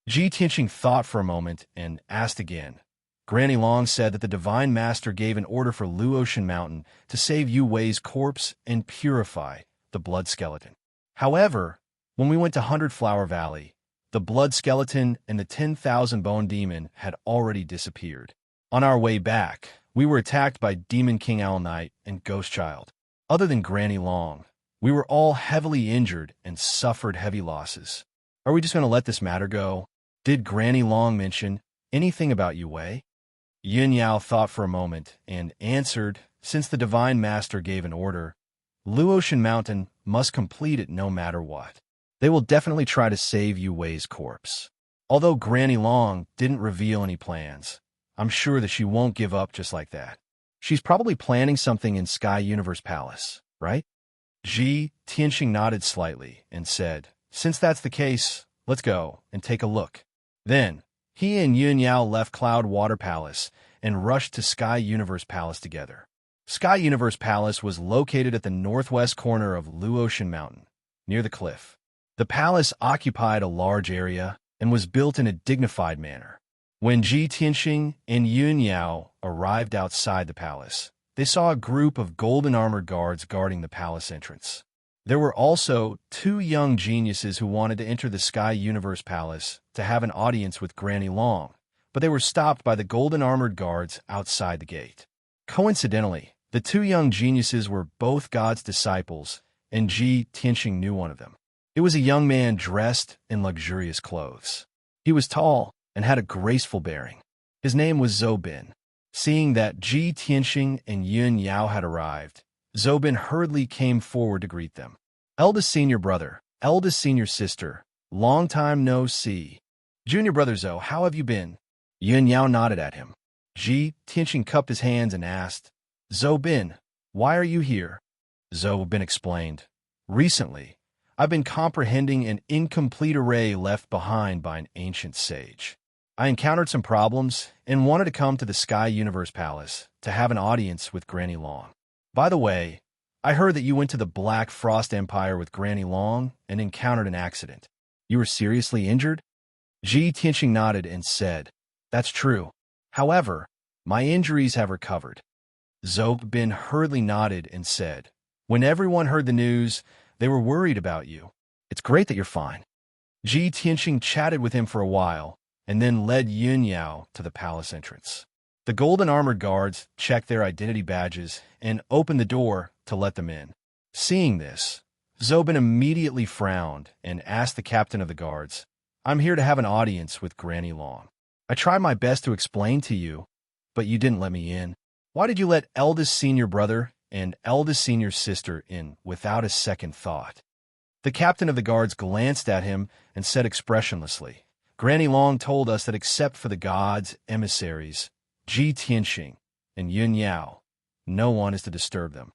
Ji Tianqing thought for a moment and asked again. Granny Long said that the Divine Master gave an order for Luotian Mountain to save Yu Wei's corpse and purify the blood skeleton. However, when we went to 100 Flower Valley, the blood skeleton and the 10,000 bone demon had already disappeared. On our way back, we were attacked by Demon King Owl Knight and Ghost Child. Other than Granny Long, we were all heavily injured and suffered heavy losses. Are we just going to let this matter go? Did Granny Long mention anything about Yu Wei? Yun Yao thought for a moment and answered, since the Divine Master gave an order, Luotian Mountain must complete it no matter what. They will definitely try to save Yu Wei's corpse. Although Granny Long didn't reveal any plans, I'm sure that she won't give up just like that. She's probably planning something in Sky Universe Palace, right? Ji Tianqing nodded slightly and said, since that's the case, let's go and take a look. Then, he and Yun Yao left Cloud Water Palace and rushed to Sky Universe Palace together. Sky Universe Palace was located at the northwest corner of Luotian Mountain, near the cliff. The palace occupied a large area and was built in a dignified manner. When Ji Tianqing and Yun Yao arrived outside the palace, they saw a group of golden armored guards guarding the palace entrance. There were also 2 young geniuses who wanted to enter the Sky Universe Palace to have an audience with Granny Long, but they were stopped by the golden armored guards outside the gate. Coincidentally, the 2 young geniuses were both God's disciples, and Ji Tianqing knew one of them. It was a young man dressed in luxurious clothes. He was tall and had a graceful bearing. His name was Zobin. Seeing that Ji Tianqing and Yun Yao had arrived, Zobin hurriedly came forward to greet them. Eldest senior brother, eldest senior sister, long time no see. Junior brother Zo, how have you been? Yun Yao nodded at him. Ji Tianqing cupped his hands and asked, Zobin, why are you here? Zobin explained, recently, I've been comprehending an incomplete array left behind by an ancient sage. I encountered some problems and wanted to come to the Sky Universe Palace to have an audience with Granny Long. By the way, I heard that you went to the Black Frost Empire with Granny Long and encountered an accident. You were seriously injured? Ji Tianqing nodded and said, that's true. However, my injuries have recovered. Zobin hurriedly nodded and said, when everyone heard the news, they were worried about you. It's great that you're fine. Ji Tianqing chatted with him for a while and then led Yun Yao to the palace entrance. The golden armored guards checked their identity badges and opened the door to let them in. Seeing this, Zobin immediately frowned and asked the captain of the guards, I'm here to have an audience with Granny Long. I tried my best to explain to you, but you didn't let me in. Why did you let eldest senior brother and eldest senior sister in without a second thought? The captain of the guards glanced at him and said expressionlessly, Granny Long told us that except for the gods' emissaries, Ji Tianqing and Yun Yao, no one is to disturb them.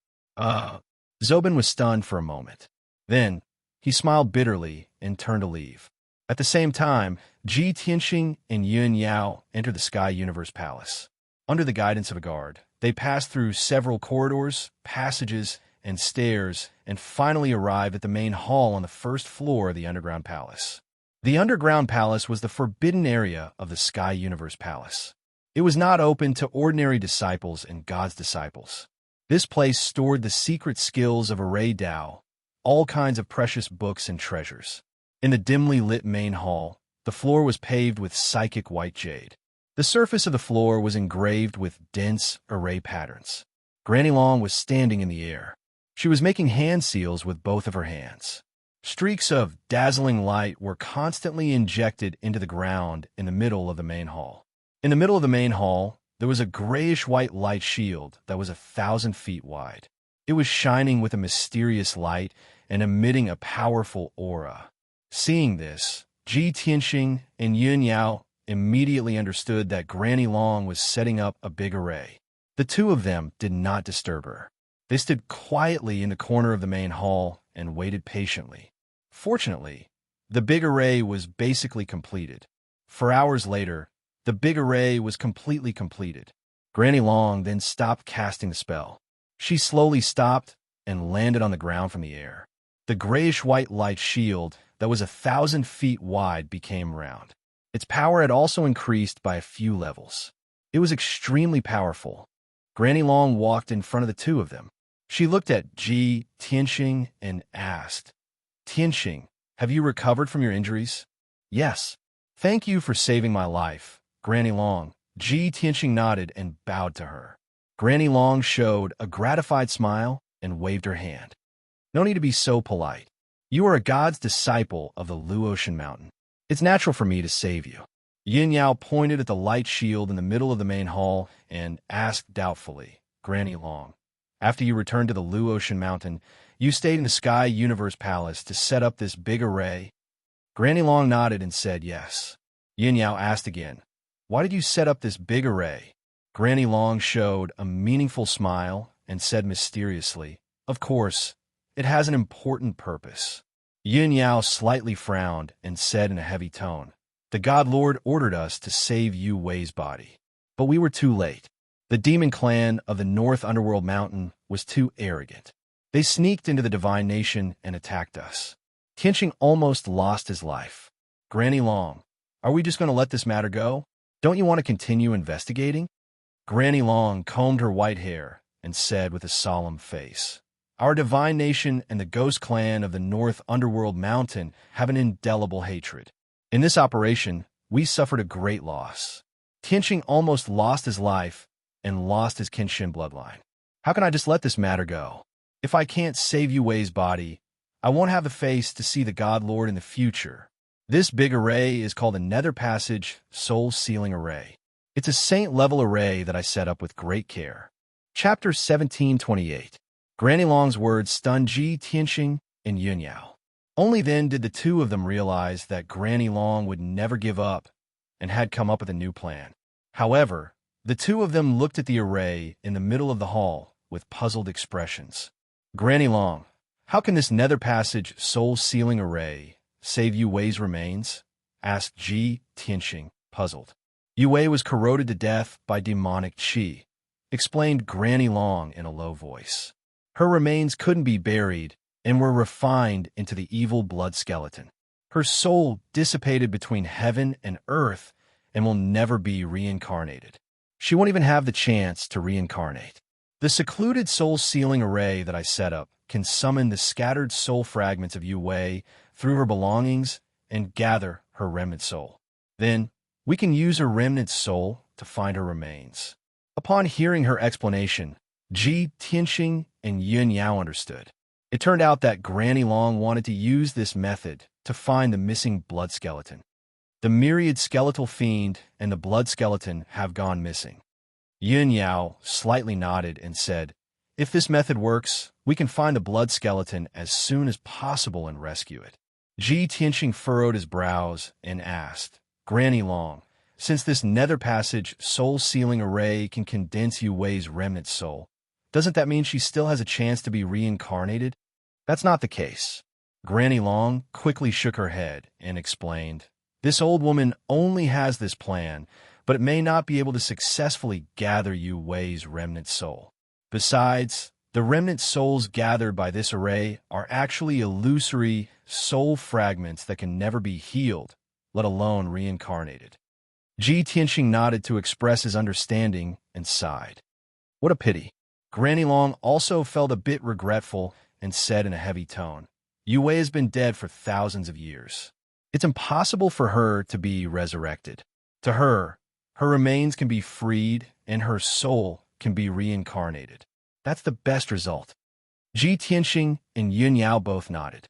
Zobin was stunned for a moment. Then, he smiled bitterly and turned to leave. At the same time, Ji Tianqing and Yun Yao entered the Sky Universe Palace. Under the guidance of a guard, they passed through several corridors, passages, and stairs, and finally arrived at the main hall on the first floor of the Underground Palace. The Underground Palace was the forbidden area of the Sky Universe Palace. It was not open to ordinary disciples and God's disciples. This place stored the secret skills of Array Dao, all kinds of precious books and treasures. In the dimly lit main hall, the floor was paved with psychic white jade. The surface of the floor was engraved with dense array patterns. Granny Long was standing in the air. She was making hand seals with both of her hands. Streaks of dazzling light were constantly injected into the ground in the middle of the main hall. In the middle of the main hall, there was a grayish-white light shield that was 1,000 feet wide. It was shining with a mysterious light and emitting a powerful aura. Seeing this, Ji Tianqing and Yun Yao immediately understood that Granny Long was setting up a big array. The two of them did not disturb her. They stood quietly in the corner of the main hall and waited patiently. Fortunately, the big array was basically completed. 4 hours later, the big array was completely completed. Granny Long then stopped casting the spell. She slowly stopped and landed on the ground from the air. The grayish-white light shield that was 1,000 feet wide became round. Its power had also increased by a few levels. It was extremely powerful. Granny Long walked in front of the two of them. She looked at Ji Tianxing and asked, Tianxing, have you recovered from your injuries? Yes. Thank you for saving my life, Granny Long. Ji Tianxing nodded and bowed to her. Granny Long showed a gratified smile and waved her hand. No need to be so polite. You are a god's disciple of the Luotian Mountain. It's natural for me to save you. Yin Yao pointed at the light shield in the middle of the main hall and asked doubtfully, Granny Long, after you returned to the Luotian Mountain, you stayed in the Sky Universe Palace to set up this big array? Granny Long nodded and said yes. Yin Yao asked again, why did you set up this big array? Granny Long showed a meaningful smile and said mysteriously, of course, it has an important purpose. Yin Yao slightly frowned and said in a heavy tone, the God Lord ordered us to save Yu Wei's body. But we were too late. The demon clan of the North Underworld Mountain was too arrogant. They sneaked into the divine nation and attacked us. Tianxing almost lost his life. Granny Long, are we just going to let this matter go? Don't you want to continue investigating? Granny Long combed her white hair and said with a solemn face, our divine nation and the ghost clan of the North Underworld Mountain have an indelible hatred. In this operation, we suffered a great loss. Tianxing almost lost his life and lost his Kenshin bloodline. How can I just let this matter go? If I can't save Yu Wei's body, I won't have the face to see the God Lord in the future. This big array is called the Nether Passage Soul Sealing Array. It's a saint-level array that I set up with great care. Chapter 1728. Granny Long's words stunned Ji Tianxing and Yin Yao. Only then did the two of them realize that Granny Long would never give up and had come up with a new plan. However, the two of them looked at the array in the middle of the hall with puzzled expressions. Granny Long, how can this Nether Passage soul-sealing array save Yu Wei's remains? Asked Ji Tianxing, puzzled. Yu Wei was corroded to death by demonic qi, explained Granny Long in a low voice. Her remains couldn't be buried and were refined into the evil blood skeleton. Her soul dissipated between heaven and earth and will never be reincarnated. She won't even have the chance to reincarnate. The secluded soul-sealing array that I set up can summon the scattered soul fragments of Yu Wei through her belongings and gather her remnant soul. Then, we can use her remnant soul to find her remains. Upon hearing her explanation, Ji Tianxing and Yin Yao understood. It turned out that Granny Long wanted to use this method to find the missing blood skeleton. The myriad skeletal fiend and the blood skeleton have gone missing. Yin Yao slightly nodded and said, if this method works, we can find the blood skeleton as soon as possible and rescue it. Ji Tianxing furrowed his brows and asked, Granny Long, since this Nether Passage soul-sealing array can condense Yu Wei's remnant soul, doesn't that mean she still has a chance to be reincarnated? That's not the case. Granny Long quickly shook her head and explained, this old woman only has this plan, but it may not be able to successfully gather Yu Wei's remnant soul. Besides, the remnant souls gathered by this array are actually illusory soul fragments that can never be healed, let alone reincarnated. Ji Tianxing nodded to express his understanding and sighed. What a pity. Granny Long also felt a bit regretful and said in a heavy tone, Yu Wei has been dead for thousands of years. It's impossible for her to be resurrected. To her, her remains can be freed and her soul can be reincarnated. That's the best result. Ji Tianxing and Yin Yao both nodded.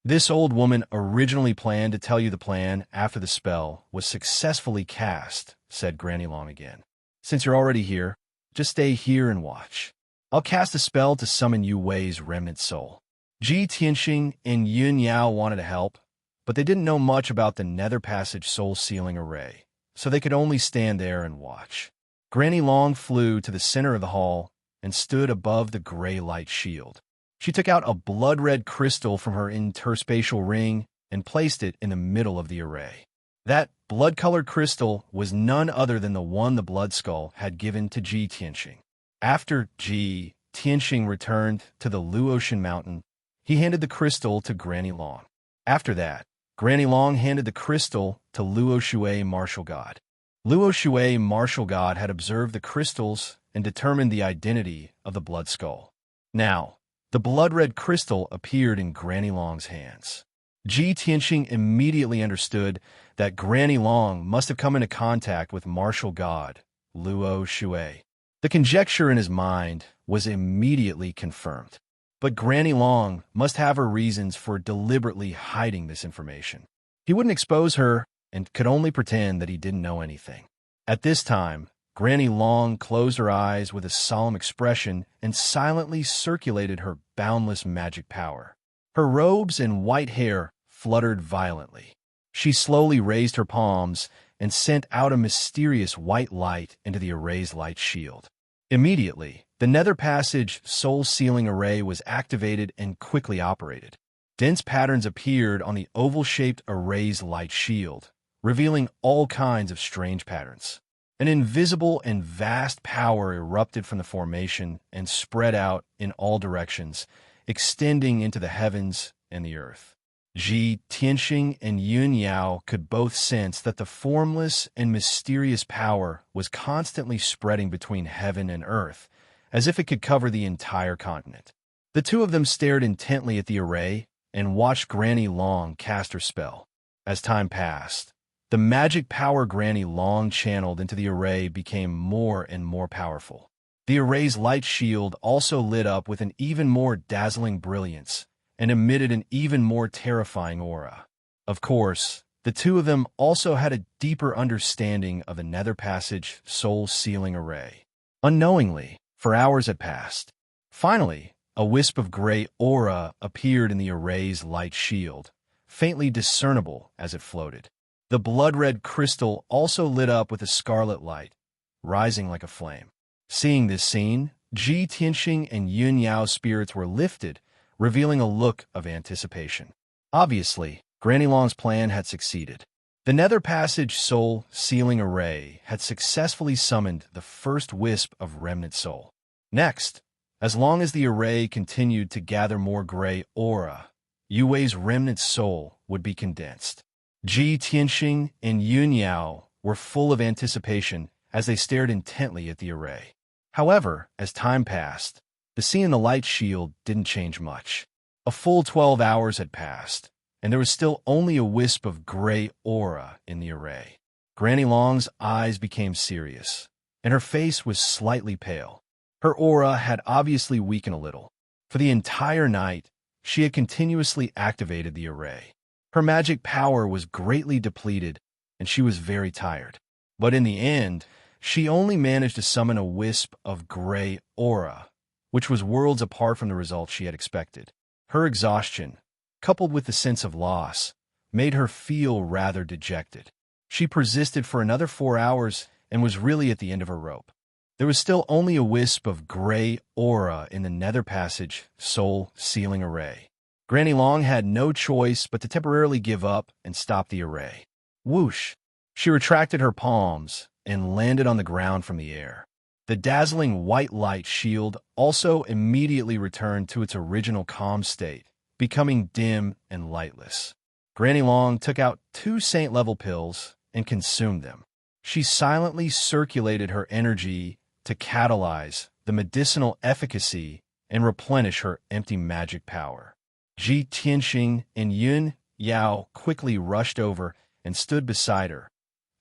This old woman originally planned to tell you the plan after the spell was successfully cast, said Granny Long again. Since you're already here, just stay here and watch. I'll cast a spell to summon Yu Wei's remnant soul. Ji Tianxing and Yin Yao wanted to help, but they didn't know much about the Nether Passage soul-sealing array, so they could only stand there and watch. Granny Long flew to the center of the hall and stood above the gray light shield. She took out a blood-red crystal from her interspatial ring and placed it in the middle of the array. That blood-colored crystal was none other than the one the Blood Skull had given to Ji Tianxing. After Ji Tianxing returned to the Luotian Mountain, he handed the crystal to Granny Long. After that, Granny Long handed the crystal to Luo Shui, martial god. Luo Shui, martial god, had observed the crystals and determined the identity of the blood skull. Now, the blood-red crystal appeared in Granny Long's hands. Ji Tianxing immediately understood that Granny Long must have come into contact with martial god Luo Shui. The conjecture in his mind was immediately confirmed. But Granny Long must have her reasons for deliberately hiding this information. He wouldn't expose her and could only pretend that he didn't know anything. At this time, Granny Long closed her eyes with a solemn expression and silently circulated her boundless magic power. Her robes and white hair fluttered violently. She slowly raised her palms and sent out a mysterious white light into the array's light shield. Immediately, the Nether Passage Soul Sealing Array was activated and quickly operated. Dense patterns appeared on the oval-shaped array's light shield, revealing all kinds of strange patterns. An invisible and vast power erupted from the formation and spread out in all directions, extending into the heavens and the earth. Ji Tianxing and Yun Yao could both sense that the formless and mysterious power was constantly spreading between heaven and earth, as if it could cover the entire continent. The two of them stared intently at the array and watched Granny Long cast her spell. As time passed, the magic power Granny Long channeled into the array became more and more powerful. The array's light shield also lit up with an even more dazzling brilliance and emitted an even more terrifying aura. Of course, the two of them also had a deeper understanding of the Nether Passage Soul Sealing Array. Unknowingly, for hours had passed. Finally, a wisp of gray aura appeared in the array's light shield, faintly discernible as it floated. The blood-red crystal also lit up with a scarlet light, rising like a flame. Seeing this scene, Ji Tianxing and Yun Yao's spirits were lifted, revealing a look of anticipation. Obviously, Granny Long's plan had succeeded. The Nether Passage Soul Sealing Array had successfully summoned the first wisp of remnant soul. Next, as long as the array continued to gather more gray aura, Yu Wei's remnant soul would be condensed. Ji Tianxing and Yun Yao were full of anticipation as they stared intently at the array. However, as time passed, the scene in the light shield didn't change much. A full 12 hours had passed, and there was still only a wisp of gray aura in the array. Granny Long's eyes became serious, and her face was slightly pale. Her aura had obviously weakened a little. For the entire night, she had continuously activated the array. Her magic power was greatly depleted, and she was very tired. But in the end, she only managed to summon a wisp of gray aura, which was worlds apart from the results she had expected. Her exhaustion, coupled with the sense of loss, made her feel rather dejected. She persisted for another 4 hours and was really at the end of her rope. There was still only a wisp of gray aura in the Nether Passage Soul Sealing Array. Granny Long had no choice but to temporarily give up and stop the array. Whoosh! She retracted her palms and landed on the ground from the air. The dazzling white light shield also immediately returned to its original calm state, becoming dim and lightless. Granny Long took out 2 saint-level pills and consumed them. She silently circulated her energy to catalyze the medicinal efficacy and replenish her empty magic power. Ji Tianxing and Yun Yao quickly rushed over and stood beside her,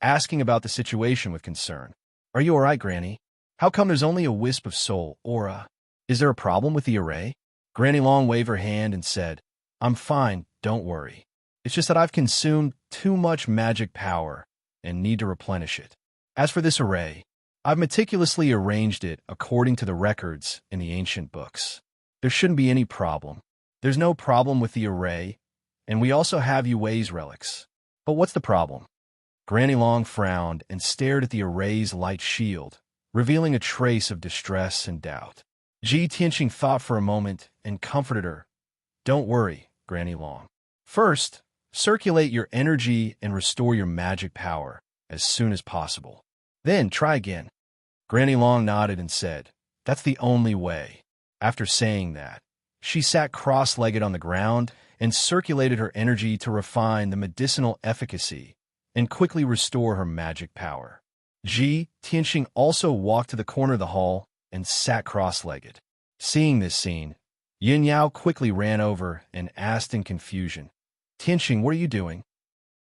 asking about the situation with concern. "Are you all right, Granny? How come there's only a wisp of soul aura? Is there a problem with the array?" Granny Long waved her hand and said, "I'm fine, don't worry. It's just that I've consumed too much magic power and need to replenish it. As for this array, I've meticulously arranged it according to the records in the ancient books. There shouldn't be any problem. There's no problem with the array, and we also have Yu Wei's relics. But what's the problem?" Granny Long frowned and stared at the array's light shield, revealing a trace of distress and doubt. Ji Tianxing thought for a moment and comforted her. "Don't worry, Granny Long. First, circulate your energy and restore your magic power as soon as possible. Then try again." Granny Long nodded and said, "That's the only way." After saying that, she sat cross-legged on the ground and circulated her energy to refine the medicinal efficacy and quickly restore her magic power. Ji Tianxing also walked to the corner of the hall and sat cross-legged. Seeing this scene, Yin Yao quickly ran over and asked in confusion, "Tianxing, what are you doing?"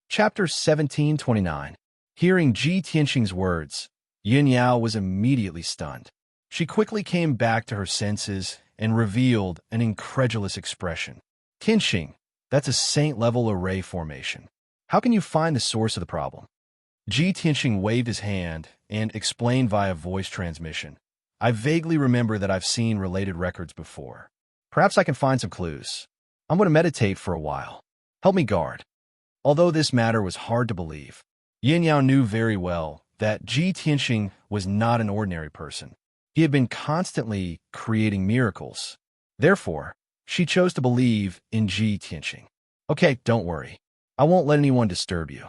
Chapter 1729. Hearing Ji Tianxing's words, Yin Yao was immediately stunned. She quickly came back to her senses and revealed an incredulous expression. "Tianxing, that's a saint-level array formation. How can you find the source of the problem?" Ji Tianxing waved his hand and explained via voice transmission. "I vaguely remember that I've seen related records before. Perhaps I can find some clues. I'm going to meditate for a while. Help me guard." Although this matter was hard to believe, Yin Yao knew very well that Ji Tianxing was not an ordinary person. He had been constantly creating miracles. Therefore, she chose to believe in Ji Tianxing. "Okay, don't worry. I won't let anyone disturb you."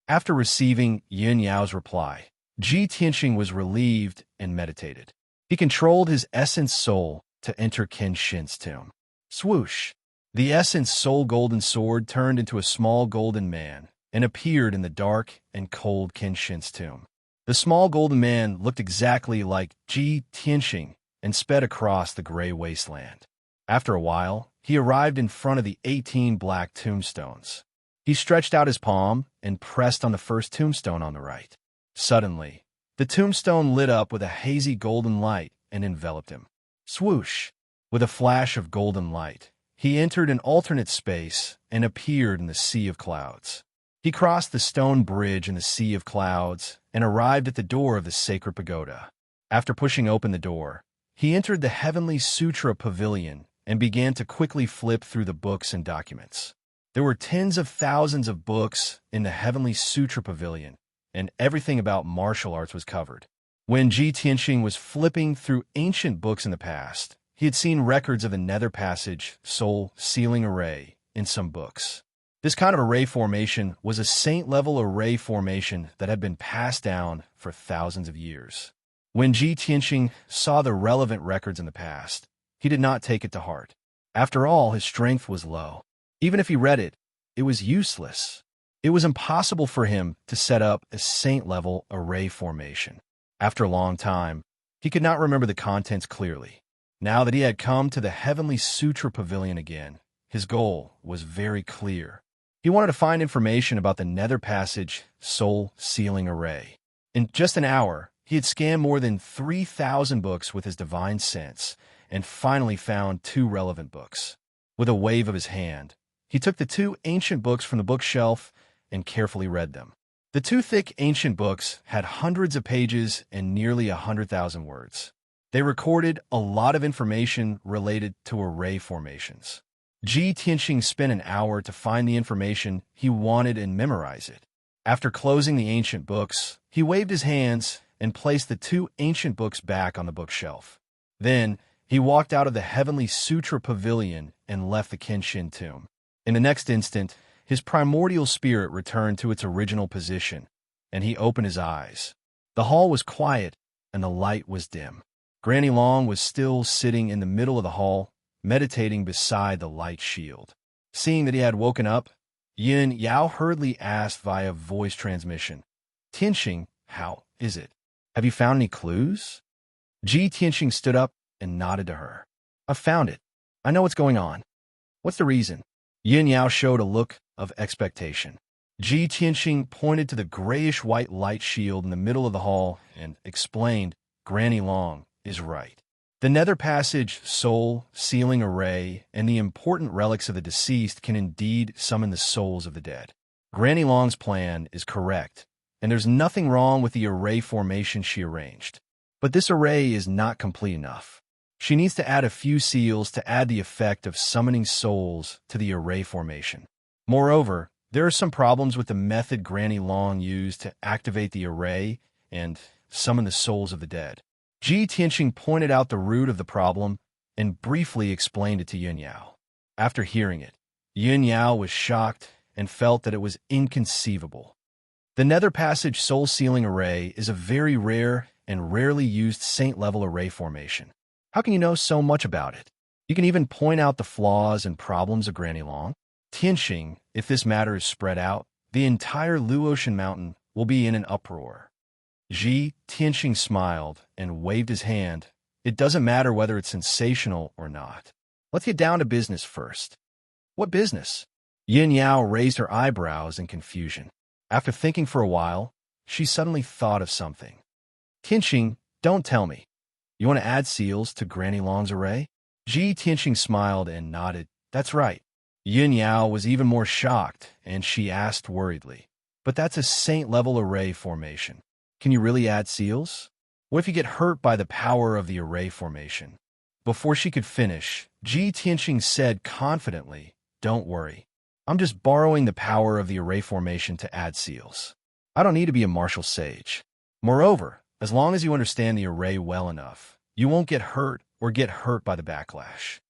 After receiving Yin Yao's reply, Ji Tianxing was relieved and meditated. He controlled his essence soul to enter Kenshin's tomb. Swoosh! The essence soul golden sword turned into a small golden man and appeared in the dark and cold Kenshin's tomb. The small golden man looked exactly like Ji Tianxing and sped across the gray wasteland. After a while, he arrived in front of the 18 black tombstones. He stretched out his palm and pressed on the first tombstone on the right. Suddenly, the tombstone lit up with a hazy golden light and enveloped him. Swoosh! With a flash of golden light, he entered an alternate space and appeared in the sea of clouds. He crossed the stone bridge in the sea of clouds and arrived at the door of the sacred pagoda. After pushing open the door, he entered the Heavenly Sutra Pavilion and began to quickly flip through the books and documents. There were tens of thousands of books in the Heavenly Sutra Pavilion, and everything about martial arts was covered. When Ji Tianxing was flipping through ancient books in the past, he had seen records of the Nether Passage soul sealing array in some books. This kind of array formation was a saint-level array formation that had been passed down for thousands of years. When Ji Tianxing saw the relevant records in the past, he did not take it to heart. After all, his strength was low. Even if he read it, it was useless. It was impossible for him to set up a saint-level array formation. After a long time, he could not remember the contents clearly. Now that he had come to the Heavenly Sutra Pavilion again, his goal was very clear. He wanted to find information about the Nether Passage soul sealing array. In just an hour, he had scanned more than 3,000 books with his divine sense and finally found 2 relevant books. With a wave of his hand, he took the 2 ancient books from the bookshelf and carefully read them. The 2 thick ancient books had hundreds of pages and nearly 100,000 words. They recorded a lot of information related to array formations. Ji Tianxing spent an hour to find the information he wanted and memorize it. After closing the ancient books, he waved his hands and placed the 2 ancient books back on the bookshelf. Then, he walked out of the Heavenly Sutra Pavilion and left the Kenshin tomb. In the next instant, his primordial spirit returned to its original position, and he opened his eyes. The hall was quiet, and the light was dim. Granny Long was still sitting in the middle of the hall, meditating beside the light shield. Seeing that he had woken up, Yin Yao hurriedly asked via voice transmission, "Tianxing, how is it? Have you found any clues?" Ji Tianxing stood up and nodded to her. "I've found it. I know what's going on." "What's the reason?" Yin Yao showed a look of expectation. Ji Tianxing pointed to the grayish-white light shield in the middle of the hall and explained, "Granny Long is right. The Nether Passage soul sealing array and the important relics of the deceased can indeed summon the souls of the dead. Granny Long's plan is correct, and there's nothing wrong with the array formation she arranged. But this array is not complete enough. She needs to add a few seals to add the effect of summoning souls to the array formation. Moreover, there are some problems with the method Granny Long used to activate the array and summon the souls of the dead." Ji Tianxing pointed out the root of the problem and briefly explained it to Yin Yao. After hearing it, Yin Yao was shocked and felt that it was inconceivable. The Nether Passage soul sealing array is a very rare and rarely used saint-level array formation. How can you know so much about it? You can even point out the flaws and problems of Granny Long? Tianxing, if this matter is spread out, the entire Luotian mountain will be in an uproar. Tianxing smiled and waved his hand. It doesn't matter whether it's sensational or not. Let's get down to business first. What business? Yin Yao raised her eyebrows in confusion. After thinking for a while, she suddenly thought of something. Tianxing, don't tell me. You want to add seals to Granny Long's array? Tianxing smiled and nodded. That's right. Yin Yao was even more shocked, and she asked worriedly. But that's a saint-level array formation. Can you really add seals? What if you get hurt by the power of the array formation? Before she could finish, Tianxing said confidently, don't worry. I'm just borrowing the power of the array formation to add seals. I don't need to be a martial sage. Moreover, as long as you understand the array well enough, you won't get hurt by the backlash.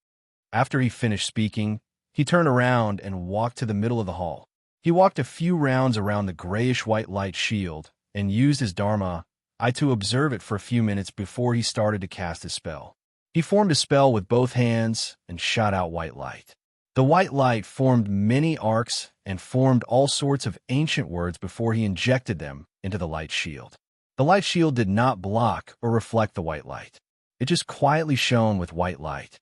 After he finished speaking, he turned around and walked to the middle of the hall. He walked a few rounds around the grayish-white light shield and used his Dharma eye to observe it for a few minutes before he started to cast his spell. He formed a spell with both hands and shot out white light. The white light formed many arcs and formed all sorts of ancient words before he injected them into the light shield. The light shield did not block or reflect the white light. It just quietly shone with white light.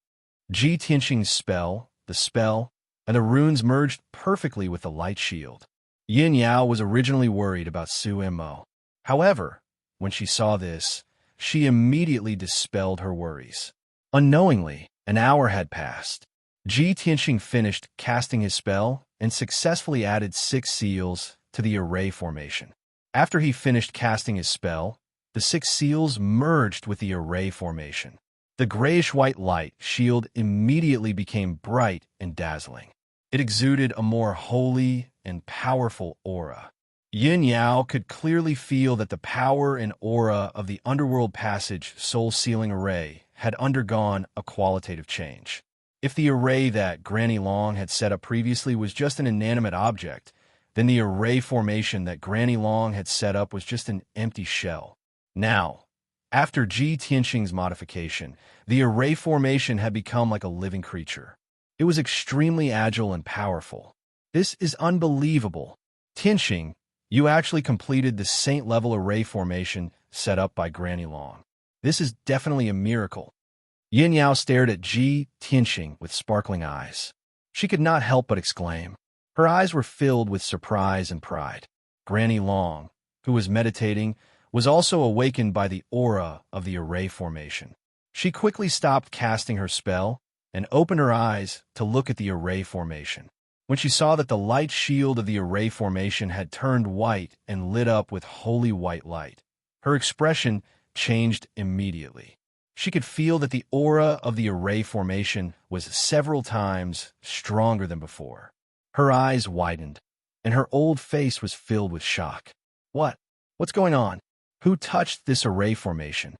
Tianxing's spell, the spell, and the runes merged perfectly with the light shield. Yin Yao was originally worried about Su Mo. However, when she saw this, she immediately dispelled her worries. Unknowingly, an hour had passed. Tianxing finished casting his spell and successfully added 6 seals to the array formation. After he finished casting his spell, the 6 seals merged with the array formation. The grayish-white light shield immediately became bright and dazzling. It exuded a more holy and powerful aura. Yin Yao could clearly feel that the power and aura of the Underworld Passage soul-sealing array had undergone a qualitative change. If the array that Granny Long had set up previously was just an inanimate object, then the array formation that Granny Long had set up was just an empty shell. Now, after Tianxing's modification, the array formation had become like a living creature. It was extremely agile and powerful. This is unbelievable. Tianxing, you actually completed the saint-level array formation set up by Granny Long. This is definitely a miracle. Yin Yao stared at Tianxing with sparkling eyes. She could not help but exclaim. Her eyes were filled with surprise and pride. Granny Long, who was meditating, was also awakened by the aura of the array formation. She quickly stopped casting her spell and opened her eyes to look at the array formation. When she saw that the light shield of the array formation had turned white and lit up with holy white light, her expression changed immediately. She could feel that the aura of the array formation was several times stronger than before. Her eyes widened, and her old face was filled with shock. What's going on? Who touched this array formation?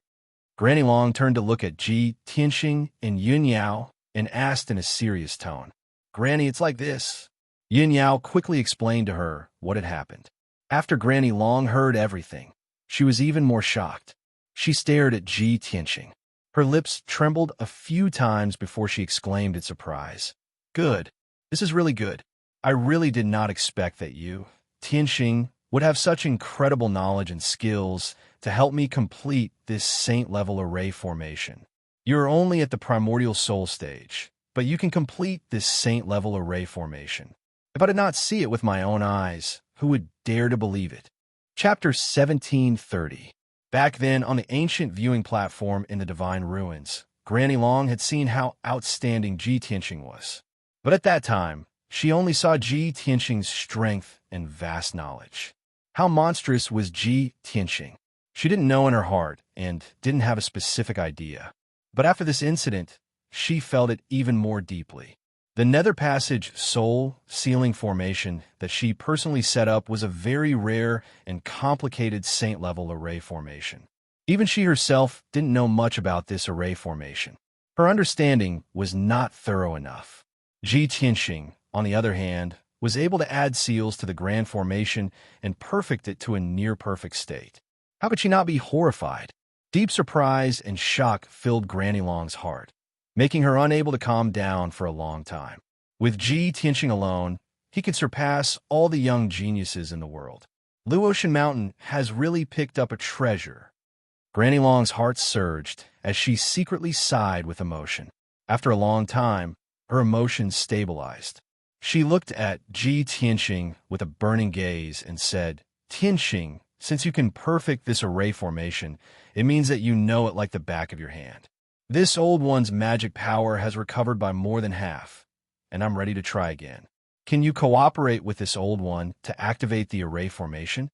Granny Long turned to look at Tianxing and Yin Yao and asked in a serious tone. Granny, it's like this. Yin Yao quickly explained to her what had happened. After Granny Long heard everything, she was even more shocked. She stared at Tianxing. Her lips trembled a few times before she exclaimed in surprise. Good. This is really good. I really did not expect that you, Tianxing, would have such incredible knowledge and skills to help me complete this saint-level array formation. You're only at the primordial soul stage, but you can complete this saint-level array formation. If I did not see it with my own eyes, who would dare to believe it? Chapter 1730. Back then, on the ancient viewing platform in the Divine Ruins, Granny Long had seen how outstanding Tianxing was. But at that time, she only saw Tianxing's strength and vast knowledge. How monstrous was Tianxing? She didn't know in her heart and didn't have a specific idea. But after this incident, she felt it even more deeply. The Nether Passage soul sealing formation that she personally set up was a very rare and complicated saint-level array formation. Even she herself didn't know much about this array formation. Her understanding was not thorough enough. Tianxing, on the other hand, was able to add seals to the grand formation and perfect it to a near-perfect state. How could she not be horrified? Deep surprise and shock filled Granny Long's heart, making her unable to calm down for a long time. With Ji Tianqing alone, he could surpass all the young geniuses in the world. Luotian Mountain has really picked up a treasure. Granny Long's heart surged as she secretly sighed with emotion. After a long time, her emotions stabilized. She looked at Ji Tianqing with a burning gaze and said, "Tianqing, since you can perfect this array formation, it means that you know it like the back of your hand. This old one's magic power has recovered by more than half, and I'm ready to try again. Can you cooperate with this old one to activate the array formation?"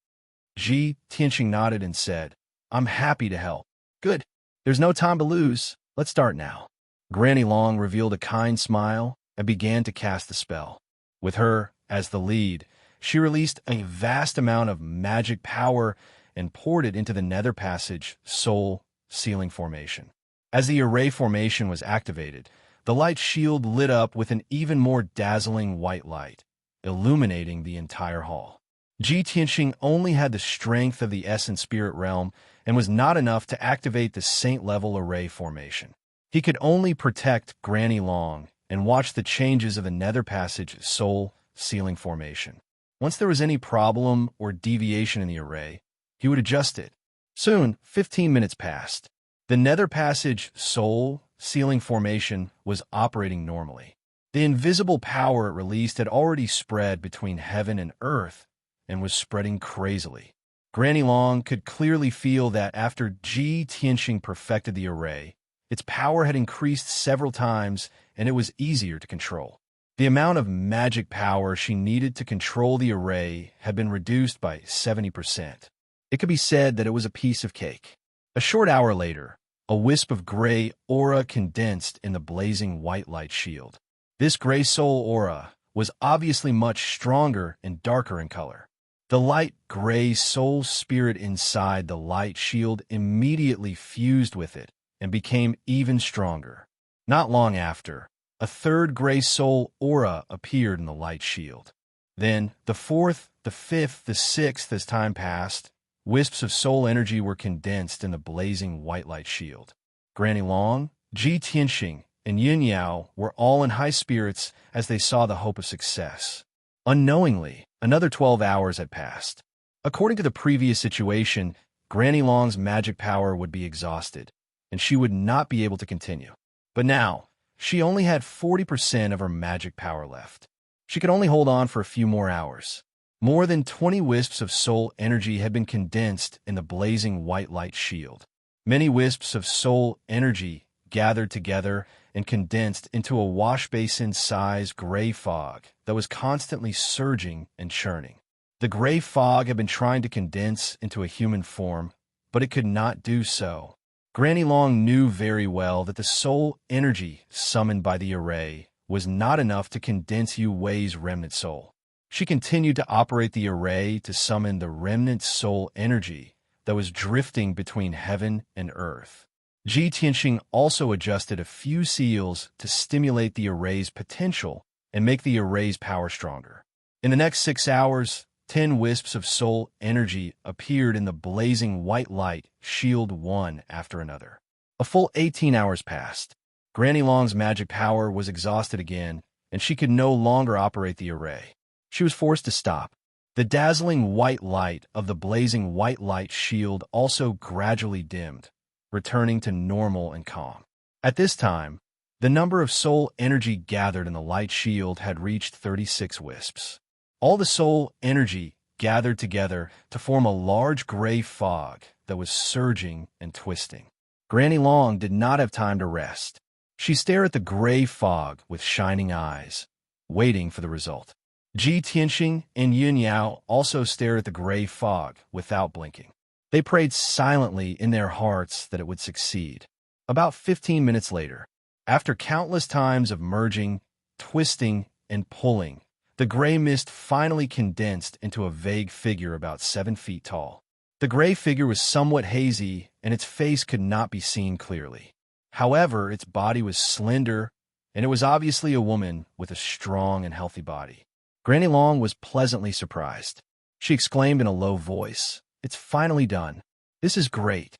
Ji Tianqing nodded and said, "I'm happy to help." "Good. There's no time to lose. Let's start now." Granny Long revealed a kind smile and began to cast the spell. With her as the lead, she released a vast amount of magic power and poured it into the nether passage soul sealing formation. As the array formation was activated, the light shield lit up with an even more dazzling white light, illuminating the entire hall. Ji Tianqing only had the strength of the essence spirit realm and was not enough to activate the saint-level array formation. He could only protect Granny Long and watch the changes of the nether passage soul sealing formation. Once there was any problem or deviation in the array, he would adjust it. Soon, 15 minutes passed. The nether passage soul sealing formation was operating normally. The invisible power it released had already spread between heaven and earth and was spreading crazily. Granny Long could clearly feel that after Ji Tianqing perfected the array, its power had increased several times and it was easier to control. The amount of magic power she needed to control the array had been reduced by 70%. It could be said that it was a piece of cake. A short hour later, a wisp of gray aura condensed in the blazing white light shield. This gray soul aura was obviously much stronger and darker in color. The light gray soul spirit inside the light shield immediately fused with it and became even stronger. Not long after, a third gray soul aura appeared in the light shield. Then, the fourth, the fifth, the sixth, as time passed, wisps of soul energy were condensed in the blazing white light shield. Granny Long, Ji Tianqing, and Yin Yao were all in high spirits as they saw the hope of success. Unknowingly, another 12 hours had passed. According to the previous situation, Granny Long's magic power would be exhausted, and she would not be able to continue. But now, she only had 40% of her magic power left. She could only hold on for a few more hours. More than 20 wisps of soul energy had been condensed in the blazing white light shield. Many wisps of soul energy gathered together and condensed into a wash basin-sized gray fog that was constantly surging and churning. The gray fog had been trying to condense into a human form, but it could not do so. Granny Long knew very well that the soul energy summoned by the array was not enough to condense Yu Wei's remnant soul. She continued to operate the array to summon the remnant soul energy that was drifting between heaven and earth. Ji Tianqing also adjusted a few seals to stimulate the array's potential and make the array's power stronger. In the next 6 hours, 10 wisps of soul energy appeared in the blazing white light shield one after another. A full 18 hours passed. Granny Long's magic power was exhausted again, and she could no longer operate the array. She was forced to stop. The dazzling white light of the blazing white light shield also gradually dimmed, returning to normal and calm. At this time, the number of soul energy gathered in the light shield had reached 36 wisps. All the soul energy gathered together to form a large gray fog that was surging and twisting. Granny Long did not have time to rest. She stared at the gray fog with shining eyes, waiting for the result. Ji Tianqing and Yin Yao also stared at the gray fog without blinking. They prayed silently in their hearts that it would succeed. About 15 minutes later, after countless times of merging, twisting, and pulling, the gray mist finally condensed into a vague figure about 7 feet tall. The gray figure was somewhat hazy, and its face could not be seen clearly. However, its body was slender, and it was obviously a woman with a strong and healthy body. Granny Long was pleasantly surprised. She exclaimed in a low voice, "It's finally done. This is great."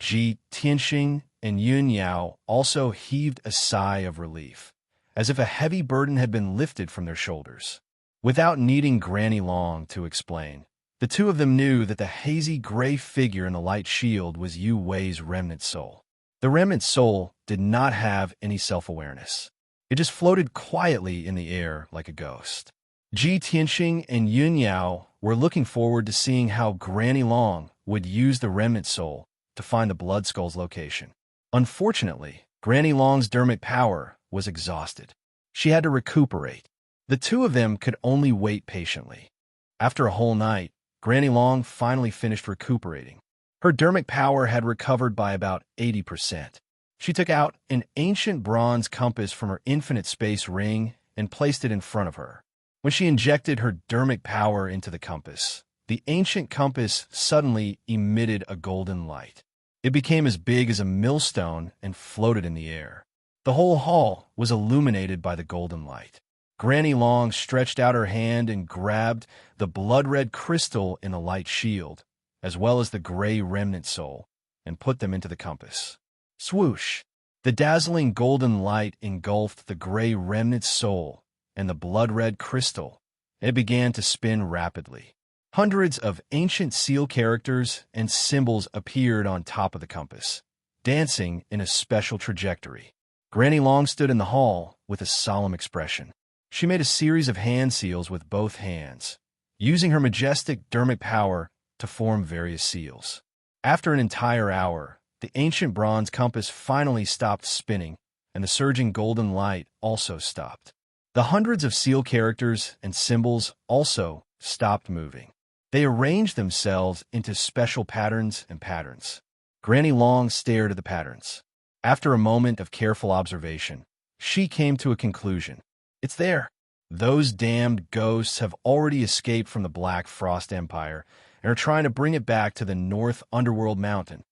Ji Tianqing and Yun Yao also heaved a sigh of relief. as if a heavy burden had been lifted from their shoulders. Without needing Granny Long to explain, the two of them knew that the hazy gray figure in the light shield was Yu Wei's remnant soul. The remnant soul did not have any self-awareness. It just floated quietly in the air like a ghost. Ji Tianxing and Yun Yao were looking forward to seeing how Granny Long would use the remnant soul to find the Blood Skull's location. Unfortunately, Granny Long's dermic power was exhausted. She had to recuperate. The two of them could only wait patiently. After a whole night, Granny Long finally finished recuperating. Her dermic power had recovered by about 80%. She took out an ancient bronze compass from her infinite space ring and placed it in front of her. When she injected her dermic power into the compass, the ancient compass suddenly emitted a golden light. It became as big as a millstone and floated in the air. The whole hall was illuminated by the golden light. Granny Long stretched out her hand and grabbed the blood-red crystal in the light shield, as well as the gray remnant soul, and put them into the compass. Swoosh! The dazzling golden light engulfed the gray remnant soul and the blood-red crystal, and it began to spin rapidly. Hundreds of ancient seal characters and symbols appeared on top of the compass, dancing in a special trajectory. Granny Long stood in the hall with a solemn expression. She made a series of hand seals with both hands, using her majestic dermic power to form various seals. After an entire hour, the ancient bronze compass finally stopped spinning, and the surging golden light also stopped. The hundreds of seal characters and symbols also stopped moving. They arranged themselves into special patterns and patterns. Granny Long stared at the patterns. After a moment of careful observation, she came to a conclusion. It's there. Those damned ghosts have already escaped from the Black Frost Empire and are trying to bring it back to the North Underworld Mountain.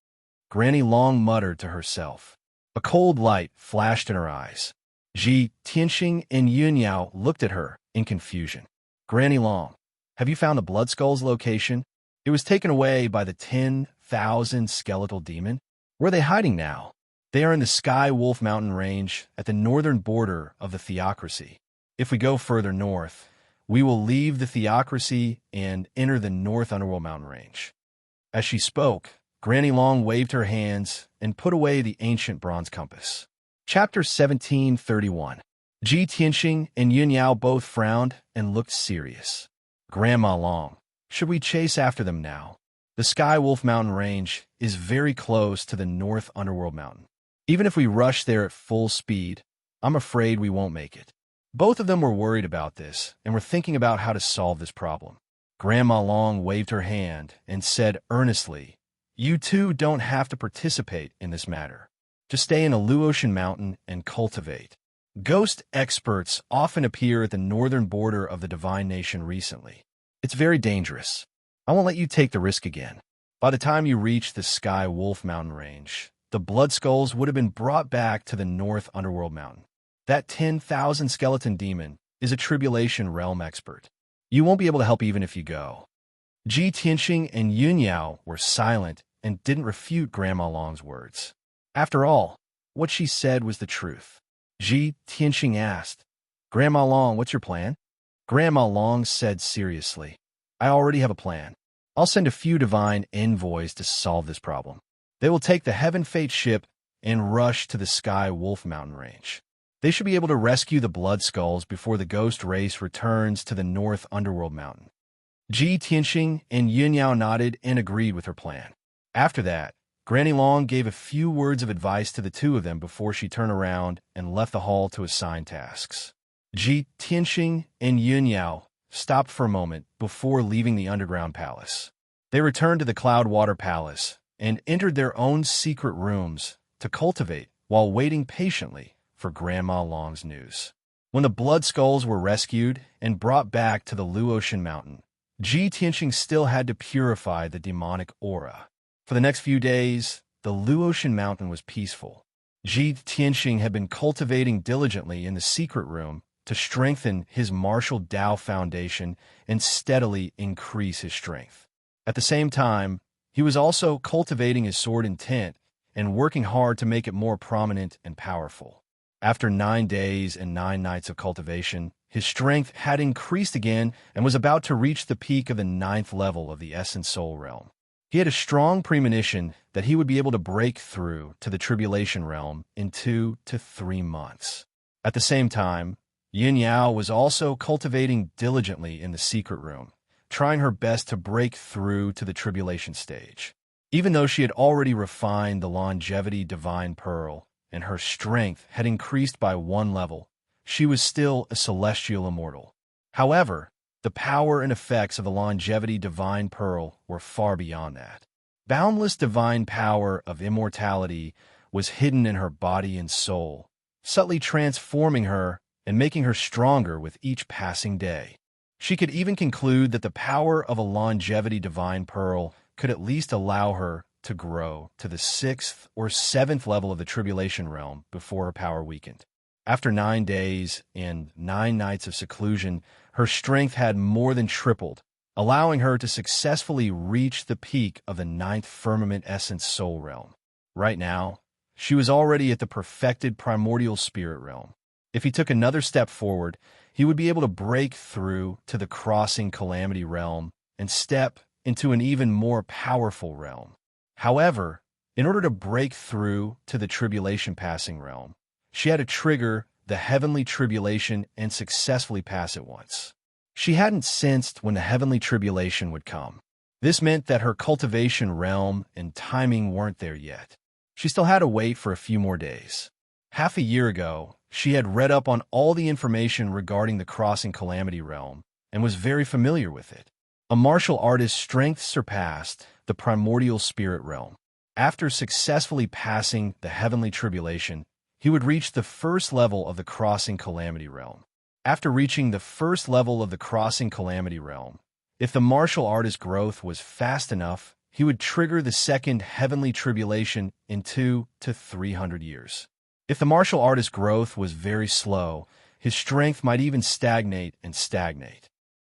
Granny Long muttered to herself. A cold light flashed in her eyes. Ji Tianxing and Yun Yao looked at her in confusion. Granny Long, have you found the Blood Skull's location? It was taken away by the 10,000 skeletal demon. Where are they hiding now? They are in the Sky Wolf Mountain range at the northern border of the Theocracy. If we go further north, we will leave the Theocracy and enter the North Underworld Mountain range. As she spoke, Granny Long waved her hands and put away the ancient bronze compass. Chapter 1731. Ji Tianxing and Yun Yao both frowned and looked serious. Grandma Long, should we chase after them now? The Sky Wolf Mountain range is very close to the North Underworld Mountain. Even if we rush there at full speed, I'm afraid we won't make it. Both of them were worried about this and were thinking about how to solve this problem. Grandma Long waved her hand and said earnestly, "You two don't have to participate in this matter. Just stay in Luotian Mountain and cultivate." Ghost experts often appear at the northern border of the Divine Nation recently. It's very dangerous. I won't let you take the risk again. By the time you reach the Sky Wolf Mountain range, the Blood Skulls would have been brought back to the North Underworld Mountain. That 10,000 skeleton demon is a Tribulation Realm expert. You won't be able to help even if you go. Ji Tianxing and Yun Yao were silent and didn't refute Grandma Long's words. After all, what she said was the truth. Ji Tianxing asked, "Grandma Long, what's your plan?" Grandma Long said seriously, "I already have a plan. I'll send a few divine envoys to solve this problem. They will take the Heaven Fate ship and rush to the Sky Wolf Mountain range. They should be able to rescue the Blood Skulls before the ghost race returns to the North Underworld Mountain." Ji Tianxing and Yun Yao nodded and agreed with her plan. After that, Granny Long gave a few words of advice to the two of them before she turned around and left the hall to assign tasks. Ji Tianxing and Yun Yao stopped for a moment before leaving the underground palace. They returned to the Cloudwater Palace and entered their own secret rooms to cultivate while waiting patiently for Grandma Long's news. When the Blood Skulls were rescued and brought back to the Luotian Mountain, Ji Tianxing still had to purify the demonic aura. For the next few days, the Luotian Mountain was peaceful. Ji Tianxing had been cultivating diligently in the secret room to strengthen his martial Dao foundation and steadily increase his strength. At the same time, he was also cultivating his sword intent and working hard to make it more prominent and powerful. After 9 days and 9 nights of cultivation, his strength had increased again and was about to reach the peak of the 9th level of the Essence Soul realm. He had a strong premonition that he would be able to break through to the Tribulation realm in 2 to 3 months. At the same time, Yin Yao was also cultivating diligently in the secret room, trying her best to break through to the Tribulation stage. Even though she had already refined the longevity divine pearl and her strength had increased by 1 level, she was still a celestial immortal. However, the power and effects of the longevity divine pearl were far beyond that. Boundless divine power of immortality was hidden in her body and soul, subtly transforming her and making her stronger with each passing day. She could even conclude that the power of a longevity divine pearl could at least allow her to grow to the 6th or 7th level of the Tribulation realm before her power weakened. After 9 days and 9 nights of seclusion, her strength had more than tripled, allowing her to successfully reach the peak of the 9th firmament essence soul realm. Right now, she was already at the perfected primordial spirit realm. If he took another step forward, he would be able to break through to the crossing calamity realm and step into an even more powerful realm. However, in order to break through to the tribulation passing realm, she had to trigger the heavenly tribulation and successfully pass it once. She hadn't sensed when the heavenly tribulation would come. This meant that her cultivation realm and timing weren't there yet. She still had to wait for a few more days. Half a year ago, she had read up on all the information regarding the crossing calamity realm and was very familiar with it. A martial artist's strength surpassed the primordial spirit realm. After successfully passing the heavenly tribulation, he would reach the 1st level of the crossing calamity realm. After reaching the 1st level of the crossing calamity realm, if the martial artist's growth was fast enough, he would trigger the 2nd heavenly tribulation in 200 to 300 years. If the martial artist's growth was very slow, his strength might even stagnate.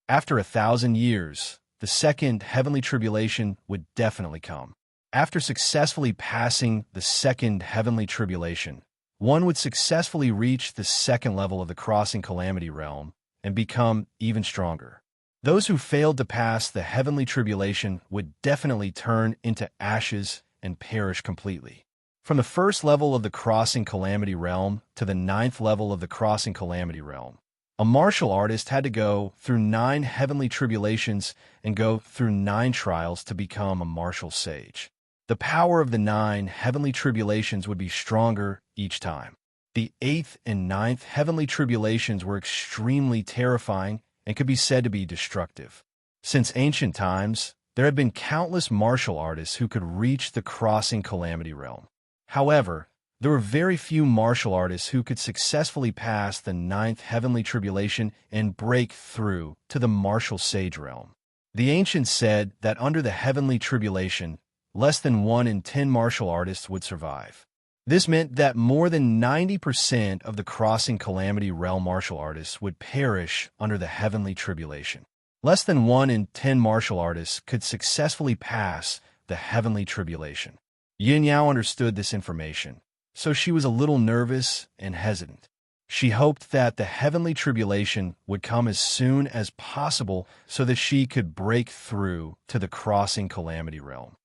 After 1,000 years, the 2nd heavenly tribulation would definitely come. After successfully passing the 2nd heavenly tribulation, one would successfully reach the 2nd level of the crossing calamity realm and become even stronger. Those who failed to pass the heavenly tribulation would definitely turn into ashes and perish completely. From the 1st level of the crossing calamity realm to the 9th level of the crossing calamity realm, a martial artist had to go through 9 heavenly tribulations and go through 9 trials to become a martial sage. The power of the 9 heavenly tribulations would be stronger each time. The 8th and 9th heavenly tribulations were extremely terrifying and could be said to be destructive. Since ancient times, there had been countless martial artists who could reach the crossing calamity realm. However, there were very few martial artists who could successfully pass the 9th heavenly tribulation and break through to the martial sage realm. The ancients said that under the heavenly tribulation, less than 1 in 10 martial artists would survive. This meant that more than 90% of the crossing calamity realm martial artists would perish under the heavenly tribulation. Less than 1 in 10 martial artists could successfully pass the heavenly tribulation. Yin Yao understood this information, so she was a little nervous and hesitant. She hoped that the heavenly tribulation would come as soon as possible so that she could break through to the crossing calamity realm.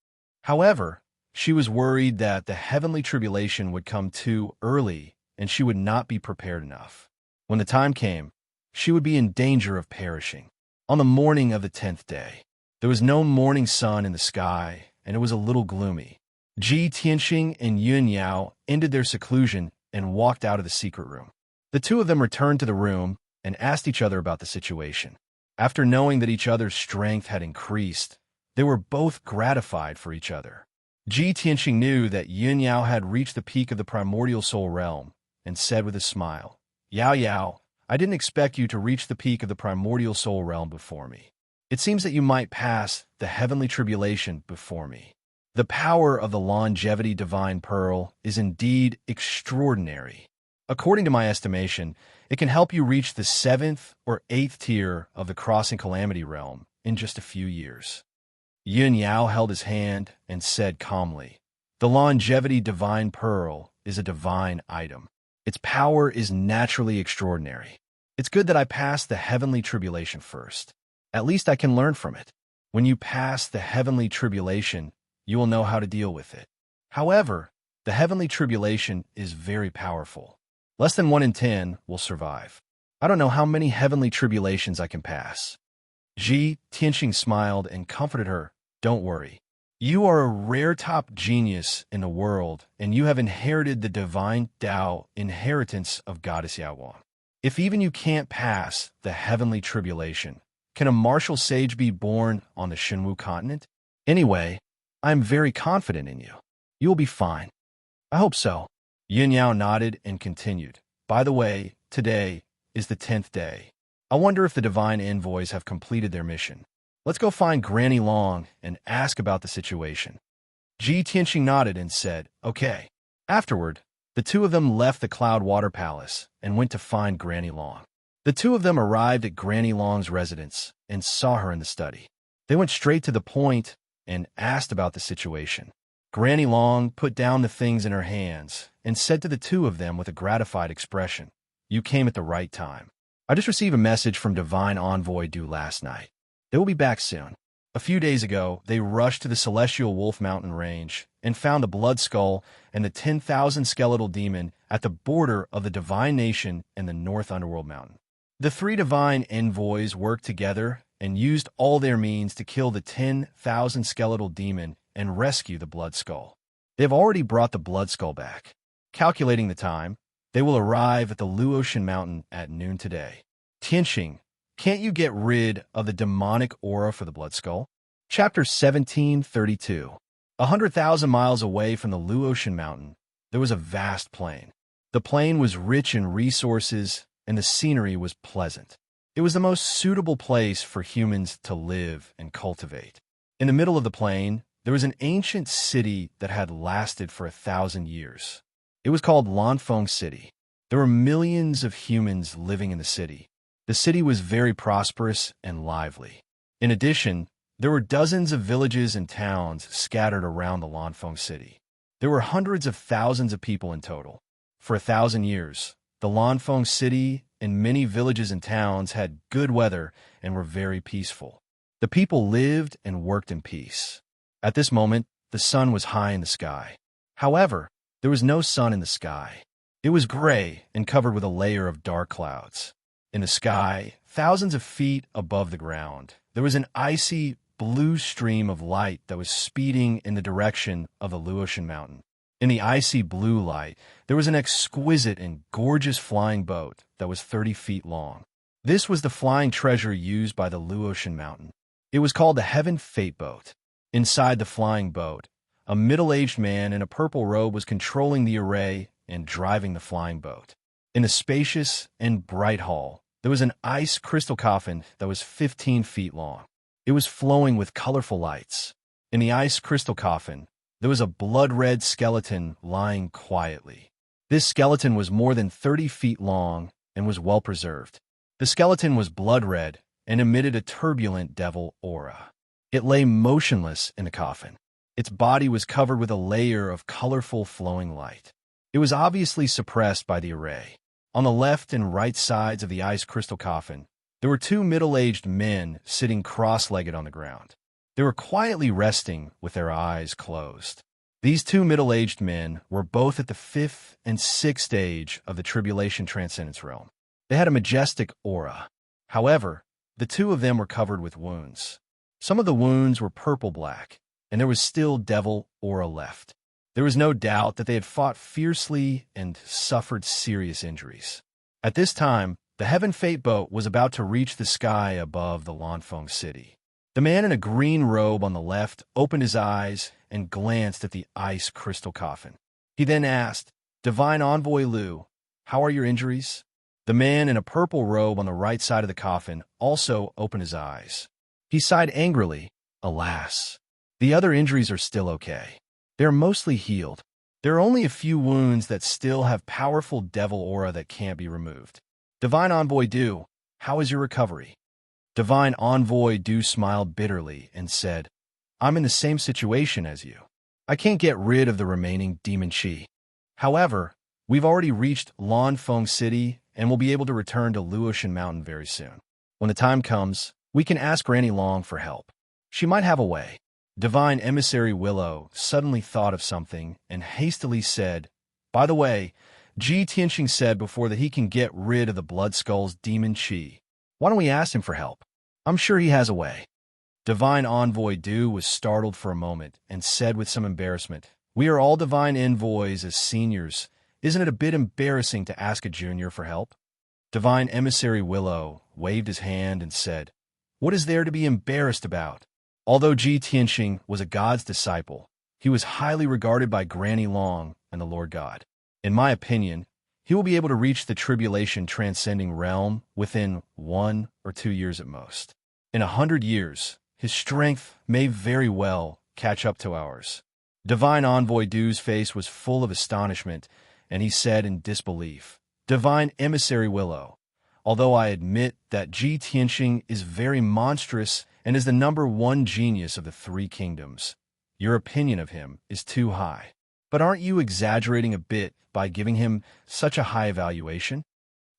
However, she was worried that the heavenly tribulation would come too early and she would not be prepared enough. When the time came, she would be in danger of perishing. On the morning of the 10th day, there was no morning sun in the sky and it was a little gloomy. Ji Tianxing and Yun Yao ended their seclusion and walked out of the secret room. The two of them returned to the room and asked each other about the situation. After knowing that each other's strength had increased, they were both gratified for each other. Ji Tianxing knew that Yun Yao had reached the peak of the primordial soul realm and said with a smile, "Yao Yao, I didn't expect you to reach the peak of the primordial soul realm before me. It seems that you might pass the heavenly tribulation before me. The power of the longevity divine pearl is indeed extraordinary. According to my estimation, it can help you reach the 7th or 8th tier of the crossing calamity realm in just a few years." Yun Yao held his hand and said calmly, "The longevity divine pearl is a divine item. Its power is naturally extraordinary. It's good that I passed the heavenly tribulation first. At least I can learn from it. When you pass the heavenly tribulation, you will know how to deal with it. However, the heavenly tribulation is very powerful. Less than 1 in 10 will survive. I don't know how many heavenly tribulations I can pass. Tianxing smiled and comforted her. Don't worry. You are a rare top genius in the world, and you have inherited the divine Tao inheritance of Goddess Yaowang. If even you can't pass the heavenly tribulation, can a martial sage be born on the Shenwu continent? Anyway, I am very confident in you. You will be fine. I hope so. Yin Yao nodded and continued. By the way, today is the 10th day. I wonder if the divine envoys have completed their mission. Let's go find Granny Long and ask about the situation. Tianxing nodded and said, okay. Afterward, the two of them left the Cloud Water Palace and went to find Granny Long. The two of them arrived at Granny Long's residence and saw her in the study. They went straight to the point and asked about the situation. Granny Long put down the things in her hands and said to the two of them with a gratified expression, you came at the right time. I just received a message from Divine Envoy due last night. They will be back soon. A few days ago, they rushed to the Celestial Wolf Mountain Range and found the Blood Skull and the 10,000 skeletal demon at the border of the Divine Nation and the North Underworld Mountain. The three Divine Envoys worked together and used all their means to kill the 10,000 skeletal demon and rescue the Blood Skull. They have already brought the Blood Skull back. Calculating the time, they will arrive at the Luotian Mountain at noon today. Tianxing, can't you get rid of the demonic aura for the Blood Skull? Chapter 1732. 100,000 miles away from the Luotian Mountain, there was a vast plain. The plain was rich in resources, and the scenery was pleasant. It was the most suitable place for humans to live and cultivate. In the middle of the plain, there was an ancient city that had lasted for 1,000 years. It was called Lanfeng City. There were millions of humans living in the city. The city was very prosperous and lively. In addition, there were dozens of villages and towns scattered around the Lanfeng City. There were hundreds of thousands of people in total. For 1,000 years, the Lanfeng City and many villages and towns had good weather and were very peaceful. The people lived and worked in peace. At this moment, the sun was high in the sky. However, there was no sun in the sky. It was gray and covered with a layer of dark clouds. In the sky, thousands of feet above the ground, there was an icy blue stream of light that was speeding in the direction of the Luotian Mountain. In the icy blue light, there was an exquisite and gorgeous flying boat that was 30 feet long. This was the flying treasure used by the Luotian Mountain. It was called the Heaven Fate Boat. Inside the flying boat, a middle-aged man in a purple robe was controlling the array and driving the flying boat. In the spacious and bright hall, there was an ice crystal coffin that was 15 feet long. It was flowing with colorful lights. In the ice crystal coffin, there was a blood-red skeleton lying quietly. This skeleton was more than 30 feet long and was well preserved. The skeleton was blood-red and emitted a turbulent devil aura. It lay motionless in the coffin. Its body was covered with a layer of colorful flowing light. It was obviously suppressed by the array. On the left and right sides of the ice crystal coffin, there were two middle-aged men sitting cross-legged on the ground. They were quietly resting with their eyes closed. These two middle-aged men were both at the 5th and 6th stage of the Tribulation Transcendence Realm. They had a majestic aura. However, the two of them were covered with wounds. Some of the wounds were purple-black, and there was still devil aura left. There was no doubt that they had fought fiercely and suffered serious injuries. At this time, the Heaven Fate boat was about to reach the sky above the Lanfeng City. The man in a green robe on the left opened his eyes and glanced at the ice crystal coffin. He then asked, Divine Envoy Lu, how are your injuries? The man in a purple robe on the right side of the coffin also opened his eyes. He sighed angrily. Alas, the other injuries are still okay. They are mostly healed. There are only a few wounds that still have powerful devil aura that can't be removed. Divine Envoy Du, how is your recovery? Divine Envoy Du smiled bitterly and said, I'm in the same situation as you. I can't get rid of the remaining demon chi. However, We've already reached Lanfeng City and will be able to return to Luotian Mountain very soon. When the time comes, we can ask Granny Long for help. She might have a way." Divine Emissary Willow suddenly thought of something and hastily said, "By the way, Ji Tianxing said before that he can get rid of the Blood Skull's demon chi. Why don't we ask him for help? I'm sure he has a way." Divine Envoy Du was startled for a moment and said with some embarrassment, "We are all Divine Envoys as seniors. Isn't it a bit embarrassing to ask a junior for help?" Divine Emissary Willow waved his hand and said, "What is there to be embarrassed about? Although Ji Tianxing was a god's disciple, he was highly regarded by Granny Long and the Lord God. In my opinion, he will be able to reach the tribulation transcending realm within 1 or 2 years at most. In 100 years, his strength may very well catch up to ours." Divine Envoy Du's face was full of astonishment, and he said in disbelief, "Divine Emissary Willow, although I admit that Ji Tianxing is very monstrous and is the #1 genius of the 3 kingdoms, your opinion of him is too high. But aren't you exaggerating a bit by giving him such a high evaluation?"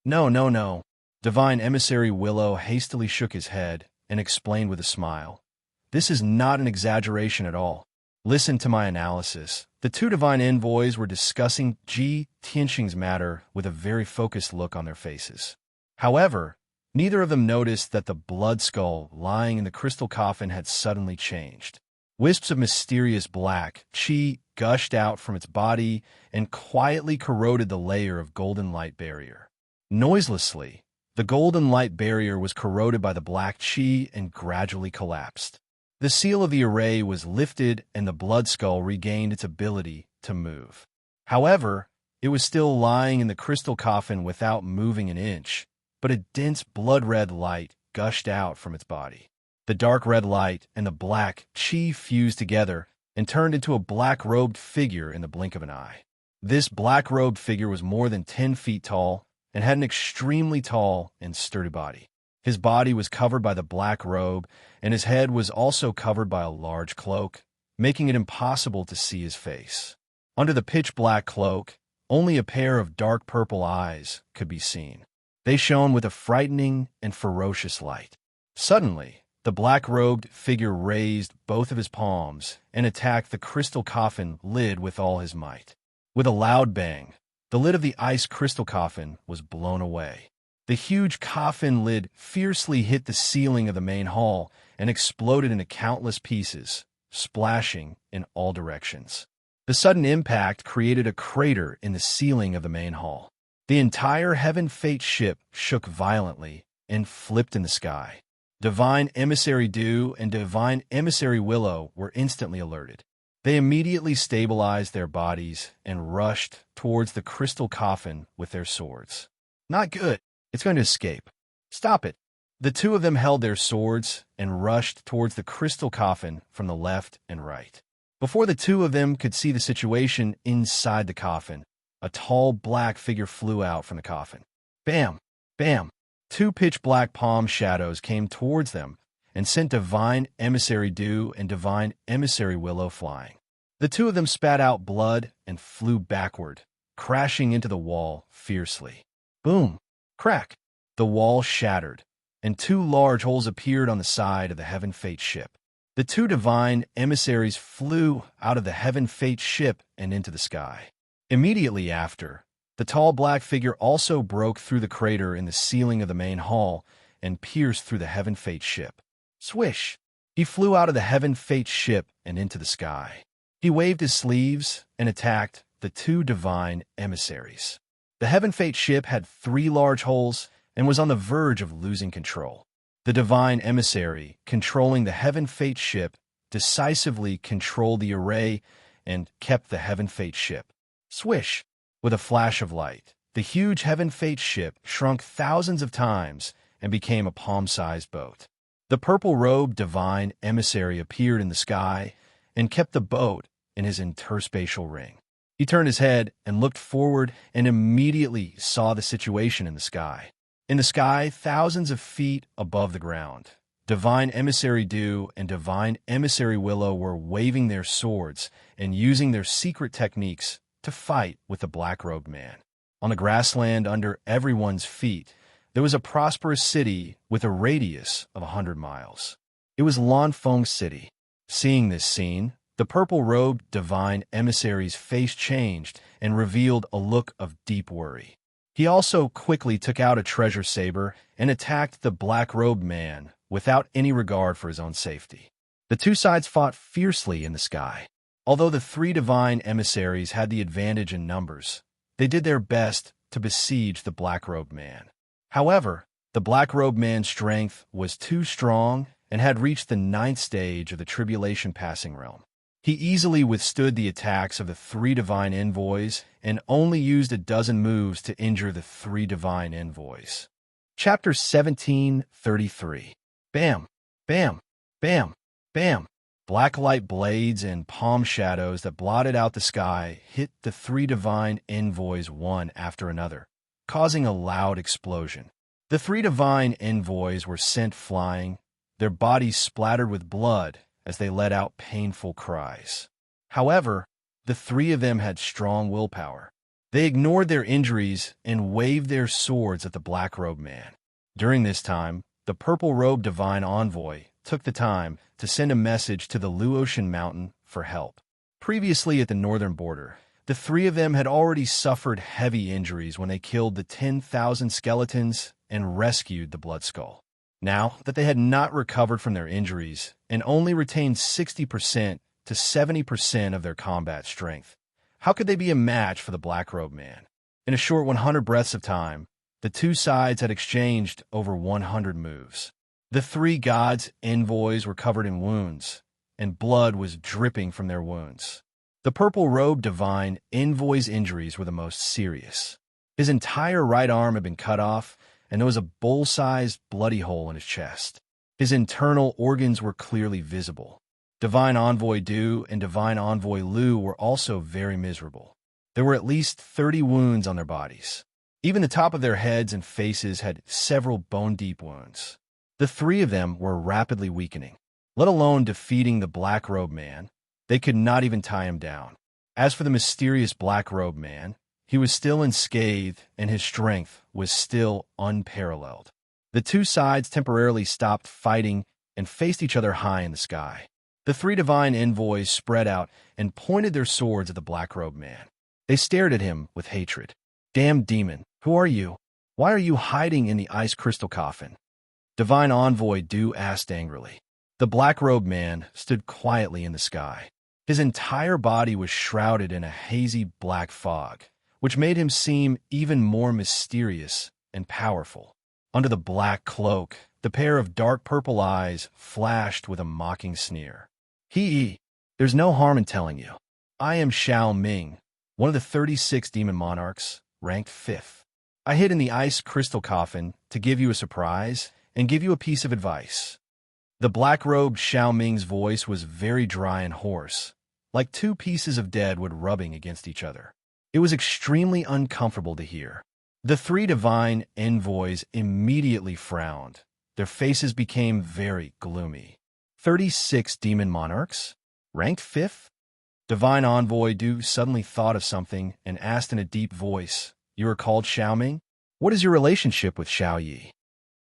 No, no, no." Divine Emissary Willow hastily shook his head and explained with a smile, "This is not an exaggeration at all. Listen to my analysis." The 2 divine envoys were discussing Ji Tianxing's matter with a very focused look on their faces. However, neither of them noticed that the blood skull lying in the crystal coffin had suddenly changed. Wisps of mysterious black chi gushed out from its body and quietly corroded the layer of golden light barrier. Noiselessly, the golden light barrier was corroded by the black chi and gradually collapsed. The seal of the array was lifted and the blood skull regained its ability to move. However, it was still lying in the crystal coffin without moving an inch, but a dense blood-red light gushed out from its body. The dark red light and the black chi fused together and turned into a black-robed figure in the blink of an eye. This black-robed figure was more than 10 feet tall and had an extremely tall and sturdy body. His body was covered by the black robe, and his head was also covered by a large cloak, making it impossible to see his face. Under the pitch-black cloak, only a pair of dark purple eyes could be seen. They shone with a frightening and ferocious light. Suddenly, the black-robed figure raised both of his palms and attacked the crystal coffin lid with all his might. With a loud bang, the lid of the ice crystal coffin was blown away. The huge coffin lid fiercely hit the ceiling of the main hall and exploded into countless pieces, splashing in all directions. The sudden impact created a crater in the ceiling of the main hall. The entire Heaven Fate ship shook violently and flipped in the sky. Divine Emissary Du and Divine Emissary Willow were instantly alerted. They immediately stabilized their bodies and rushed towards the crystal coffin with their swords. "Not good. It's going to escape. Stop it." The 2 of them held their swords and rushed towards the crystal coffin from the left and right. Before the 2 of them could see the situation inside the coffin, a tall black figure flew out from the coffin. Bam! Bam! 2 pitch-black palm shadows came towards them and sent Divine Emissary Du and Divine Emissary Willow flying. The 2 of them spat out blood and flew backward, crashing into the wall fiercely. Boom! Crack! The wall shattered, and 2 large holes appeared on the side of the Heaven Fate ship. The 2 divine emissaries flew out of the Heaven Fate ship and into the sky. Immediately after, the tall black figure also broke through the crater in the ceiling of the main hall and pierced through the Heaven Fate ship. Swish! He flew out of the Heaven Fate ship and into the sky. He waved his sleeves and attacked the 2 divine emissaries. The Heaven Fate ship had 3 large holes and was on the verge of losing control. The divine emissary, controlling the Heaven Fate ship, decisively controlled the array and kept the Heaven Fate ship. Swish! With a flash of light, the huge Heaven Fate ship shrunk thousands of times and became a palm-sized boat. The purple-robed divine emissary appeared in the sky and kept the boat in his interspatial ring. He turned his head and looked forward and immediately saw the situation in the sky. In the sky, thousands of feet above the ground, Divine Emissary Du and Divine Emissary Willow were waving their swords and using their secret techniques to fight with the black-robed man. On the grassland under everyone's feet, there was a prosperous city with a radius of 100 miles. It was Lanfeng City. Seeing this scene, the purple-robed divine emissary's face changed and revealed a look of deep worry. He also quickly took out a treasure saber and attacked the black-robed man without any regard for his own safety. The two sides fought fiercely in the sky. Although the three divine emissaries had the advantage in numbers, they did their best to besiege the black-robed man. However, the black-robed man's strength was too strong and had reached the 9th stage of the tribulation passing realm. He easily withstood the attacks of the three divine envoys and only used a dozen moves to injure the three divine envoys. Chapter 17:33. Bam! Bam! Bam! Bam! Black light blades and palm shadows that blotted out the sky hit the three divine envoys one after another, causing a loud explosion. The three divine envoys were sent flying, their bodies splattered with blood as they let out painful cries. However, the three of them had strong willpower. They ignored their injuries and waved their swords at the black-robed man. During this time, the purple-robed divine envoy took the time to send a message to the Luotian mountain for help. Previously at the northern border, the three of them had already suffered heavy injuries when they killed the 10,000 skeletons and rescued the Bloodskull. Now that they had not recovered from their injuries and only retained 60% to 70% of their combat strength, how could they be a match for the black-robed man? In a short 100 breaths of time, the two sides had exchanged over 100 moves. The three gods' envoys were covered in wounds, and blood was dripping from their wounds. The purple-robed divine envoy's injuries were the most serious. His entire right arm had been cut off, and there was a bowl-sized bloody hole in his chest. His internal organs were clearly visible. Divine Envoy Du and Divine Envoy Lu were also very miserable. There were at least 30 wounds on their bodies. Even the top of their heads and faces had several bone-deep wounds. The three of them were rapidly weakening. Let alone defeating the black-robed man, they could not even tie him down. As for the mysterious black-robed man, he was still unscathed and his strength was still unparalleled. The two sides temporarily stopped fighting and faced each other high in the sky. The three divine envoys spread out and pointed their swords at the black-robed man. They stared at him with hatred. "Damn demon, who are you? Why are you hiding in the ice crystal coffin?" Divine Envoy Du asked angrily. The black-robed man stood quietly in the sky. His entire body was shrouded in a hazy black fog, which made him seem even more mysterious and powerful. Under the black cloak, the pair of dark purple eyes flashed with a mocking sneer. There's no harm in telling you. I am Xiao Ming, one of the 36 demon monarchs, ranked 5th. I hid in the ice crystal coffin to give you a surprise and give you a piece of advice. The black-robed Xiao Ming's voice was very dry and hoarse, like two pieces of dead wood rubbing against each other. It was extremely uncomfortable to hear. The three divine envoys immediately frowned. Their faces became very gloomy. 36 demon monarchs? Ranked 5th? Divine Envoy Du suddenly thought of something and asked in a deep voice, "You are called Xiao Ming? What is your relationship with Xiao Yi?"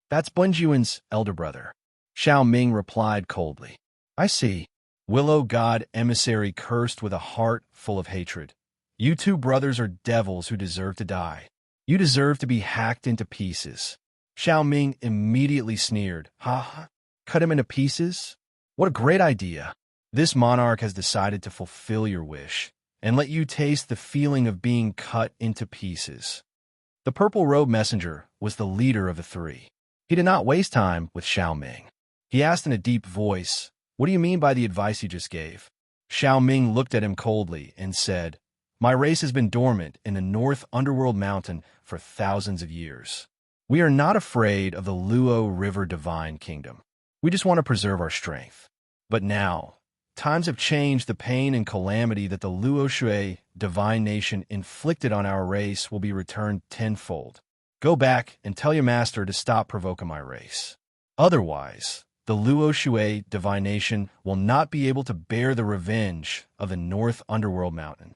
"That's Bunjuan's elder brother." Xiao Ming replied coldly. "I see. Willow God emissary cursed with a heart full of hatred. You two brothers are devils who deserve to die. You deserve to be hacked into pieces." Xiao Ming immediately sneered. "Ha? Cut him into pieces? What a great idea. This monarch has decided to fulfill your wish and let you taste the feeling of being cut into pieces." The purple-robed messenger was the leader of the three. He did not waste time with Xiao Ming. He asked in a deep voice, "What do you mean by the advice you just gave?" Xiao Ming looked at him coldly and said, "My race has been dormant in the North Underworld Mountain for thousands of years. We are not afraid of the Luo River Divine Kingdom. We just want to preserve our strength. But now, times have changed. The pain and calamity that the Luo Shui Divine Nation inflicted on our race will be returned tenfold. Go back and tell your master to stop provoking my race. Otherwise, the Luo Shui Divine Nation will not be able to bear the revenge of the North Underworld Mountain."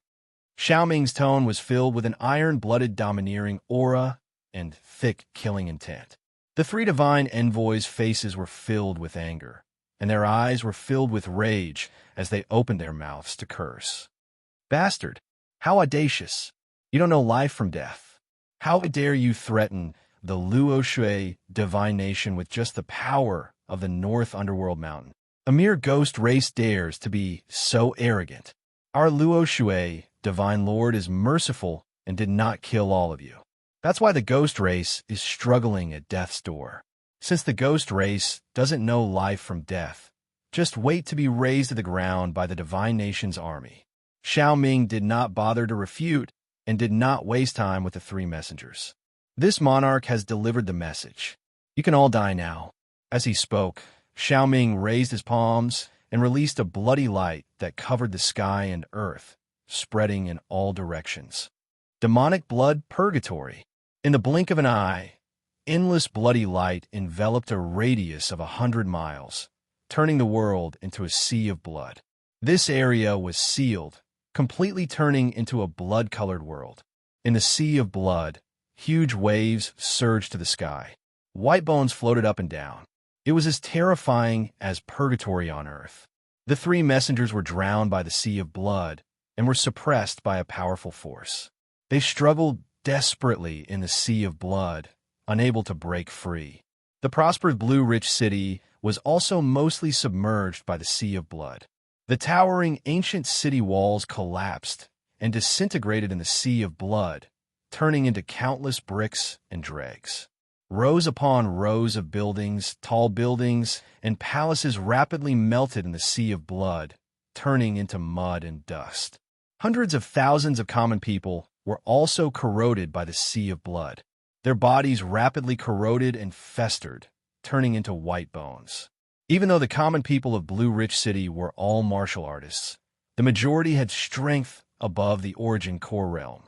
Xiaoming's tone was filled with an iron-blooded domineering aura and thick killing intent. The three divine envoys' faces were filled with anger, and their eyes were filled with rage as they opened their mouths to curse. Bastard! How audacious! You don't know life from death. How dare you threaten the Luo Shui divine nation with just the power of the North Underworld Mountain? A mere ghost race dares to be so arrogant. Our Luo Shui divine lord is merciful and did not kill all of you. That's why the ghost race is struggling at death's door. Since the ghost race doesn't know life from death, just wait to be razed to the ground by the divine nation's army. Xiaoming did not bother to refute and did not waste time with the three messengers. This monarch has delivered the message. You can all die now. As he spoke, Xiaoming raised his palms and released a bloody light that covered the sky and earth, spreading in all directions. Demonic blood purgatory. In the blink of an eye, endless bloody light enveloped a radius of 100 miles, turning the world into a sea of blood. This area was sealed, completely turning into a blood-colored world. In the sea of blood, huge waves surged to the sky. White bones floated up and down. It was as terrifying as purgatory on earth. The three messengers were drowned by the sea of blood and were suppressed by a powerful force. They struggled desperately in the sea of blood, unable to break free. The prosperous blue-rich city was also mostly submerged by the sea of blood. The towering ancient city walls collapsed and disintegrated in the sea of blood, turning into countless bricks and dregs. Rows upon rows of buildings, tall buildings, and palaces rapidly melted in the sea of blood, turning into mud and dust. Hundreds of thousands of common people were also corroded by the sea of blood. Their bodies rapidly corroded and festered, turning into white bones. Even though the common people of Blue Rich City were all martial artists, the majority had strength above the origin core realm.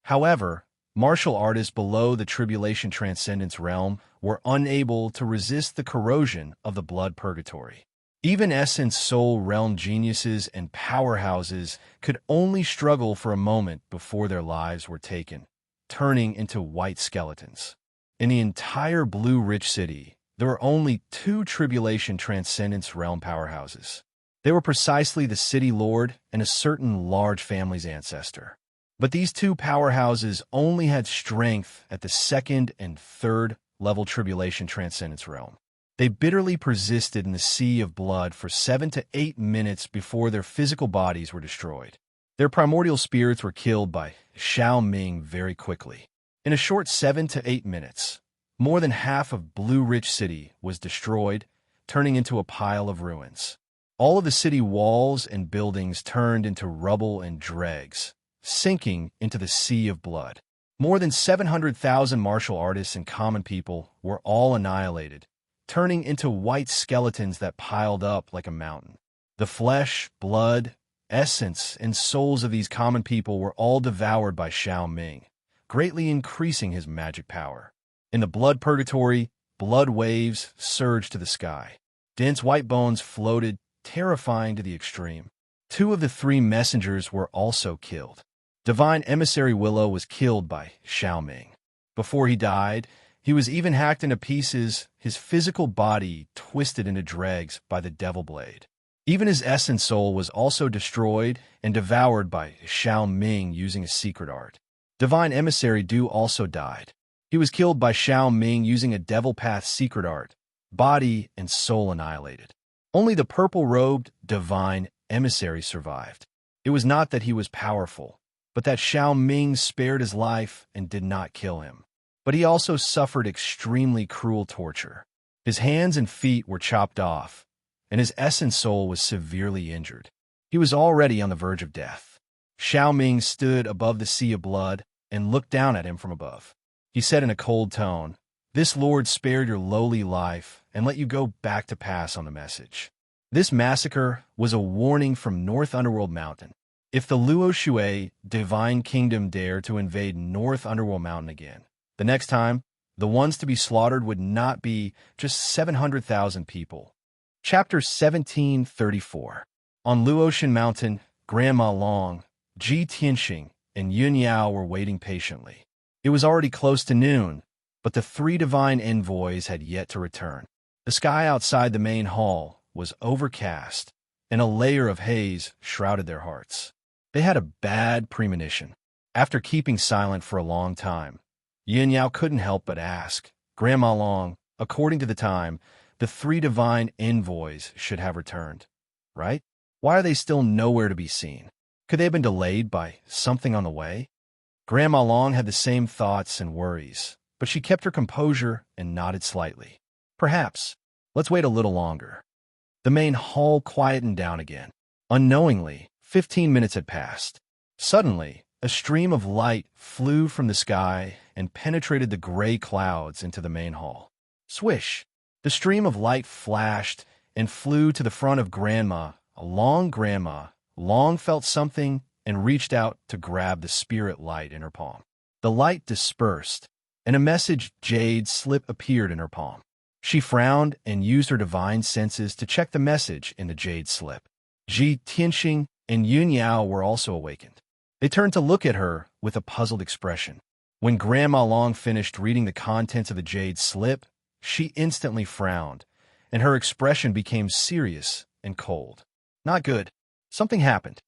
However, martial artists below the Tribulation Transcendence realm were unable to resist the corrosion of the blood purgatory. Even Essence Soul realm geniuses and powerhouses could only struggle for a moment before their lives were taken, turning into white skeletons. In the entire Blue Rich City, there were only 2 Tribulation Transcendence realm powerhouses. They were precisely the City Lord and a certain large family's ancestor. But these 2 powerhouses only had strength at the 2nd and 3rd level Tribulation Transcendence realm. They bitterly persisted in the sea of blood for 7 to 8 minutes before their physical bodies were destroyed. Their primordial spirits were killed by Xiaoming very quickly. In a short 7 to 8 minutes, more than half of Blue Ridge City was destroyed, turning into a pile of ruins. All of the city walls and buildings turned into rubble and dregs, sinking into the sea of blood. More than 700,000 martial artists and common people were all annihilated, turning into white skeletons that piled up like a mountain. The flesh, blood, essence, and souls of these common people were all devoured by Xiaoming, greatly increasing his magic power. In the blood purgatory, blood waves surged to the sky. Dense white bones floated, terrifying to the extreme. 2 of the 3 messengers were also killed. Divine Emissary Willow was killed by Xiaoming. Before he died, he was even hacked into pieces, his physical body twisted into dregs by the Devil Blade. Even his essence soul was also destroyed and devoured by Xiaoming using a secret art. Divine Emissary Du also died. He was killed by Xiaoming using a Devil Path secret art, body and soul annihilated. Only the purple-robed Divine Emissary survived. It was not that he was powerful, but that Xiaoming spared his life and did not kill him. But he also suffered extremely cruel torture. His hands and feet were chopped off, and his essence soul was severely injured. He was already on the verge of death. Xiaoming stood above the sea of blood and looked down at him from above. He said in a cold tone, "This Lord spared your lowly life and let you go back to pass on the message." This massacre was a warning from North Underworld Mountain. If the Luo Shui Divine Kingdom dare to invade North Underworld Mountain again, the next time, the ones to be slaughtered would not be just 700,000 people. Chapter 1734. On Luotian Mountain, Grandma Long, Ji Tianxing, and Yun Yao were waiting patiently. It was already close to noon, but the three divine envoys had yet to return. The sky outside the main hall was overcast, and a layer of haze shrouded their hearts. They had a bad premonition. After keeping silent for a long time, Yin Yao couldn't help but ask, "Grandma Long, according to the time, the three divine envoys should have returned, right? Why are they still nowhere to be seen? Could they have been delayed by something on the way?" Grandma Long had the same thoughts and worries, but she kept her composure and nodded slightly. "Perhaps. Let's wait a little longer." The main hall quietened down again. Unknowingly, 15 minutes had passed. Suddenly, a stream of light flew from the sky and penetrated the gray clouds into the main hall. Swish! The stream of light flashed and flew to the front of Grandma. Grandma Long felt something and reached out to grab the spirit light in her palm. The light dispersed, and a message jade slip appeared in her palm. She frowned and used her divine senses to check the message in the jade slip. Ji Tianxing and Yun Yao were also awakened. They turned to look at her with a puzzled expression. When Grandma Long finished reading the contents of the jade slip, she instantly frowned, and her expression became serious and cold. "Not good. Something happened."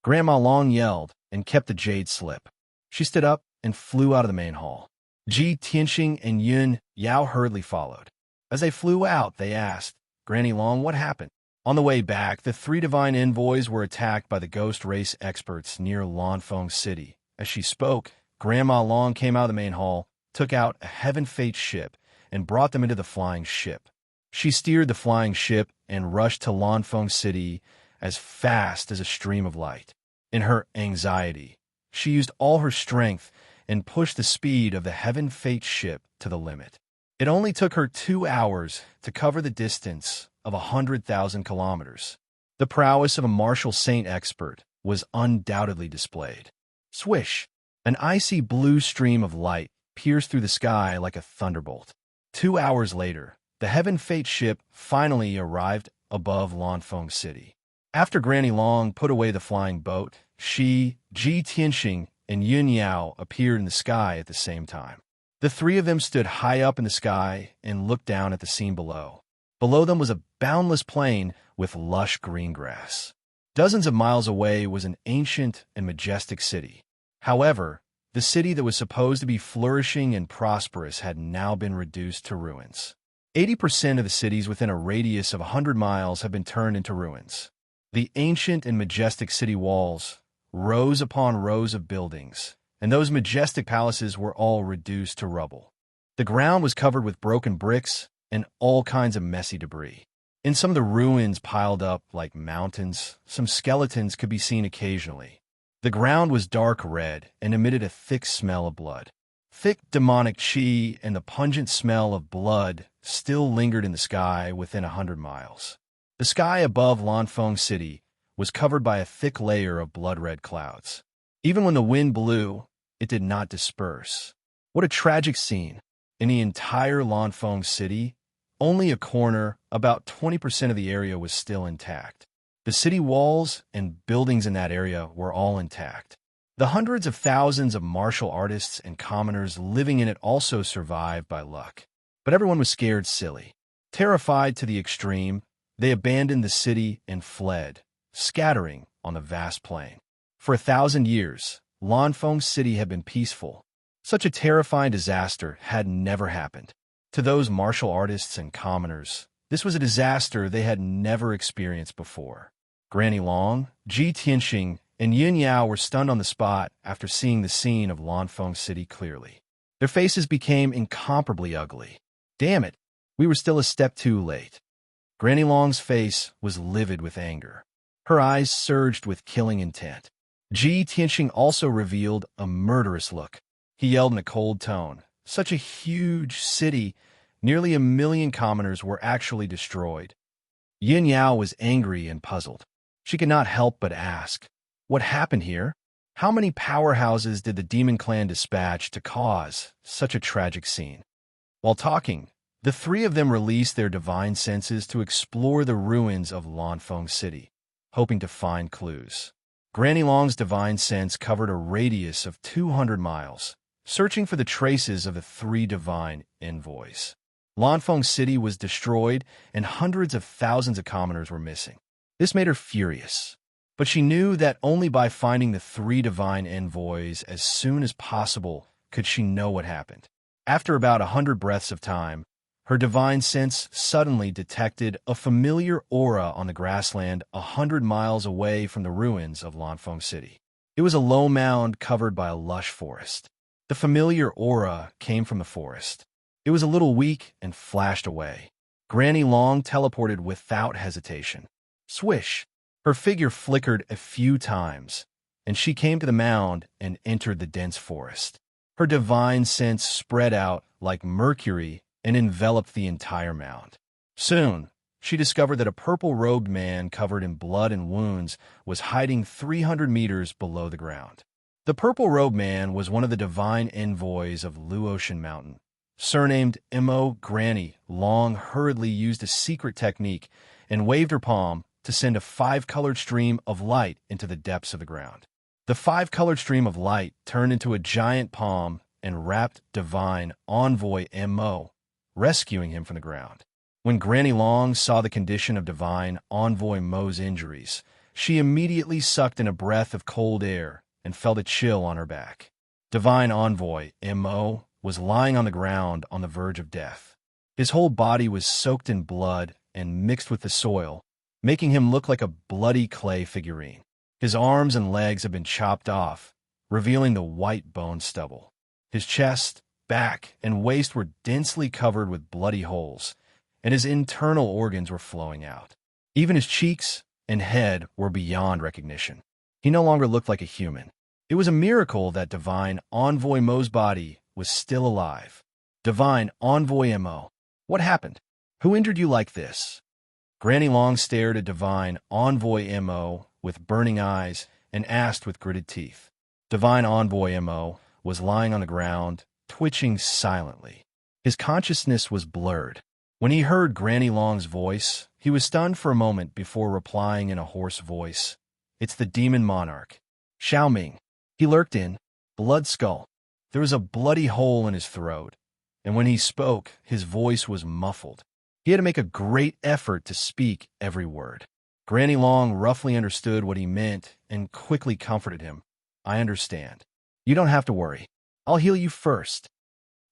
Grandma Long yelled and kept the jade slip. She stood up and flew out of the main hall. Ji Tianxing and Yun Yao hurriedly followed. As they flew out, they asked, "Granny Long, what happened?" On the way back, the three divine envoys were attacked by the ghost race experts near Lanfeng City. As she spoke, Grandma Long came out of the main hall, took out a Heaven Fate ship, and brought them into the flying ship. She steered the flying ship and rushed to Lanfeng City as fast as a stream of light. In her anxiety, she used all her strength and pushed the speed of the Heaven Fate ship to the limit. It only took her 2 hours to cover the distance of 100,000 kilometers. The prowess of a martial saint expert was undoubtedly displayed. Swish! An icy blue stream of light pierced through the sky like a thunderbolt. 2 hours later, the Heaven Fate ship finally arrived above Lanfeng City. After Granny Long put away the flying boat, she, Ji Tianxing, and Yun Yao appeared in the sky at the same time. The three of them stood high up in the sky and looked down at the scene below. Below them was a boundless plain with lush green grass. Dozens of miles away was an ancient and majestic city. However, the city that was supposed to be flourishing and prosperous had now been reduced to ruins. 80% of the cities within a radius of 100 miles have been turned into ruins. The ancient and majestic city walls, rows upon rows of buildings, and those majestic palaces were all reduced to rubble. The ground was covered with broken bricks and all kinds of messy debris. In some of the ruins piled up like mountains, some skeletons could be seen occasionally. The ground was dark red and emitted a thick smell of blood. Thick demonic qi and the pungent smell of blood still lingered in the sky within 100 miles. The sky above Lanfeng City was covered by a thick layer of blood-red clouds. Even when the wind blew, it did not disperse. What a tragic scene. In the entire Lanfeng City, only a corner, about 20% of the area, was still intact. The city walls and buildings in that area were all intact. The hundreds of thousands of martial artists and commoners living in it also survived by luck. But everyone was scared silly. Terrified to the extreme, they abandoned the city and fled, scattering on the vast plain. For 1,000 years, Lanfeng City had been peaceful. Such a terrifying disaster had never happened. To those martial artists and commoners, this was a disaster they had never experienced before. Granny Long, Ji Tianxing, and Yun Yao were stunned on the spot after seeing the scene of Lanfeng City clearly. Their faces became incomparably ugly. Damn it, we were still a step too late. Granny Long's face was livid with anger. Her eyes surged with killing intent. Ji Tianxing also revealed a murderous look. He yelled in a cold tone, "Such a huge city, nearly 1 million commoners were actually destroyed." Yin Yao was angry and puzzled. She could not help but ask, "What happened here? How many powerhouses did the demon clan dispatch to cause such a tragic scene?" While talking, the three of them released their divine senses to explore the ruins of Lanfeng City, hoping to find clues. Granny Long's divine sense covered a radius of 200 miles, searching for the traces of the three divine envoys. Lanfeng City was destroyed, and hundreds of thousands of commoners were missing. This made her furious, but she knew that only by finding the three divine envoys as soon as possible could she know what happened. After about 100 breaths of time, her divine sense suddenly detected a familiar aura on the grassland 100 miles away from the ruins of Lanfeng City. It was a low mound covered by a lush forest. The familiar aura came from the forest. It was a little weak and flashed away. Granny Long teleported without hesitation. Swish! Her figure flickered a few times, and she came to the mound and entered the dense forest. Her divine sense spread out like mercury and enveloped the entire mound. Soon, she discovered that a purple-robed man covered in blood and wounds was hiding 300 meters below the ground. The purple-robed man was one of the divine envoys of Luotian Mountain. Surnamed Mo, Granny Long hurriedly used a secret technique and waved her palm to send a 5-colored stream of light into the depths of the ground. The 5-colored stream of light turned into a giant palm and wrapped divine envoy Mo, rescuing him from the ground. When Granny Long saw the condition of divine envoy Mo's injuries, she immediately sucked in a breath of cold air and felt a chill on her back. Divine envoy Mo was lying on the ground on the verge of death. His whole body was soaked in blood and mixed with the soil, making him look like a bloody clay figurine. His arms and legs had been chopped off, revealing the white bone stubble. His chest, back, and waist were densely covered with bloody holes, and his internal organs were flowing out. Even his cheeks and head were beyond recognition. He no longer looked like a human. It was a miracle that Divine Envoy Mo's body was still alive. Divine Envoy Mo, what happened? Who injured you like this? Granny Long stared at Divine Envoy Mo with burning eyes and asked with gritted teeth. Divine Envoy Mo was lying on the ground, twitching silently. His consciousness was blurred. When he heard Granny Long's voice, he was stunned for a moment before replying in a hoarse voice. It's the demon monarch, Xiao Ming. He lurked in, blood skull. There was a bloody hole in his throat, and when he spoke, his voice was muffled. He had to make a great effort to speak every word. Granny Long roughly understood what he meant and quickly comforted him. I understand. You don't have to worry. I'll heal you first.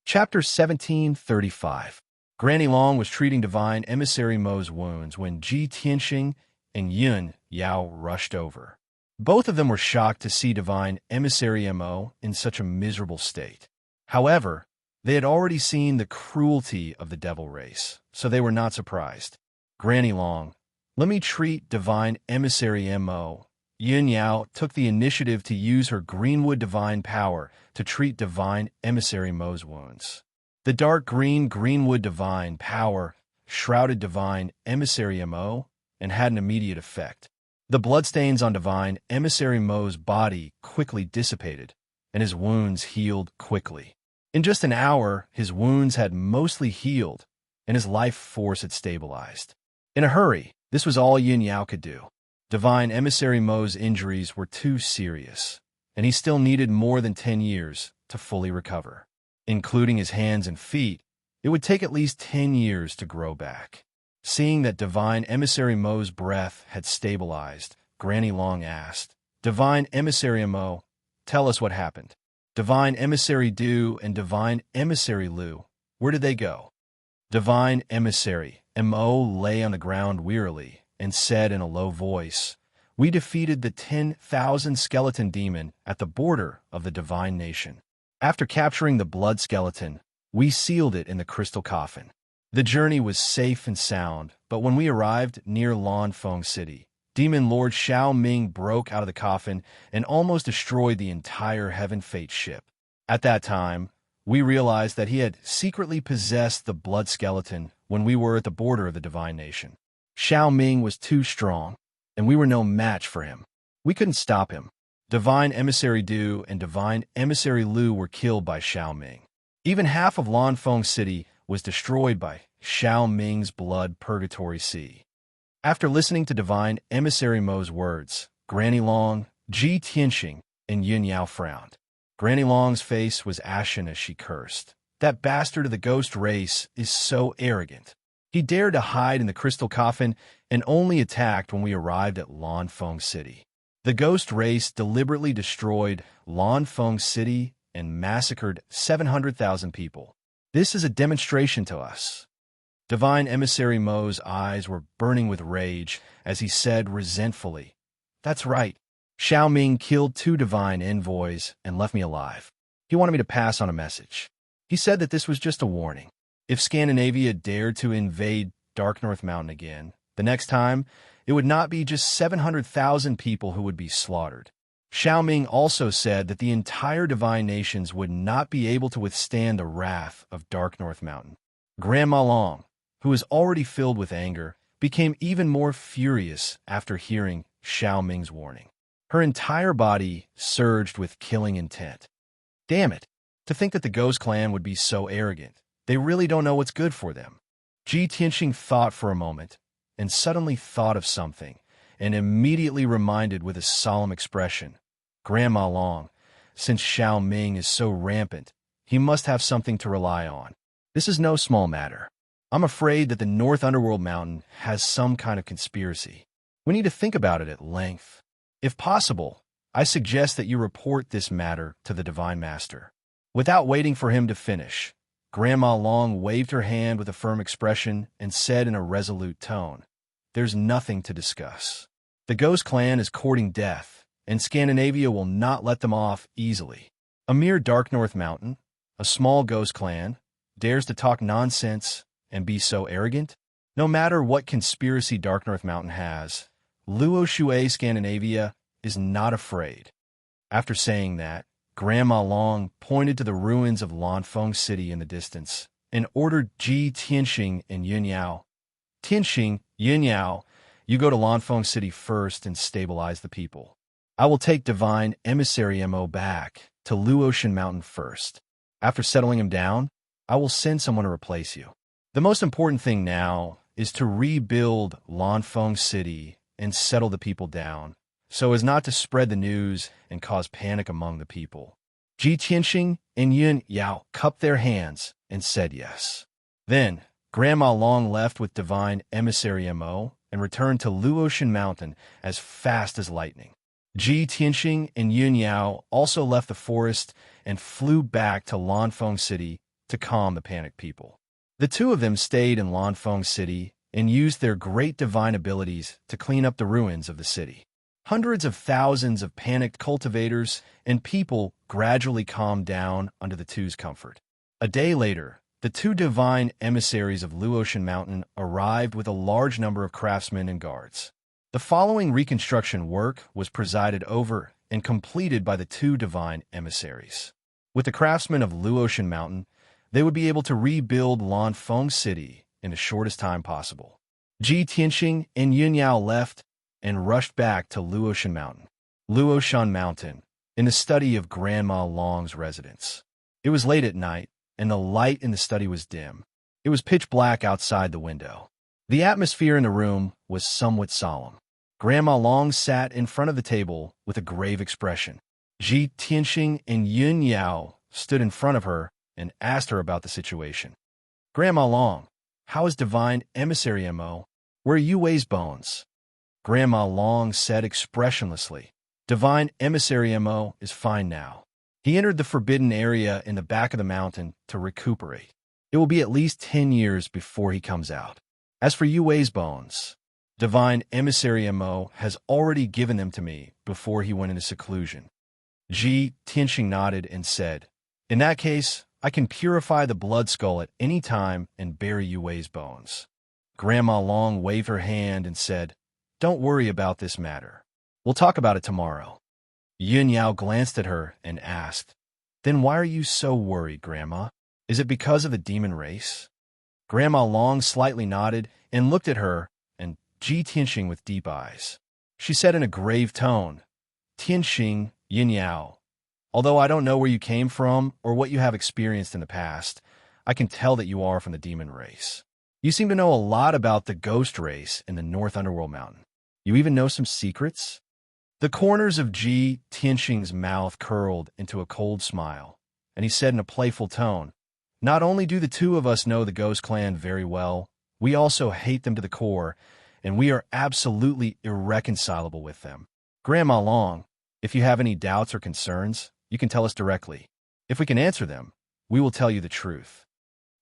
Chapter 1735. Granny Long was treating Divine Emissary Mo's wounds when Ji Tianxing and Yun Yao rushed over. Both of them were shocked to see Divine Emissary Mo in such a miserable state. However, they had already seen the cruelty of the devil race, so they were not surprised. Granny Long, let me treat Divine Emissary Mo. Yun Yao took the initiative to use her Greenwood Divine Power to treat Divine Emissary Mo's wounds. The dark green Greenwood Divine Power shrouded Divine Emissary Mo and had an immediate effect. The bloodstains on Divine Emissary Mo's body quickly dissipated, and his wounds healed quickly. In just an hour, his wounds had mostly healed, and his life force had stabilized. In a hurry, this was all Yin Yao could do. Divine Emissary Mo's injuries were too serious, and he still needed more than 10 years to fully recover. Including his hands and feet, it would take at least 10 years to grow back. Seeing that Divine Emissary Mo's breath had stabilized, Granny Long asked, Divine Emissary Mo, tell us what happened. Divine Emissary Du and Divine Emissary Lu, where did they go? Divine Emissary Mo lay on the ground wearily and said in a low voice, we defeated the 10,000 skeleton demon at the border of the divine nation. After capturing the blood skeleton, we sealed it in the crystal coffin. The journey was safe and sound, but when we arrived near Lanfeng City, Demon Lord Xiao Ming broke out of the coffin and almost destroyed the entire Heaven Fate ship. At that time, we realized that he had secretly possessed the blood skeleton when we were at the border of the divine nation. Xiao Ming was too strong, and we were no match for him. We couldn't stop him. Divine Emissary Du and Divine Emissary Lu were killed by Xiao Ming. Even half of Lanfeng City was destroyed by Xiao Ming's blood purgatory sea. After listening to Divine Emissary Mo's words, Granny Long, Ji Tianxing and Yun Yao frowned. Granny Long's face was ashen as she cursed. That bastard of the ghost race is so arrogant. He dared to hide in the crystal coffin and only attacked when we arrived at Lanfeng City. The ghost race deliberately destroyed Lanfeng City and massacred 700,000 people. This is a demonstration to us. Divine Emissary Mo's eyes were burning with rage as he said resentfully, "That's right. Xiao Ming killed 2 divine envoys and left me alive. He wanted me to pass on a message. He said that this was just a warning. If Scandinavia dared to invade Dark North Mountain again, the next time, it would not be just 700,000 people who would be slaughtered. Xiao Ming also said that the entire divine nations would not be able to withstand the wrath of Dark North Mountain." Grandma Long, who was already filled with anger, became even more furious after hearing Xiao Ming's warning. Her entire body surged with killing intent. Damn it! To think that the Ghost Clan would be so arrogant. They really don't know what's good for them. Ji Tianxing thought for a moment, and suddenly thought of something, and immediately reminded with a solemn expression, "Grandma Long, since Xiao Ming is so rampant, he must have something to rely on. This is no small matter. I'm afraid that the North Underworld Mountain has some kind of conspiracy. We need to think about it at length. If possible, I suggest that you report this matter to the Divine Master." Without waiting for him to finish, Grandma Long waved her hand with a firm expression and said in a resolute tone, "There's nothing to discuss. The Ghost Clan is courting death, and Scandinavia will not let them off easily. A mere Dark North Mountain, a small Ghost Clan, dares to talk nonsense and be so arrogant? No matter what conspiracy Dark North Mountain has, Luo Shui Scandinavia is not afraid." After saying that, Grandma Long pointed to the ruins of Lanfeng City in the distance and ordered Ji Tianxing and Yun Yao, "Tianxing, Yun Yao, you go to Lanfeng City first and stabilize the people. I will take Divine Emissary Mo back to Luotian Mountain first. After settling him down, I will send someone to replace you. The most important thing now is to rebuild Lanfeng City and settle the people down, so as not to spread the news and cause panic among the people." Ji Tianxing and Yun Yao cupped their hands and said yes. Then, Grandma Long left with Divine Emissary Mo and returned to Luotian Mountain as fast as lightning. Ji Tianxing and Yun Yao also left the forest and flew back to Lanfeng City to calm the panicked people. The 2 of them stayed in Lanfeng City and used their great divine abilities to clean up the ruins of the city. Hundreds of thousands of panicked cultivators and people gradually calmed down under the 2's comfort. A day later, the 2 divine emissaries of Luotian Mountain arrived with a large number of craftsmen and guards. The following reconstruction work was presided over and completed by the 2 divine emissaries. With the craftsmen of Luotian Mountain, they would be able to rebuild Lanfeng City in the shortest time possible. Ji Tianxing and Yun Yao left and rushed back to Luotian Mountain, in the study of Grandma Long's residence. It was late at night, and the light in the study was dim. It was pitch black outside the window. The atmosphere in the room was somewhat solemn. Grandma Long sat in front of the table with a grave expression. Ji Tianxing and Yun Yao stood in front of her and asked her about the situation. "Grandma Long, how is Divine Emissary Mo? Where are Yu Wei's bones?" Grandma Long said expressionlessly, "Divine Emissary Mo is fine now. He entered the forbidden area in the back of the mountain to recuperate. It will be at least 10 years before he comes out. As for Yu Wei's bones, Divine Emissary Mo has already given them to me before he went into seclusion." Ji Tianxing nodded and said, "In that case, I can purify the blood skull at any time and bury Yu Wei's bones." Grandma Long waved her hand and said, "Don't worry about this matter. We'll talk about it tomorrow." Yun Yao glanced at her and asked, "Then why are you so worried, Grandma? Is it because of the demon race?" Grandma Long slightly nodded and looked at her and Ji Tianxing with deep eyes. She said in a grave tone, "Tianxing, Yun Yao, although I don't know where you came from or what you have experienced in the past, I can tell that you are from the demon race. You seem to know a lot about the ghost race in the North Underworld Mountain. You even know some secrets?" The corners of Ji Tianxing's mouth curled into a cold smile, and he said in a playful tone, "Not only do the two of us know the Ghost Clan very well, we also hate them to the core, and we are absolutely irreconcilable with them. Grandma Long, if you have any doubts or concerns, you can tell us directly. If we can answer them, we will tell you the truth."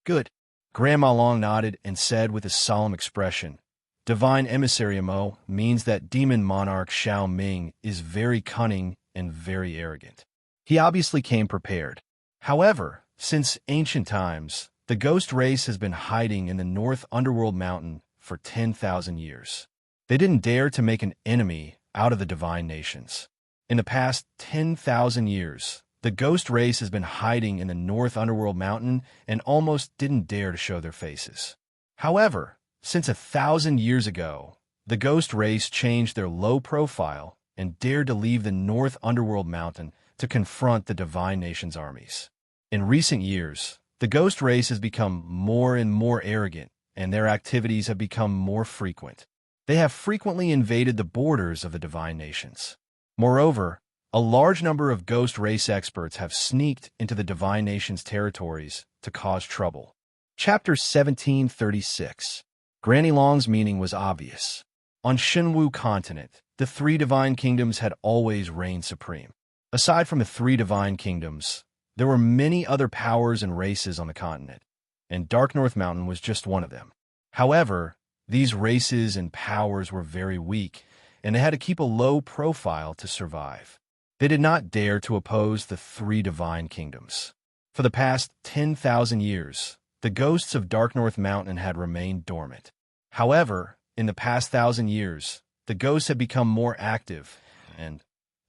"Good." Grandma Long nodded and said with a solemn expression, "Divine Emissary Mo means that Demon Monarch Xiao Ming is very cunning and very arrogant. He obviously came prepared. However, since ancient times, the ghost race has been hiding in the North Underworld Mountain for 10,000 years. They didn't dare to make an enemy out of the divine nations. In the past 10,000 years, the ghost race has been hiding in the North Underworld Mountain and almost didn't dare to show their faces. However, since 1,000 years ago, the ghost race changed their low profile and dared to leave the North Underworld Mountain to confront the divine nation's armies. In recent years, the ghost race has become more and more arrogant, and their activities have become more frequent. They have frequently invaded the borders of the divine nations. Moreover, a large number of ghost race experts have sneaked into the divine nation's territories to cause trouble." Chapter 1736. Granny Long's meaning was obvious. On Shenwu continent, the three divine kingdoms had always reigned supreme. Aside from the three divine kingdoms, there were many other powers and races on the continent, and Dark North Mountain was just one of them. However, these races and powers were very weak, and they had to keep a low profile to survive. They did not dare to oppose the three divine kingdoms. For the past 10,000 years, the ghosts of Dark North Mountain had remained dormant. However, in the past 1,000 years, the ghosts had become more active, and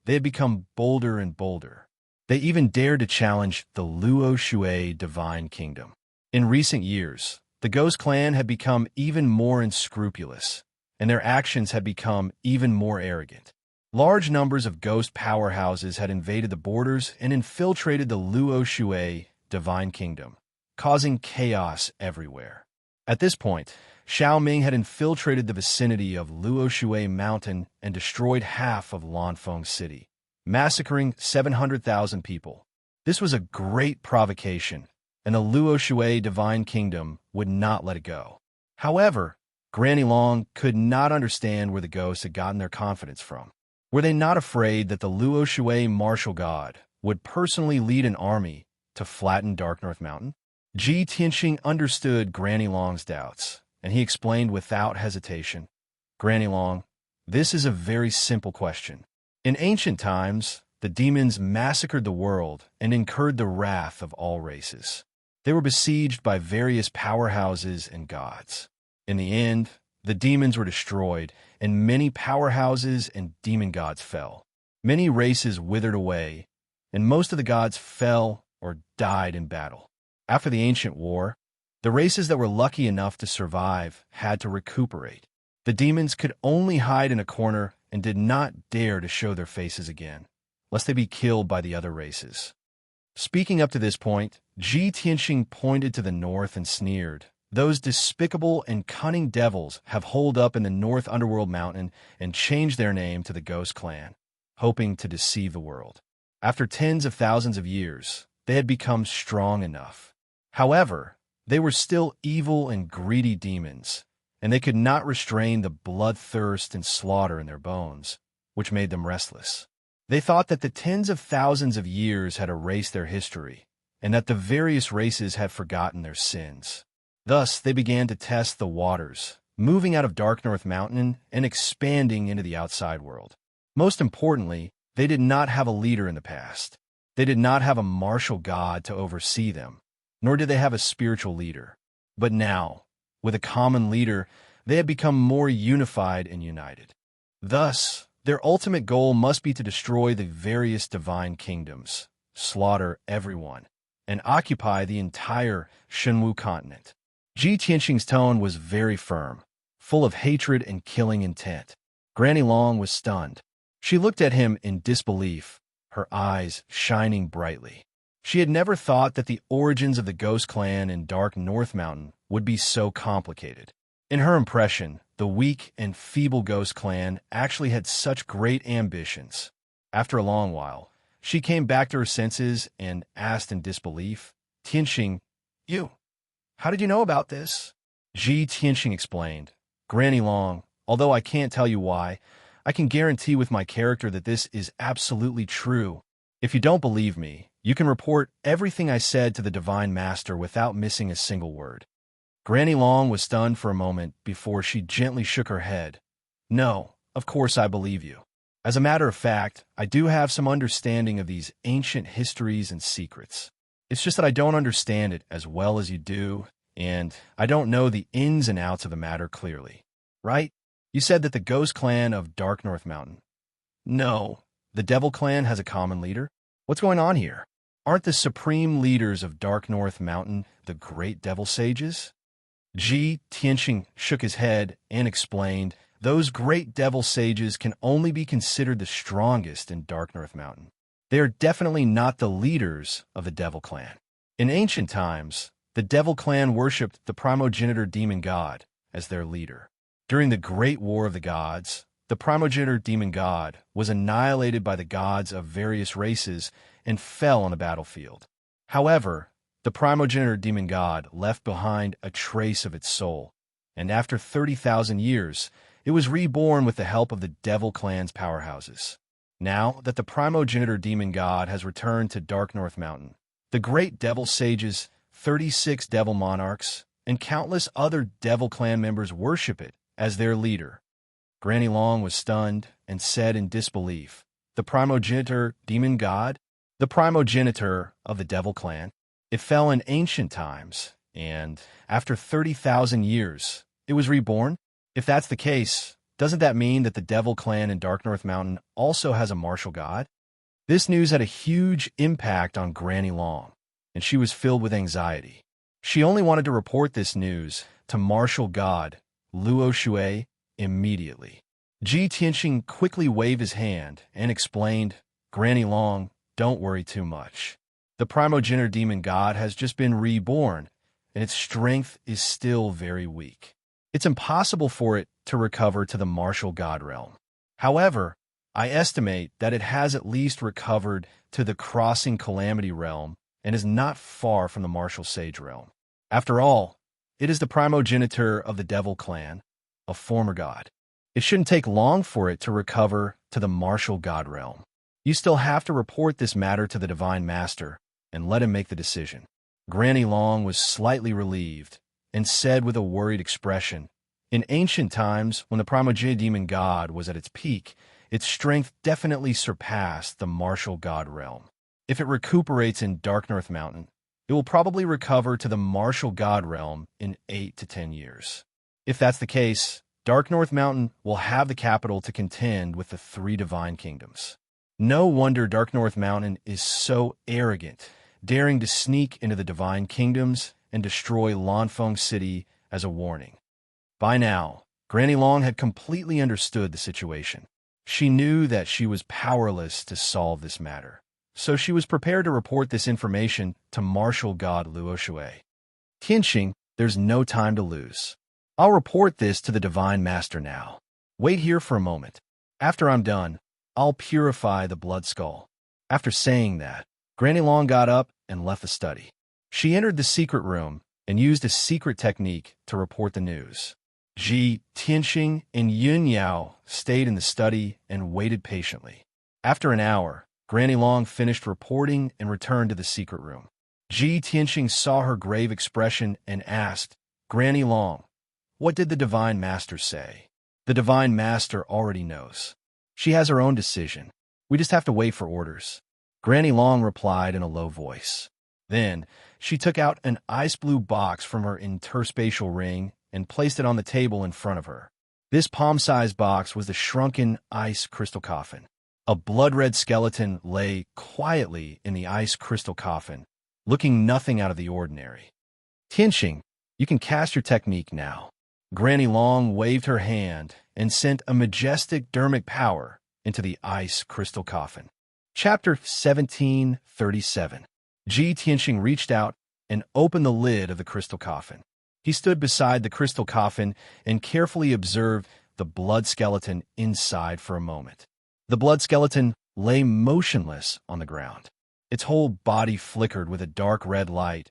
they had become bolder and bolder. They even dared to challenge the Luo Shui divine kingdom. In recent years, the Ghost Clan had become even more unscrupulous, and their actions had become even more arrogant. Large numbers of ghost powerhouses had invaded the borders and infiltrated the Luo Shui divine kingdom, causing chaos everywhere. At this point, Xiao Ming had infiltrated the vicinity of Luo Shui Mountain and destroyed half of Lanfeng City, massacring 700,000 people. This was a great provocation, and the Luo Shui divine kingdom would not let it go. However, Granny Long could not understand where the ghosts had gotten their confidence from. Were they not afraid that the Luo Shui martial god would personally lead an army to flatten Dark North Mountain? Ji Tianxing understood Granny Long's doubts, and he explained without hesitation, "Granny Long, this is a very simple question. In ancient times, the demons massacred the world and incurred the wrath of all races. They were besieged by various powerhouses and gods. In the end, the demons were destroyed, and many powerhouses and demon gods fell. Many races withered away, and most of the gods fell or died in battle. After the ancient war, the races that were lucky enough to survive had to recuperate. The demons could only hide in a corner and did not dare to show their faces again, lest they be killed by the other races." Speaking up to this point, Ji Tianxing pointed to the north and sneered, "Those despicable and cunning devils have holed up in the North Underworld Mountain and changed their name to the Ghost Clan, hoping to deceive the world. After tens of thousands of years, they had become strong enough. However, they were still evil and greedy demons, and they could not restrain the bloodthirst and slaughter in their bones, which made them restless. They thought that the tens of thousands of years had erased their history, and that the various races had forgotten their sins. Thus, they began to test the waters, moving out of Dark North Mountain and expanding into the outside world. Most importantly, they did not have a leader in the past. They did not have a martial god to oversee them, nor did they have a spiritual leader. But now, with a common leader, they had become more unified and united. Thus, their ultimate goal must be to destroy the various divine kingdoms, slaughter everyone, and occupy the entire Shenwu continent." Ji Tianxing's tone was very firm, full of hatred and killing intent. Granny Long was stunned. She looked at him in disbelief, her eyes shining brightly. She had never thought that the origins of the Ghost Clan in Dark North Mountain would be so complicated. In her impression, the weak and feeble ghost clan actually had such great ambitions. After a long while, she came back to her senses and asked in disbelief, Tianxing, you, how did you know about this? Tianxing explained, Granny Long, although I can't tell you why, I can guarantee with my character that this is absolutely true. If you don't believe me, you can report everything I said to the Divine Master without missing a single word. Granny Long was stunned for a moment before she gently shook her head. No, of course I believe you. As a matter of fact, I do have some understanding of these ancient histories and secrets. It's just that I don't understand it as well as you do, and I don't know the ins and outs of the matter clearly. Right? You said that the Ghost Clan of Dark North Mountain. No, the Devil Clan has a common leader? What's going on here? Aren't the supreme leaders of Dark North Mountain the great Devil Sages? Tianxing shook his head and explained, those great Devil Sages can only be considered the strongest in Dark North Mountain. They are definitely not the leaders of the Devil Clan. In ancient times, the Devil Clan worshipped the primogenitor demon god as their leader. During the Great War of the Gods, the primogenitor demon god was annihilated by the gods of various races and fell on the battlefield. However, the primogenitor demon god left behind a trace of its soul, and after 30,000 years, it was reborn with the help of the Devil Clan's powerhouses. Now that the primogenitor demon god has returned to Dark North Mountain, the great Devil Sages, 36 Devil Monarchs, and countless other Devil Clan members worship it as their leader. Granny Long was stunned and said in disbelief, the primogenitor demon god? The primogenitor of the Devil Clan? It fell in ancient times, and after 30,000 years, it was reborn? If that's the case, doesn't that mean that the Devil Clan in Dark North Mountain also has a martial god? This news had a huge impact on Granny Long, and she was filled with anxiety. She only wanted to report this news to martial god Luo Shui immediately. Tianxing quickly waved his hand and explained, Granny Long, don't worry too much. The primogenitor demon god has just been reborn, and its strength is still very weak. It's impossible for it to recover to the martial god realm. However, I estimate that it has at least recovered to the crossing calamity realm and is not far from the martial sage realm. After all, it is the primogenitor of the Devil Clan, a former god. It shouldn't take long for it to recover to the martial god realm. You still have to report this matter to the Divine Master and let him make the decision. Granny Long was slightly relieved and said with a worried expression, in ancient times, when the primogenitor demon god was at its peak, its strength definitely surpassed the martial god realm. If it recuperates in Dark North Mountain, it will probably recover to the martial god realm in 8 to 10 years. If that's the case, Dark North Mountain will have the capital to contend with the 3 divine kingdoms. No wonder Dark North Mountain is so arrogant, daring to sneak into the divine kingdoms and destroy Lanfeng City as a warning. By now, Granny Long had completely understood the situation. She knew that she was powerless to solve this matter, so she was prepared to report this information to martial god Luo Shui. Tianxing, there's no time to lose. I'll report this to the Divine Master now. Wait here for a moment. After I'm done, I'll purify the blood skull. After saying that, Granny Long got up and left the study. She entered the secret room and used a secret technique to report the news. Tianxing and Yun Yao stayed in the study and waited patiently. After an hour, Granny Long finished reporting and returned to the secret room. Tianxing saw her grave expression and asked, Granny Long, what did the Divine Master say? The Divine Master already knows. She has her own decision. We just have to wait for orders. Granny Long replied in a low voice. Then, she took out an ice blue box from her interspatial ring and placed it on the table in front of her. This palm-sized box was the shrunken ice crystal coffin. A blood-red skeleton lay quietly in the ice crystal coffin, looking nothing out of the ordinary. Tianxing, you can cast your technique now. Granny Long waved her hand and sent a majestic dermic power into the ice crystal coffin. Chapter 1737. Tianxing reached out and opened the lid of the crystal coffin. He stood beside the crystal coffin and carefully observed the blood skeleton inside for a moment. The blood skeleton lay motionless on the ground. Its whole body flickered with a dark red light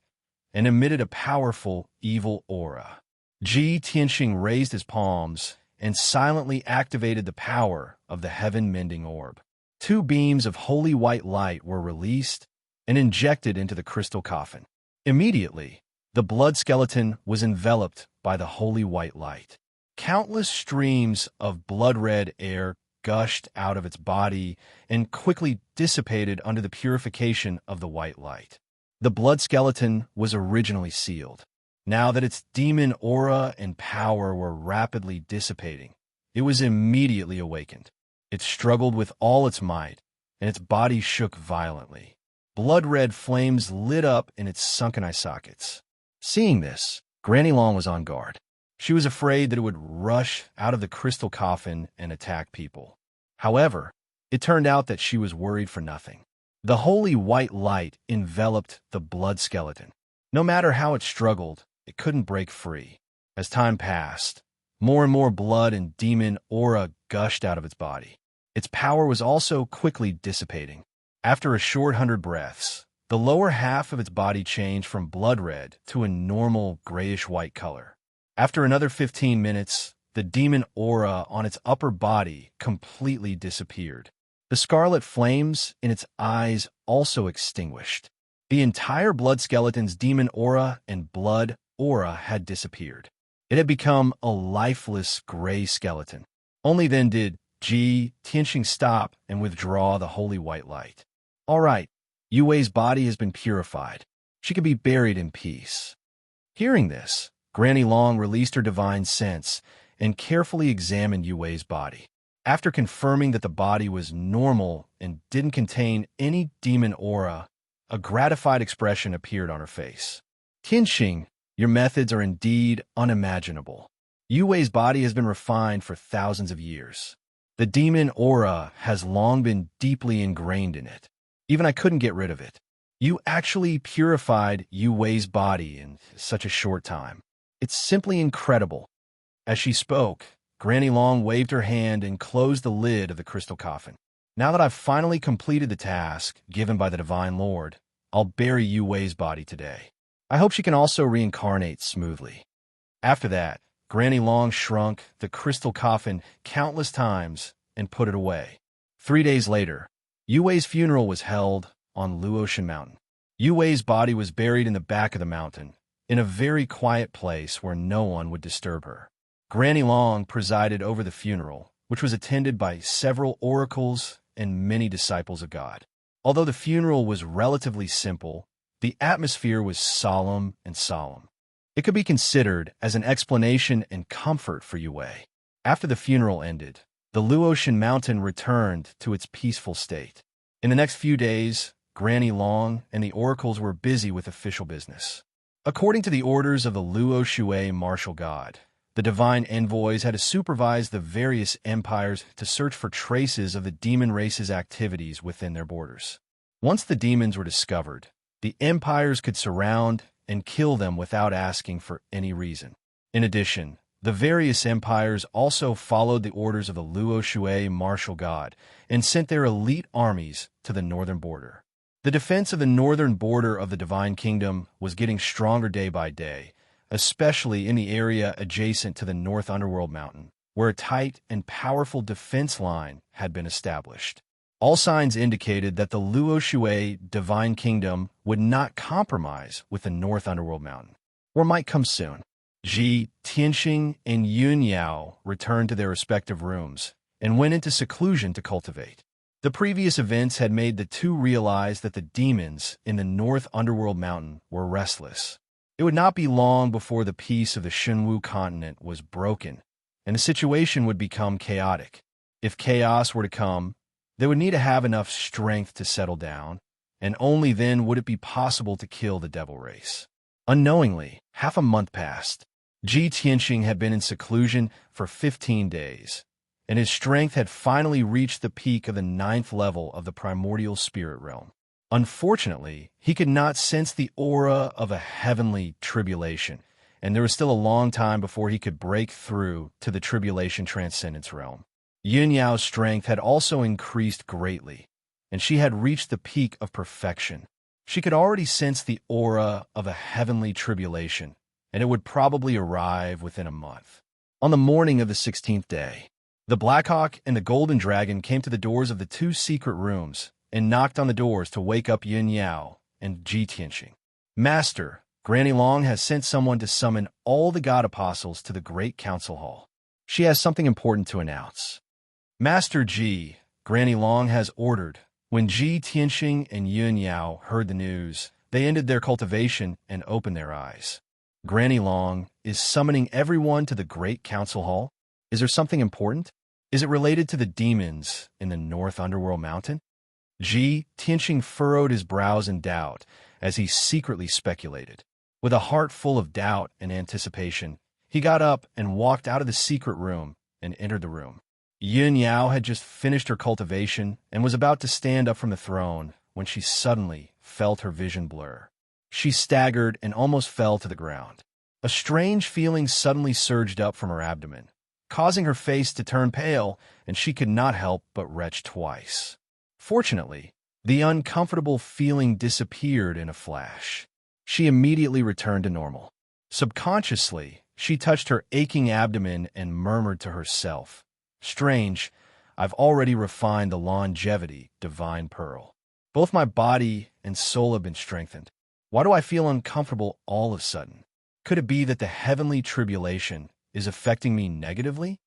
and emitted a powerful, evil aura. Ji Tianxing raised his palms and silently activated the power of the heaven-mending orb. Two beams of holy white light were released and injected into the crystal coffin. Immediately, the blood skeleton was enveloped by the holy white light. Countless streams of blood-red air gushed out of its body and quickly dissipated under the purification of the white light. The blood skeleton was originally sealed. Now that its demon aura and power were rapidly dissipating, it was immediately awakened. It struggled with all its might, and its body shook violently. Blood-red flames lit up in its sunken eye sockets. Seeing this, Granny Long was on guard. She was afraid that it would rush out of the crystal coffin and attack people. However, it turned out that she was worried for nothing. The holy white light enveloped the blood skeleton. No matter how it struggled, it couldn't break free. As time passed, more and more blood and demon aura gushed out of its body. Its power was also quickly dissipating. After a short 100 breaths, the lower half of its body changed from blood red to a normal grayish-white color. After another 15 minutes, the demon aura on its upper body completely disappeared. The scarlet flames in its eyes also extinguished. The entire blood skeleton's demon aura and blood aura had disappeared. It had become a lifeless gray skeleton. Only then did Ji Tianxing stop and withdraw the holy white light. All right, Yue Wei's body has been purified. She can be buried in peace. Hearing this, Granny Long released her divine sense and carefully examined Yue Wei's body. After confirming that the body was normal and didn't contain any demon aura, a gratified expression appeared on her face. Tianxing, your methods are indeed unimaginable. Yue Wei's body has been refined for thousands of years. The demon aura has long been deeply ingrained in it. Even I couldn't get rid of it. You actually purified Yue Wei's body in such a short time. It's simply incredible. As she spoke, Granny Long waved her hand and closed the lid of the crystal coffin. Now that I've finally completed the task given by the Divine Lord, I'll bury Yue Wei's body today. I hope she can also reincarnate smoothly. After that, Granny Long shrunk the crystal coffin countless times and put it away. 3 days later, Yue Wei's funeral was held on Luotian Mountain. Yue Wei's body was buried in the back of the mountain, in a very quiet place where no one would disturb her. Granny Long presided over the funeral, which was attended by several oracles and many disciples of God. Although the funeral was relatively simple, the atmosphere was solemn and solemn. It could be considered as an explanation and comfort for Yue Wei. After the funeral ended, the Luotian Mountain returned to its peaceful state. In the next few days, Granny Long and the oracles were busy with official business. According to the orders of the Luo Shui martial god, the divine envoys had to supervise the various empires to search for traces of the demon race's activities within their borders. Once the demons were discovered, the empires could surround and kill them without asking for any reason. In addition, the various empires also followed the orders of the Luo Shui martial god and sent their elite armies to the northern border. The defense of the northern border of the Divine Kingdom was getting stronger day by day, especially in the area adjacent to the North Underworld Mountain, where a tight and powerful defense line had been established. All signs indicated that the Luo Shui Divine Kingdom would not compromise with the North Underworld Mountain, or might come soon. Ji Tianxing and Yun Yao returned to their respective rooms and went into seclusion to cultivate. The previous events had made the two realize that the demons in the North Underworld Mountain were restless. It would not be long before the peace of the Shenwu continent was broken, and the situation would become chaotic. If chaos were to come, they would need to have enough strength to settle down, and only then would it be possible to kill the devil race. Unknowingly, half a month passed. Ji Tianxing had been in seclusion for 15 days, and his strength had finally reached the peak of the 9th level of the primordial spirit realm. Unfortunately, he could not sense the aura of a heavenly tribulation, and there was still a long time before he could break through to the tribulation transcendence realm. Yun Yao's strength had also increased greatly, and she had reached the peak of perfection. She could already sense the aura of a heavenly tribulation, and it would probably arrive within a month. On the morning of the 16th day, the Blackhawk and the Golden Dragon came to the doors of the two secret rooms and knocked on the doors to wake up Yun Yao and Ji Tianxing. Master, Granny Long has sent someone to summon all the God Apostles to the Great Council Hall. She has something important to announce. Master Ji, Granny Long has ordered. When Ji Tianxing and Yun Yao heard the news, they ended their cultivation and opened their eyes. Granny Long is summoning everyone to the Great Council Hall. Is there something important? Is it related to the demons in the North Underworld Mountain? Ji Tianxing furrowed his brows in doubt as he secretly speculated. With a heart full of doubt and anticipation, he got up and walked out of the secret room and entered the room. Yun Yao had just finished her cultivation and was about to stand up from the throne when she suddenly felt her vision blur. She staggered and almost fell to the ground. A strange feeling suddenly surged up from her abdomen, causing her face to turn pale, and she could not help but retch twice. Fortunately, the uncomfortable feeling disappeared in a flash. She immediately returned to normal. Subconsciously, she touched her aching abdomen and murmured to herself, "Strange, I've already refined the longevity divine pearl. Both my body and soul have been strengthened. Why do I feel uncomfortable all of a sudden? Could it be that the heavenly tribulation is affecting me negatively?"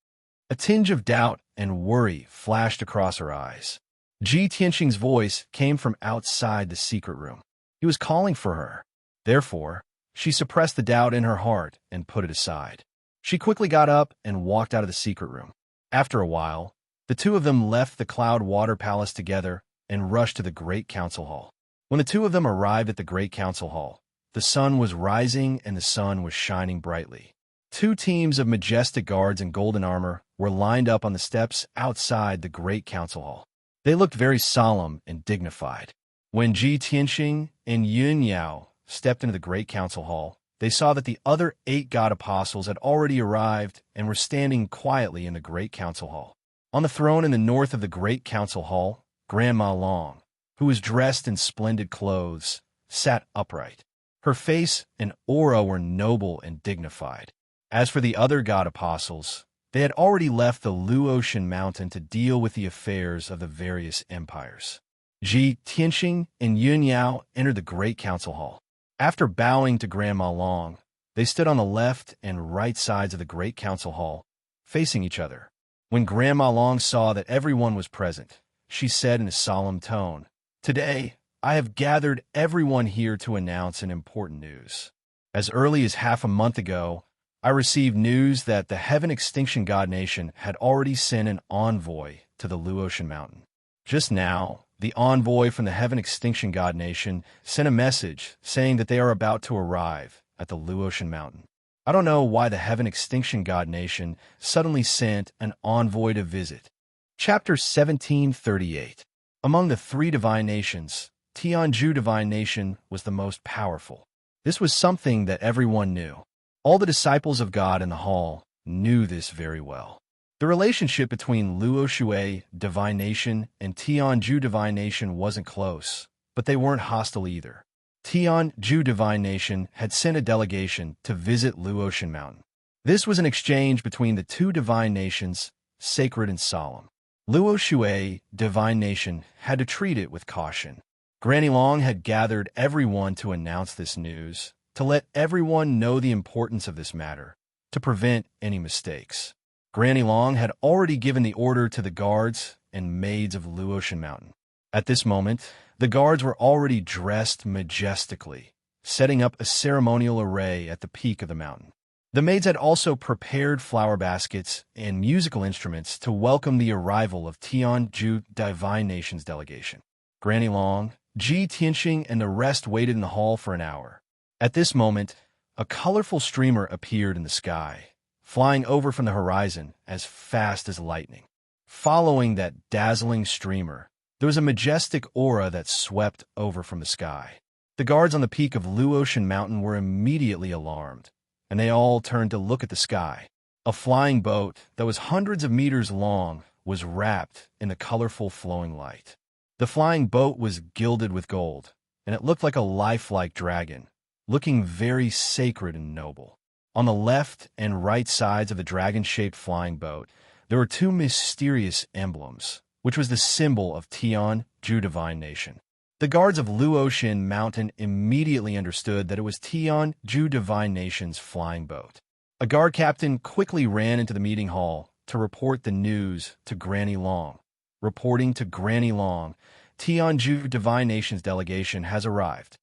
A tinge of doubt and worry flashed across her eyes. Ji Tianxing's voice came from outside the secret room. He was calling for her. Therefore, she suppressed the doubt in her heart and put it aside. She quickly got up and walked out of the secret room. After a while, the two of them left the Cloud Water Palace together and rushed to the Great Council Hall. When the two of them arrived at the Great Council Hall, the sun was rising and the sun was shining brightly. Two teams of majestic guards in golden armor were lined up on the steps outside the Great Council Hall. They looked very solemn and dignified. When Ji Tianxing and Yun Yao stepped into the Great Council Hall, they saw that the other 8 God Apostles had already arrived and were standing quietly in the Great Council Hall. On the throne in the north of the Great Council Hall, Grandma Long, who was dressed in splendid clothes, sat upright. Her face and aura were noble and dignified. As for the other God Apostles, they had already left the Luotian Mountain to deal with the affairs of the various empires. Ji Tianxing and Yun Yao entered the Great Council Hall. After bowing to Grandma Long, they stood on the left and right sides of the Great Council Hall, facing each other. When Grandma Long saw that everyone was present, she said in a solemn tone, "Today, I have gathered everyone here to announce an important news. As early as half a month ago, I received news that the Heaven Extinction God Nation had already sent an envoy to the Luotian Mountain. Just now, the envoy from the Heaven Extinction God Nation sent a message saying that they are about to arrive at the Luotian Mountain. I don't know why the Heaven Extinction God Nation suddenly sent an envoy to visit." Chapter 1738. Among the 3 divine nations, Tianju Divine Nation was the most powerful. This was something that everyone knew. All the disciples of God in the hall knew this very well. The relationship between Luo Shui Divine Nation and Tianju Divine Nation wasn't close, but they weren't hostile either. Tianju Divine Nation had sent a delegation to visit Luotian Mountain. This was an exchange between the 2 divine nations, sacred and solemn. Luo Shui Divine Nation had to treat it with caution. Granny Long had gathered everyone to announce this news, to let everyone know the importance of this matter, to prevent any mistakes. Granny Long had already given the order to the guards and maids of Luotian Mountain. At this moment, the guards were already dressed majestically, setting up a ceremonial array at the peak of the mountain. The maids had also prepared flower baskets and musical instruments to welcome the arrival of Tianju Divine Nation's delegation. Granny Long, Ji Tianxing, and the rest waited in the hall for an hour. At this moment, a colorful streamer appeared in the sky, flying over from the horizon as fast as lightning. Following that dazzling streamer, there was a majestic aura that swept over from the sky. The guards on the peak of Luotian Mountain were immediately alarmed. and they all turned to look at the sky. A flying boat that was hundreds of meters long was wrapped in the colorful flowing light. The flying boat was gilded with gold, and it looked like a lifelike dragon, looking very sacred and noble. On the left and right sides of the dragon-shaped flying boat, there were two mysterious emblems, which was the symbol of Tian, Ju divine nation. The guards of Luotian Mountain immediately understood that it was Tian, Ju divine nation's flying boat. A guard captain quickly ran into the meeting hall to report the news to Granny Long. Reporting to Granny Long, Tian, Ju divine nation's delegation has arrived.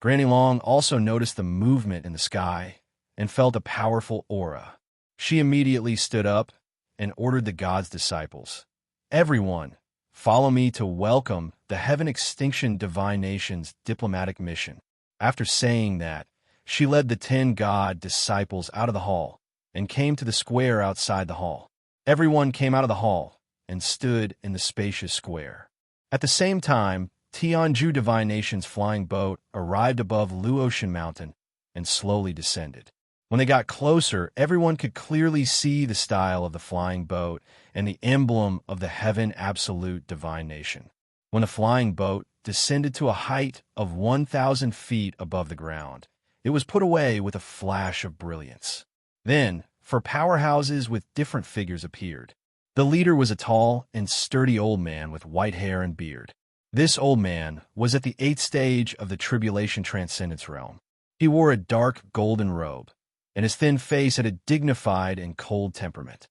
Granny Long also noticed the movement in the sky and felt a powerful aura. She immediately stood up and ordered the god's disciples, "Everyone, follow me to welcome the Heaven Extinction Divine Nation's diplomatic mission." After saying that, she led the 10 god disciples out of the hall and came to the square outside the hall. Everyone came out of the hall and stood in the spacious square. At the same time, Tianju Divine Nation's flying boat arrived above Luotian Mountain and slowly descended. When they got closer, everyone could clearly see the style of the flying boat and the emblem of the Heaven Absolute Divine Nation. When the flying boat descended to a height of 1,000 feet above the ground, it was put away with a flash of brilliance. Then, 4 powerhouses with different figures appeared. The leader was a tall and sturdy old man with white hair and beard. This old man was at the 8th stage of the Tribulation Transcendence realm. He wore a dark golden robe, and his thin face had a dignified and cold temperament.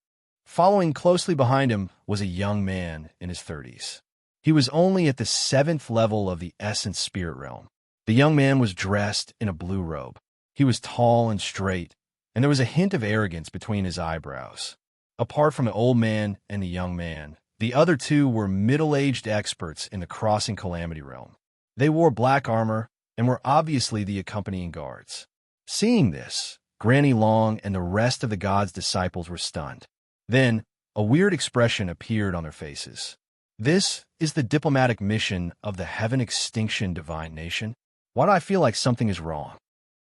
Following closely behind him was a young man in his 30s. He was only at the 7th level of the Essence Spirit realm. The young man was dressed in a blue robe. He was tall and straight, and there was a hint of arrogance between his eyebrows. Apart from the old man and the young man, the other 2 were middle-aged experts in the Crossing Calamity realm. They wore black armor and were obviously the accompanying guards. Seeing this, Granny Long and the rest of the god's disciples were stunned. Then, a weird expression appeared on their faces. "This is the diplomatic mission of the Heaven Extinction Divine Nation? Why do I feel like something is wrong?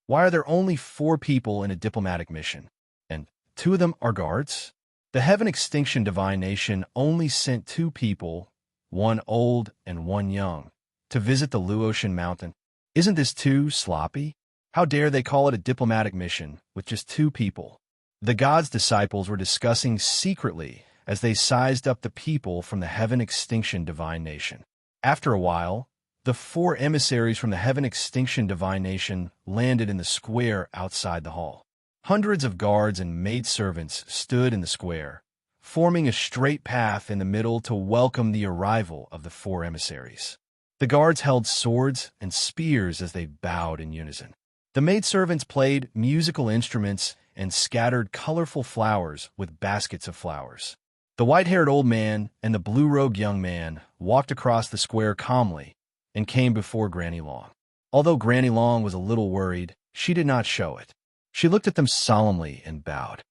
Why are there only 4 people in a diplomatic mission? And 2 of them are guards?" The Heaven Extinction Divine Nation only sent 2 people, one old and one young, to visit the Luotian Mountain. Isn't this too sloppy? How dare they call it a diplomatic mission with just 2 people? The god's disciples were discussing secretly as they sized up the people from the Heaven Extinction Divine Nation. After a while, the 4 emissaries from the Heaven Extinction Divine Nation landed in the square outside the hall. Hundreds of guards and maidservants stood in the square, forming a straight path in the middle to welcome the arrival of the 4 emissaries. The guards held swords and spears as they bowed in unison. The maidservants played musical instruments and scattered colorful flowers with baskets of flowers. The white-haired old man and the blue-robed young man walked across the square calmly and came before Granny Long. Although Granny Long was a little worried, she did not show it. She looked at them solemnly and bowed.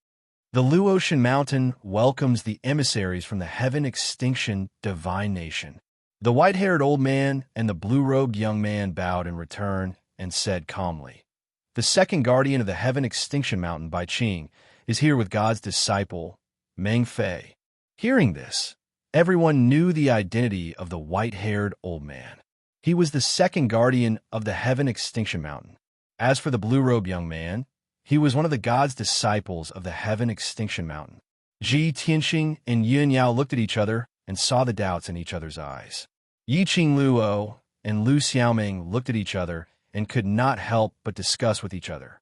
"The Luotian Mountain welcomes the emissaries from the Heaven Extinction Divine Nation." The white-haired old man and the blue-robed young man bowed in return and said calmly, "The second guardian of the Heaven Extinction Mountain, Bai Qing, is here with God's disciple, Meng Fei." Hearing this, everyone knew the identity of the white-haired old man. He was the second guardian of the Heaven Extinction Mountain. As for the blue-robed young man, he was one of the god's disciples of the Heaven Extinction Mountain. Ji Tianxing and Yun Yao looked at each other and saw the doubts in each other's eyes. Yi Qing Luo and Lu Xiaoming looked at each other and could not help but discuss with each other.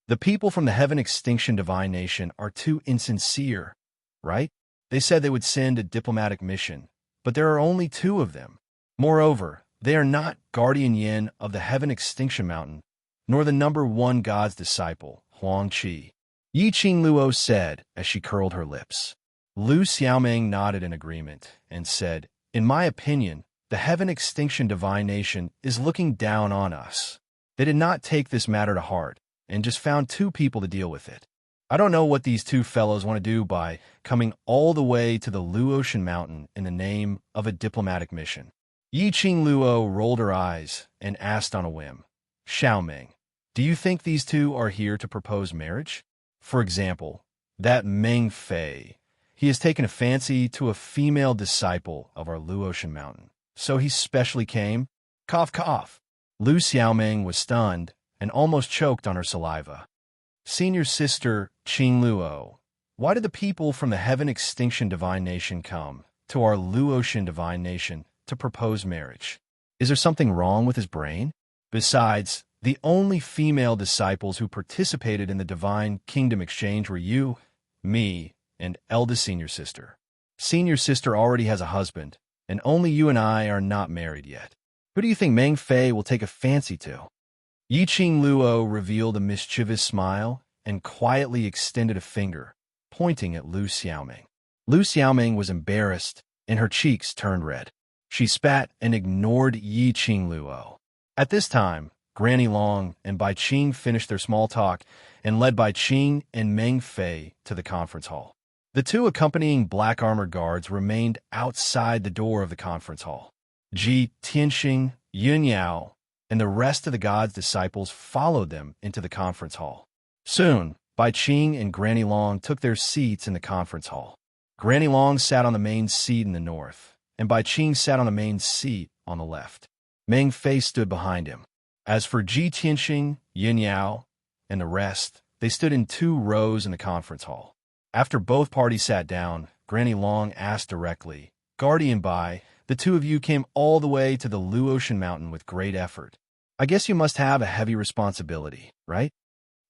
The people from the Heaven Extinction Divine Nation are too insincere, right? They said they would send a diplomatic mission, but there are only 2 of them. Moreover, they are not Guardian Yin of the Heaven Extinction Mountain, nor the number 1 god's disciple, Huang Qi. Yi Qing Luo said as she curled her lips. Lu Xiaoming nodded in agreement and said, "In my opinion, the Heaven Extinction Divine Nation is looking down on us. They did not take this matter to heart and just found 2 people to deal with it. I don't know what these 2 fellows want to do by coming all the way to the Luotian Mountain in the name of a diplomatic mission." Yi Qing Luo rolled her eyes and asked on a whim, "Xiaoming, Do you think these two are here to propose marriage? For example, that Meng Fei. He has taken a fancy to a female disciple of our Luotian mountain. So he specially came? Cough, cough. Lu Xiaoming was stunned and almost choked on her saliva. Senior sister Qing Luo, why did the people from the Heaven Extinction Divine Nation come to our Luotian Divine Nation to propose marriage? Is there something wrong with his brain? Besides, the only female disciples who participated in the Divine Kingdom exchange were you, me, and eldest senior sister. Senior sister already has a husband, and only you and I are not married yet. Who do you think Meng Fei will take a fancy to? Yiqing Luo revealed a mischievous smile and quietly extended a finger, pointing at Lu Xiaoming. Lu Xiaoming was embarrassed, and her cheeks turned red. She spat and ignored Yiqing Luo. At this time, Granny Long and Bai Qing finished their small talk and led Bai Qing and Meng Fei to the conference hall. The two accompanying black armored guards remained outside the door of the conference hall. Ji Tianxing, Yun Yao, and the rest of the god's disciples followed them into the conference hall. Soon, Bai Qing and Granny Long took their seats in the conference hall. Granny Long sat on the main seat in the north, and Bai Qing sat on the main seat on the left. Meng Fei stood behind him. As for Ji Tianxing, Yin Yao, and the rest, they stood in 2 rows in the conference hall. After both parties sat down, Granny Long asked directly, Guardian Bai, the two of you came all the way to the Luotian mountain with great effort. I guess you must have a heavy responsibility, right?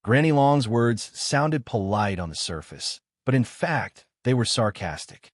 Granny Long's words sounded polite on the surface, but in fact, they were sarcastic.